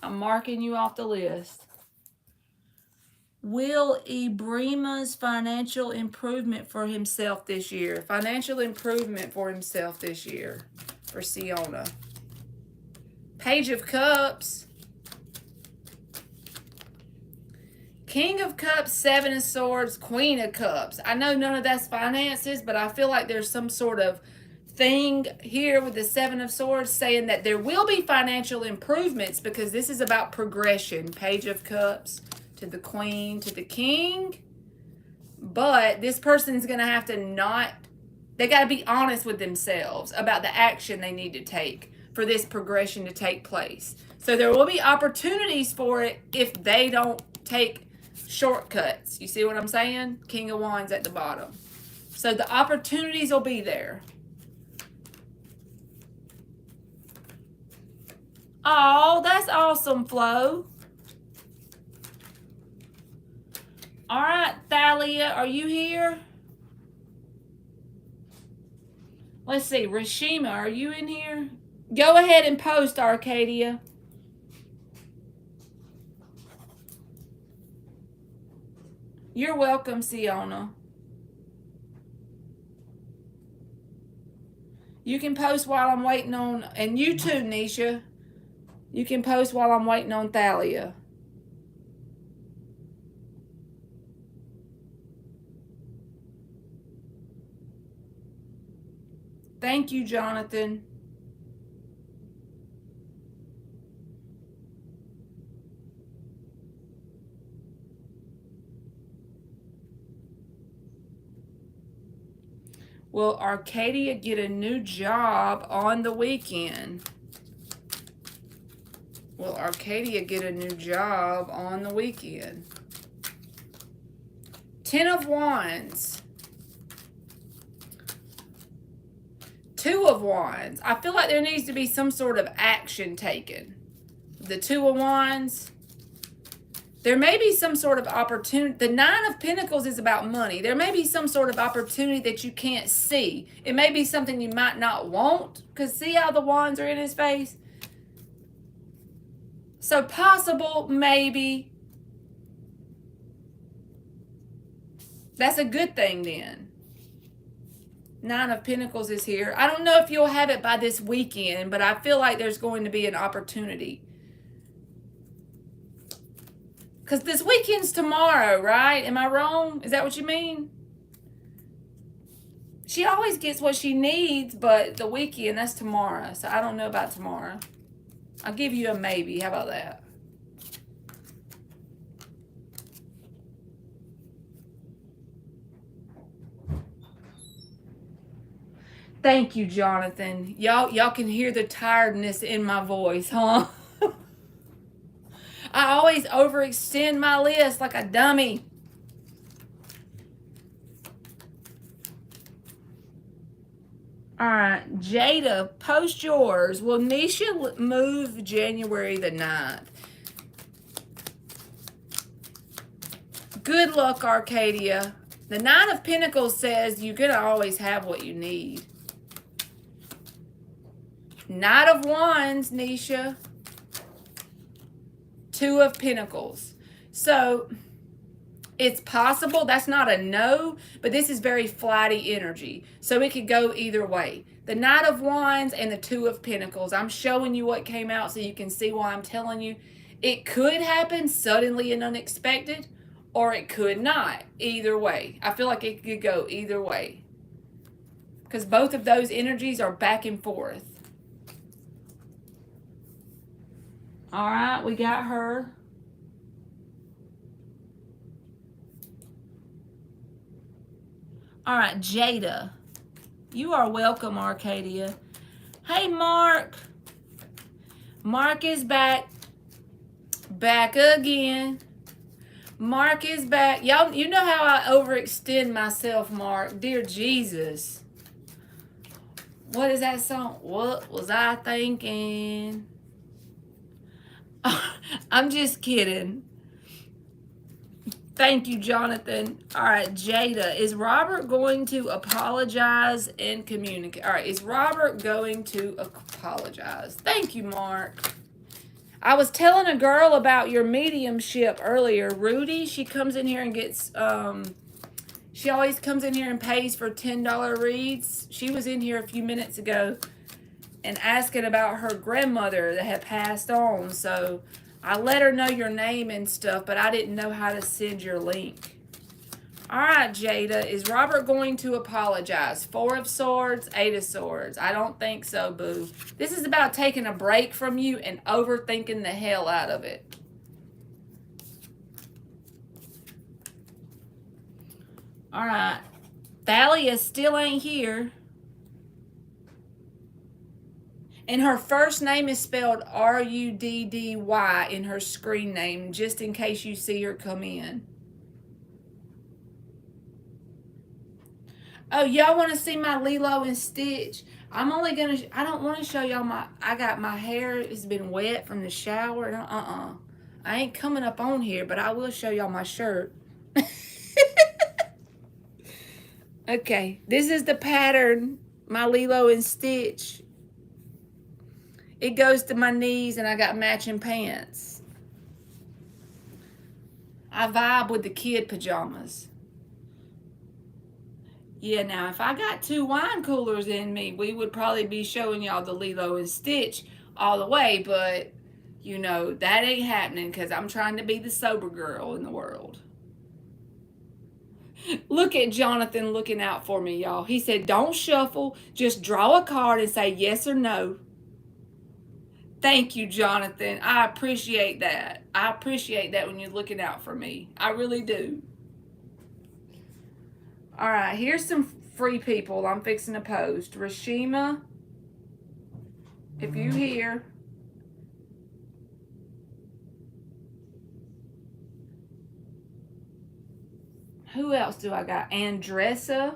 I'm marking you off the list. Will Ibrima's financial improvement for himself this year? Financial improvement for himself this year for Siona. Page of Cups. King of Cups, 7 of Swords, Queen of Cups. I know none of that's finances, but I feel like there's some sort of thing here with the 7 of Swords saying that there will be financial improvements because this is about progression. Page of Cups to the Queen to the King. But this person's going to have to they got to be honest with themselves about the action they need to take for this progression to take place. So there will be opportunities for it if they don't take shortcuts. You see what I'm saying? King of Wands at the bottom. So the opportunities will be there. Oh, that's awesome, Flo. All right, Thalia, are you here? Let's see, Rashima, are you in here? Go ahead and post, Arcadia. You're welcome, Siona. You can post while I'm waiting on, and you too, Nisha. You can post while I'm waiting on Thalia. Thank you, Jonathan. Will Arcadia get a new job on the weekend? Will Arcadia get a new job on the weekend? 10 of Wands. 2 of Wands. I feel like there needs to be some sort of action taken. The 2 of Wands. There may be some sort of opportunity. The 9 of Pentacles is about money. There may be some sort of opportunity that you can't see. It may be something you might not want. Because see how the wands are in his face? So possible, maybe. That's a good thing then. 9 of Pentacles is here. I don't know if you'll have it by this weekend, but I feel like there's going to be an opportunity. Because this weekend's tomorrow, right? Am I wrong? Is that what you mean? She always gets what she needs, but the weekend, that's tomorrow. So I don't know about tomorrow. I'll give you a maybe. How about that? Thank you, Jonathan. Y'all can hear the tiredness in my voice, huh? I always overextend my list like a dummy. All right, Jada, post yours. Will Nisha move January the 9th? Good luck, Arcadia. The Nine of Pentacles says you're going to always have what you need. Knight of Wands, Nisha. Two of Pentacles. So it's possible. That's not a no, but this is very flighty energy. So it could go either way. The Knight of Wands and the Two of Pentacles. I'm showing you what came out so you can see why I'm telling you. It could happen suddenly and unexpected, or it could not. Either way. I feel like it could go either way. Because both of those energies are back and forth. All right, we got her. All right, Jada. You are welcome, Arcadia. Hey, Mark. Mark is back. Back again. Mark is back. Y'all, you know how I overextend myself, Mark. Dear Jesus. What is that song? What was I thinking? I'm just kidding. Thank you, Jonathan. All right, Jada. Is Robert going to apologize and communicate? All right, is Robert going to apologize? Thank you, Mark. I was telling a girl about your mediumship earlier. Rudy, she comes in here and gets, she always comes in here and pays for $10 reads. She was in here a few minutes ago and asking about her grandmother that had passed on. So I let her know your name and stuff, but I didn't know how to send your link. All right, Jada, is Robert going to apologize? Four of Swords, Eight of Swords. I don't think so, boo. This is about taking a break from you and overthinking the hell out of it. All right. Thalia still ain't here. And her first name is spelled R-U-D-D-Y in her screen name, just in case you see her come in. Oh, y'all want to see my Lilo and Stitch? I'm only going to, I don't want to show y'all I got my hair, it's been wet from the shower. I ain't coming up on here, but I will show y'all my shirt. Okay, this is the pattern, my Lilo and Stitch. It goes to my knees and I got matching pants. I vibe with the kid pajamas. Yeah, now if I got two wine coolers in me, we would probably be showing y'all the Lilo and Stitch all the way, but you know, that ain't happening because I'm trying to be the sober girl in the world. Look at Jonathan looking out for me, y'all. He said, don't shuffle, just draw a card and say yes or no. Thank you, Jonathan. I appreciate that. I appreciate that when you're looking out for me. I really do. All right, here's some free people I'm fixing to post. Rashima, if you hear. Who else do I got? Andressa.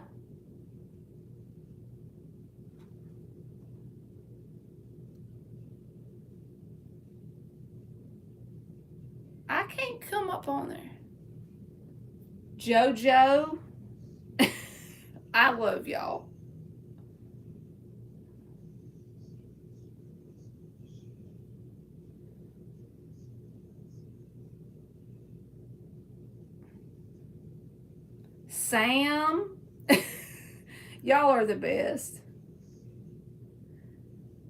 I can't come up on there. JoJo. I love y'all. Sam. Y'all are the best.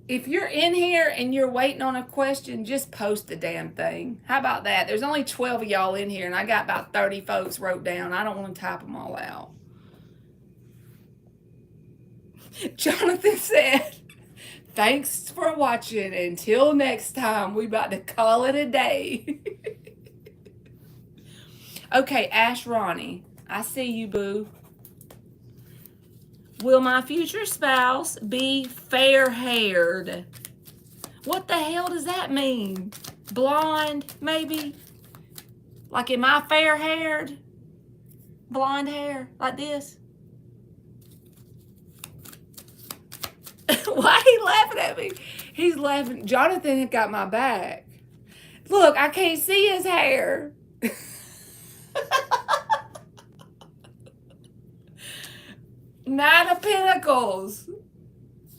If you're in here and you're waiting on a question, just post the damn thing. How about that? There's only 12 of y'all in here, and I got about 30 folks wrote down. I don't want to type them all out. Jonathan said, thanks for watching. Until next time, we about to call it a day. Okay, Ash Ronnie, I see you, boo. Will my future spouse be fair-haired? What the hell does that mean? Blonde, maybe? Like, am I fair-haired? Blonde hair, like this? Why he laughing at me? He's laughing. Jonathan had got my back. Look, I can't see his hair. Nine of Pentacles.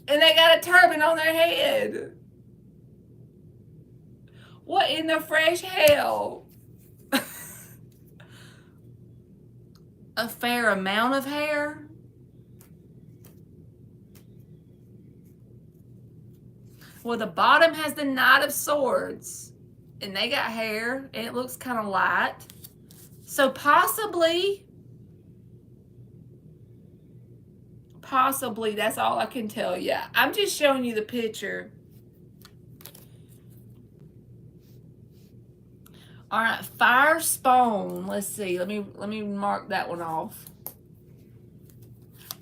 And they got a turban on their head. What in the fresh hell? A fair amount of hair? Well, the bottom has the Knight of Swords. And they got hair. And it looks kind of light. So possibly, that's all I can tell you. I'm just showing you the picture. All right, Fire Spawn. Let's see. Let me mark that one off.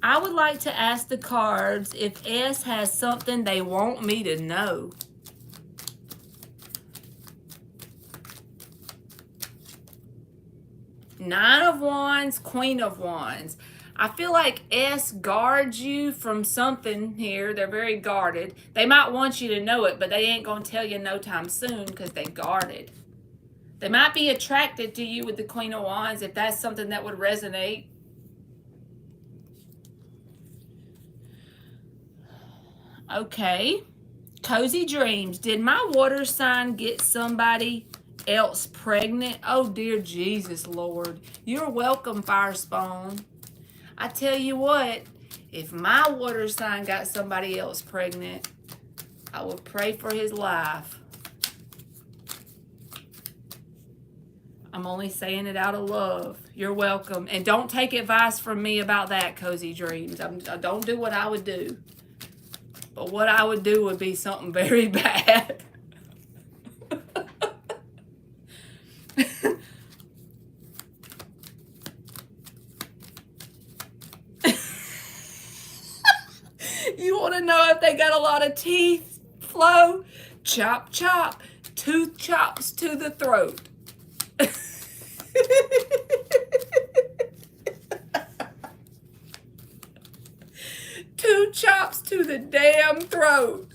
I would like to ask the cards if S has something they want me to know. Nine of Wands, Queen of Wands. I feel like S guards you from something here. They're very guarded. They might want you to know it, but they ain't going to tell you no time soon because they guarded. They might be attracted to you with the Queen of Wands if that's something that would resonate. Okay. Cozy Dreams. Did my water sign get somebody else pregnant? Oh, dear Jesus, Lord. You're welcome, Fire Spawn. I tell you what, if my water sign got somebody else pregnant, I would pray for his life. I'm only saying it out of love. You're welcome. And don't take advice from me about that, Cozy Dreams. I don't do what I would do. But what I would do would be something very bad. You want to know if they got a lot of teeth, Flo? Chop, chop. Tooth chops to the throat. Two chops to the damn throat.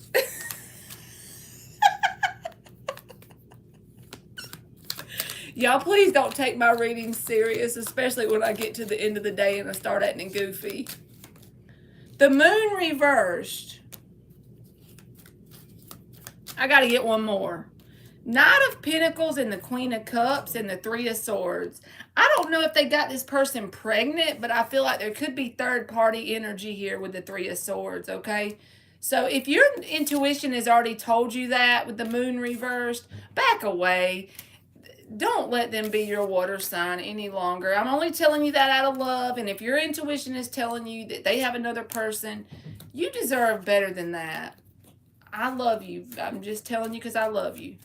Y'all, please don't take my readings serious, especially when I get to the end of the day and I start acting goofy. The Moon reversed. I got to get one more. Knight of Pentacles and the Queen of Cups and the Three of Swords. I don't know if they got this person pregnant, but I feel like there could be third-party energy here with the Three of Swords, okay? So if your intuition has already told you that with the Moon reversed, back away. Don't let them be your water sign any longer. I'm only telling you that out of love, and if your intuition is telling you that they have another person, you deserve better than that. I love you. I'm just telling you because I love you.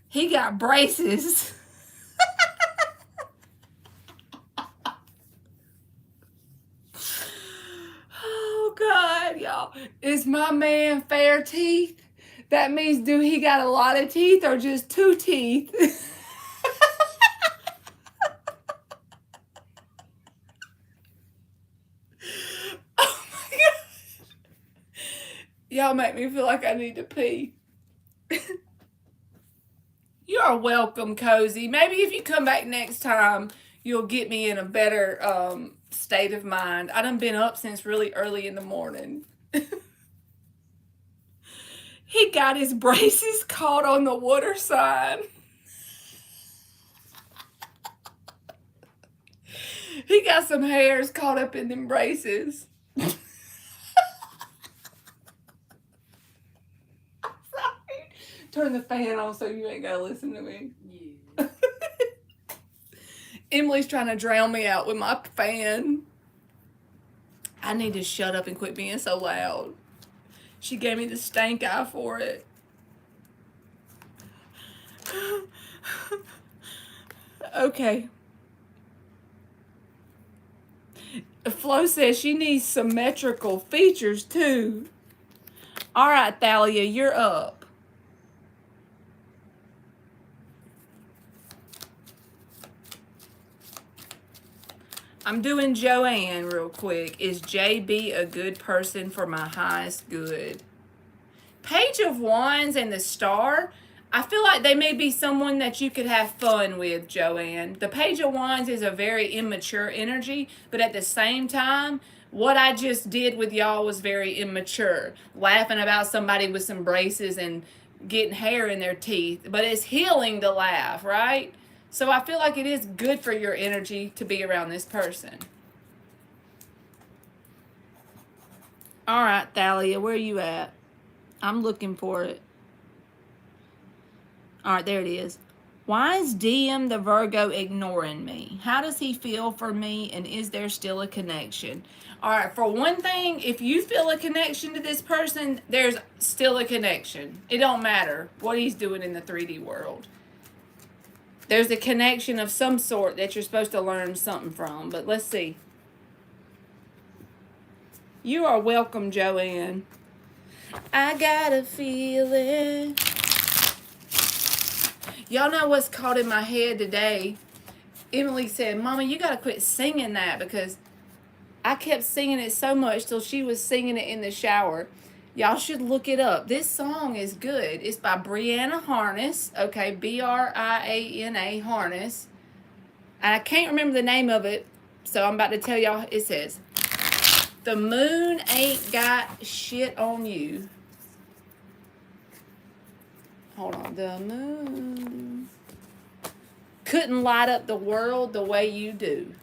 He got braces. Oh, God, y'all. Is my man fair teeth? That means do he got a lot of teeth or just two teeth? Oh, my God. Y'all make me feel like I need to pee. You're welcome, Cozy. Maybe if you come back next time, you'll get me in a better state of mind. I done been up since really early in the morning. He got his braces caught on the water sign. He got some hairs caught up in them braces. I'm sorry. Turn the fan on so you ain't gotta listen to me. Yeah. Emily's trying to drown me out with my fan. I need to shut up and quit being so loud. She gave me the stank eye for it. Okay. Flo says she needs symmetrical features too. All right, Thalia, you're up. I'm doing Joanne real quick. Is JB a good person for my highest good? Page of Wands and the Star, I feel like they may be someone that you could have fun with, Joanne. The Page of Wands is a very immature energy, but at the same time, what I just did with y'all was very immature. Laughing about somebody with some braces and getting hair in their teeth, but it's healing to laugh, right? So I feel like it is good for your energy to be around this person. All right, Thalia, where are you at? I'm looking for it. All right, there it is. Why is DM the Virgo ignoring me? How does he feel for me, and is there still a connection? All right, for one thing, if you feel a connection to this person, there's still a connection. It don't matter what he's doing in the 3D world. There's a connection of some sort that you're supposed to learn something from, but let's see. You are welcome, Joanne. I got a feeling. Y'all know what's caught in my head today? Emily said, Mama, you got to quit singing that, because I kept singing it so much till she was singing it in the shower. Y'all should look it up. This song is good. It's by Brianna Harness. Okay, Briana Harness. And I can't remember the name of it, so I'm about to tell y'all. It says, the moon ain't got shit on you. Hold on. The moon couldn't light up the world the way you do.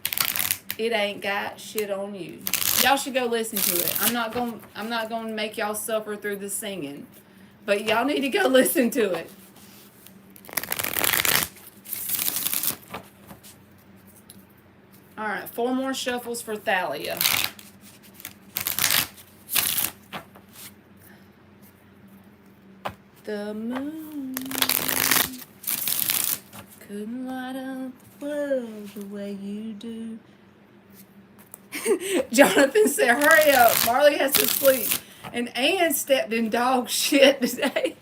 It ain't got shit on you. Y'all should go listen to it. I'm not going to make y'all suffer through the singing, but y'all need to go listen to it. All right, 4 more shuffles for Thalia. The moon couldn't light up the world the way you do. Jonathan said, hurry up. Marley has to sleep. And Ann stepped in dog shit today.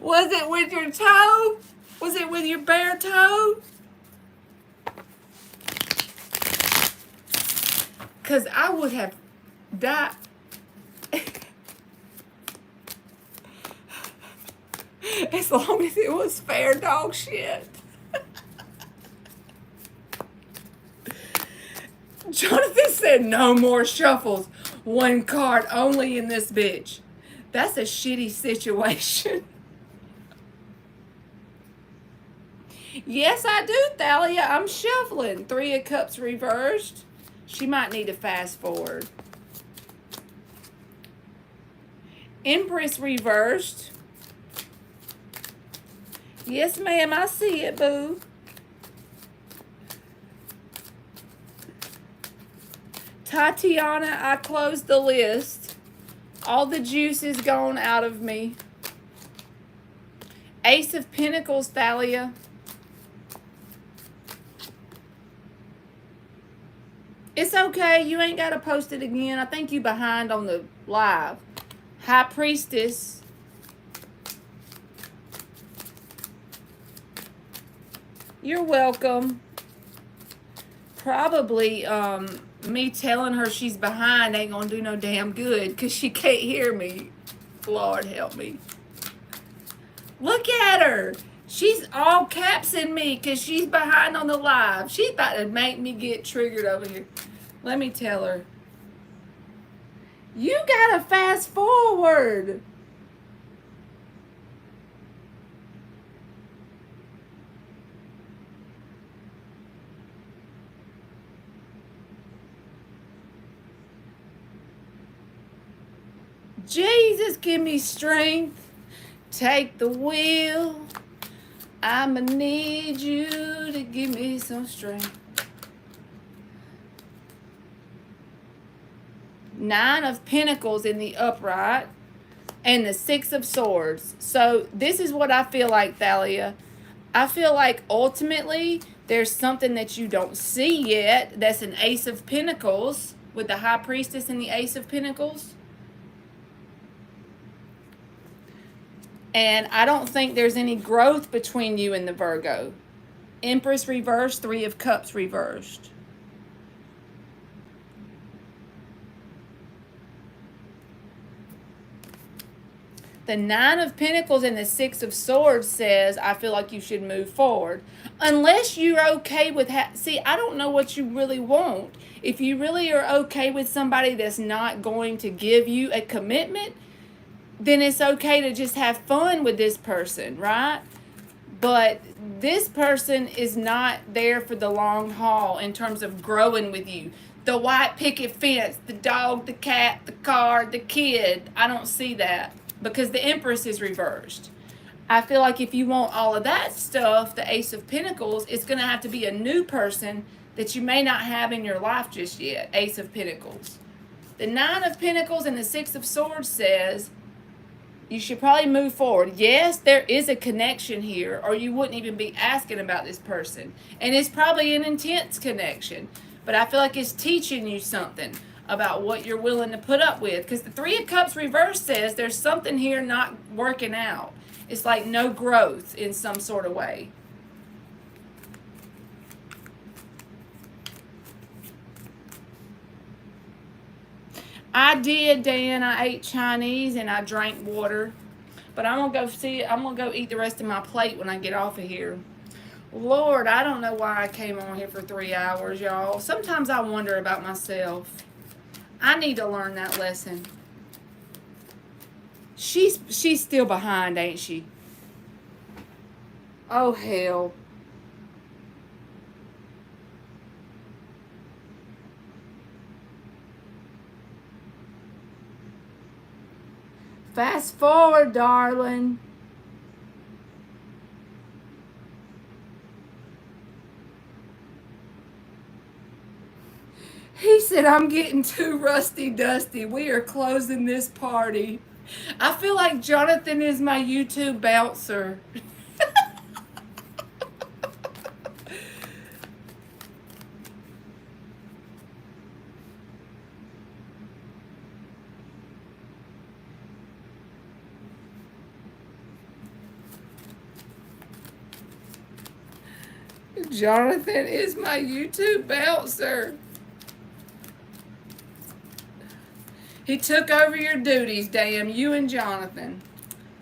Was it with your toe? Was it with your bare toe? Because I would have died. As long as it was fair dog shit. Jonathan said no more shuffles. 1 card only in this bitch. That's a shitty situation. Yes, I do, Thalia. I'm shuffling. 3 of Cups reversed. She might need to fast forward. Empress reversed. Yes, ma'am, I see it, boo. Tatiana, I closed the list. All the juice is gone out of me. Ace of Pentacles, Thalia. It's okay. You ain't got to post it again. I think you behind on the live. High Priestess. You're welcome. Probably me telling her she's behind ain't gonna do no damn good because she can't hear me. Lord help me. Look at her. She's all caps in me because she's behind on the live. She's about to make me get triggered over here. Let me tell her. You gotta fast forward. Jesus, give me strength. Take the wheel. I'ma need you to give me some strength. 9 of Pentacles in the upright. And the 6 of Swords. So this is what I feel like, Thalia. I feel like ultimately there's something that you don't see yet. That's an Ace of Pentacles with the High Priestess and the Ace of Pentacles. And I don't think there's any growth between you and the Virgo. Empress reversed, Three of Cups reversed. The Nine of Pentacles and the Six of Swords says, I feel like you should move forward. Unless you're okay with... See, I don't know what you really want. If you really are okay with somebody that's not going to give you a commitment, then it's okay to just have fun with this person, right? But this person is not there for the long haul in terms of growing with you. The white picket fence, the dog, the cat, the car, the kid. I don't see that because the Empress is reversed. I feel like if you want all of that stuff, the Ace of Pentacles, it's going to have to be a new person that you may not have in your life just yet. Ace of Pentacles. The Nine of Pentacles and the Six of Swords says you should probably move forward. Yes, there is a connection here, or you wouldn't even be asking about this person. And it's probably an intense connection. But I feel like it's teaching you something about what you're willing to put up with. Because the Three of Cups reverse says there's something here not working out. It's like no growth in some sort of way. I did, Dan. I ate Chinese and I drank water. But I'm going to go eat the rest of my plate when I get off of here. Lord, I don't know why I came on here for 3 hours, y'all. Sometimes I wonder about myself. I need to learn that lesson. She's still behind, ain't she? Oh, hell. Fast forward, darling. He said, I'm getting too rusty dusty. We are closing this party. I feel like Jonathan is my YouTube bouncer. Jonathan is my YouTube bouncer. He took over your duties, damn you and Jonathan.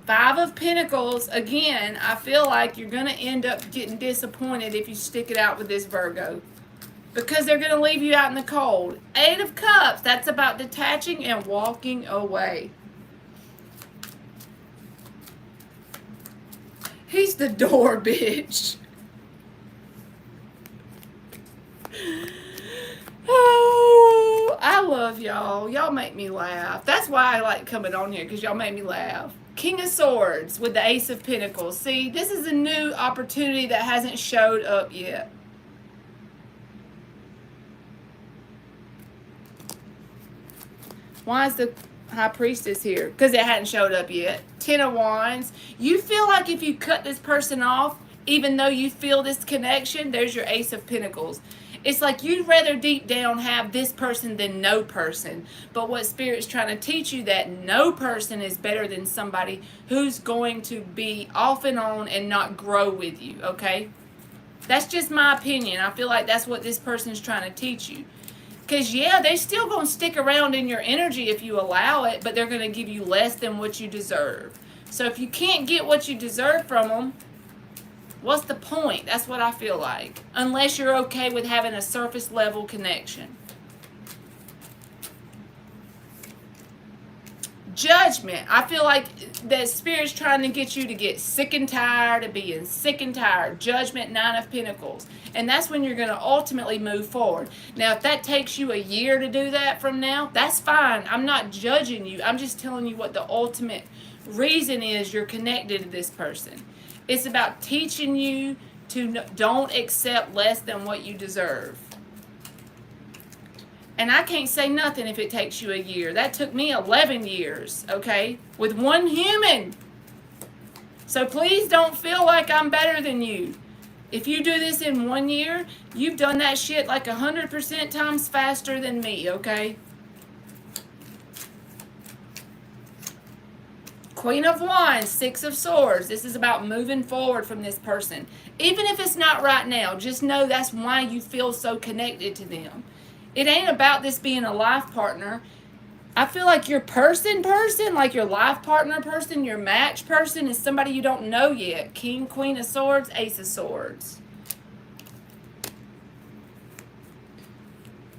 Five of Pentacles, again, I feel like you're going to end up getting disappointed if you stick it out with this Virgo. Because they're going to leave you out in the cold. Eight of Cups, that's about detaching and walking away. He's the door, bitch. Oh, I love y'all. Y'all make me laugh. That's why I like coming on here, because y'all make me laugh. King of Swords with the Ace of Pentacles. See, this is a new opportunity that hasn't showed up yet. Why is the High Priestess here? Because it hadn't showed up yet. Ten of Wands. You feel like if you cut this person off, even though you feel this connection, there's your Ace of Pentacles. It's like you'd rather deep down have this person than no person. But what Spirit's trying to teach you, that no person is better than somebody who's going to be off and on and not grow with you, okay? That's just my opinion. I feel like that's what this person's trying to teach you. Because, yeah, they're still going to stick around in your energy if you allow it, but they're going to give you less than what you deserve. So if you can't get what you deserve from them, what's the point? That's what I feel like. Unless you're okay with having a surface level connection. Judgment. I feel like that Spirit's trying to get you to get sick and tired of being sick and tired. Judgment, Nine of Pentacles. And that's when you're going to ultimately move forward. Now, if that takes you a year to do that from now, that's fine. I'm not judging you. I'm just telling you what the ultimate reason is you're connected to this person. It's about teaching you to don't accept less than what you deserve. And I can't say nothing if it takes you a year. That took me 11 years, okay? With one human. So please don't feel like I'm better than you. If you do this in 1 year, you've done that shit like 100% times faster than me, okay? Queen of Wands, Six of Swords. This is about moving forward from this person. Even if it's not right now, just know that's why you feel so connected to them. It ain't about this being a life partner. I feel like your person, like your life partner person, your match person is somebody you don't know yet. King, Queen of Swords, Ace of Swords.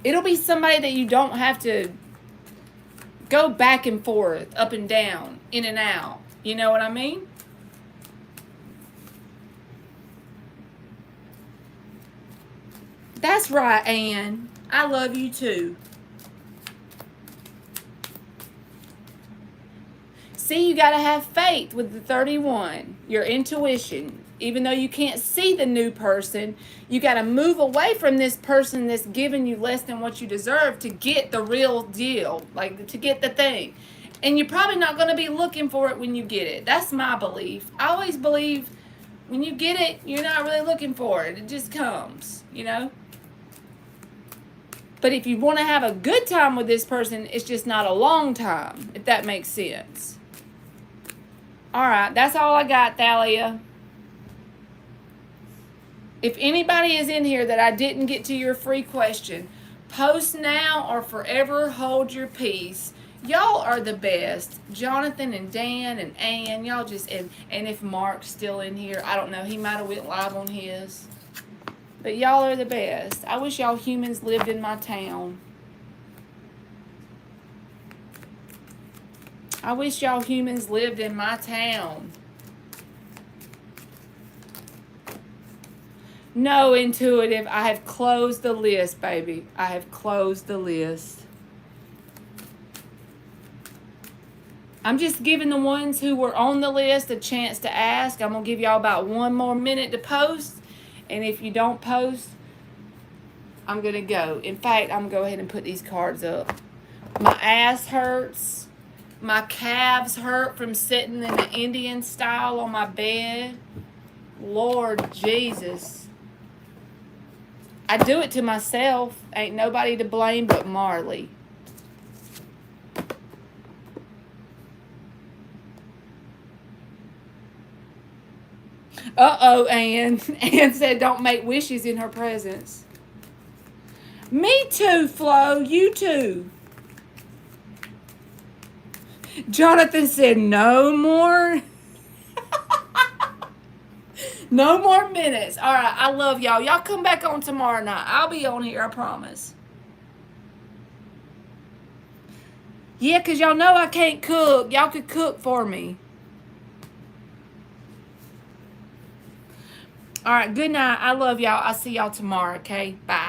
It'll be somebody that you don't have to go back and forth, up and down, in and out. You know what I mean? That's right, Anne. I love you too. See, you got to have faith with the 31. Your intuition. Even though you can't see the new person, you got to move away from this person that's giving you less than what you deserve to get the real deal, like to get the thing. And you're probably not going to be looking for it when you get it. That's my belief. I always believe when you get it, you're not really looking for it. It just comes, you know? But if you want to have a good time with this person, it's just not a long time, if that makes sense. All right, that's all I got, Thalia. If anybody is in here that I didn't get to your free question, post now or forever hold your peace. Y'all are the best. Jonathan and Dan and Ann, y'all just, and if Mark's still in here, I don't know, he might have went live on his. But y'all are the best. I wish y'all humans lived in my town. I wish y'all humans lived in my town. No, intuitive. I have closed the list, baby. I have closed the list. I'm just giving the ones who were on the list a chance to ask. I'm going to give y'all about 1 more minute to post. And if you don't post, I'm going to go. In fact, I'm going to go ahead and put these cards up. My ass hurts. My calves hurt from sitting in the Indian style on my bed. Lord Jesus. I do it to myself. Ain't nobody to blame but Marley. Uh-oh, Ann. Ann said don't make wishes in her presence. Me too, Flo. You too. Jonathan said no more. No more minutes. All right, I love y'all. Y'all come back on tomorrow night. I'll be on here, I promise. Yeah, because y'all know I can't cook. Y'all could cook for me. All right, good night. I love y'all. I'll see y'all tomorrow, okay? Bye.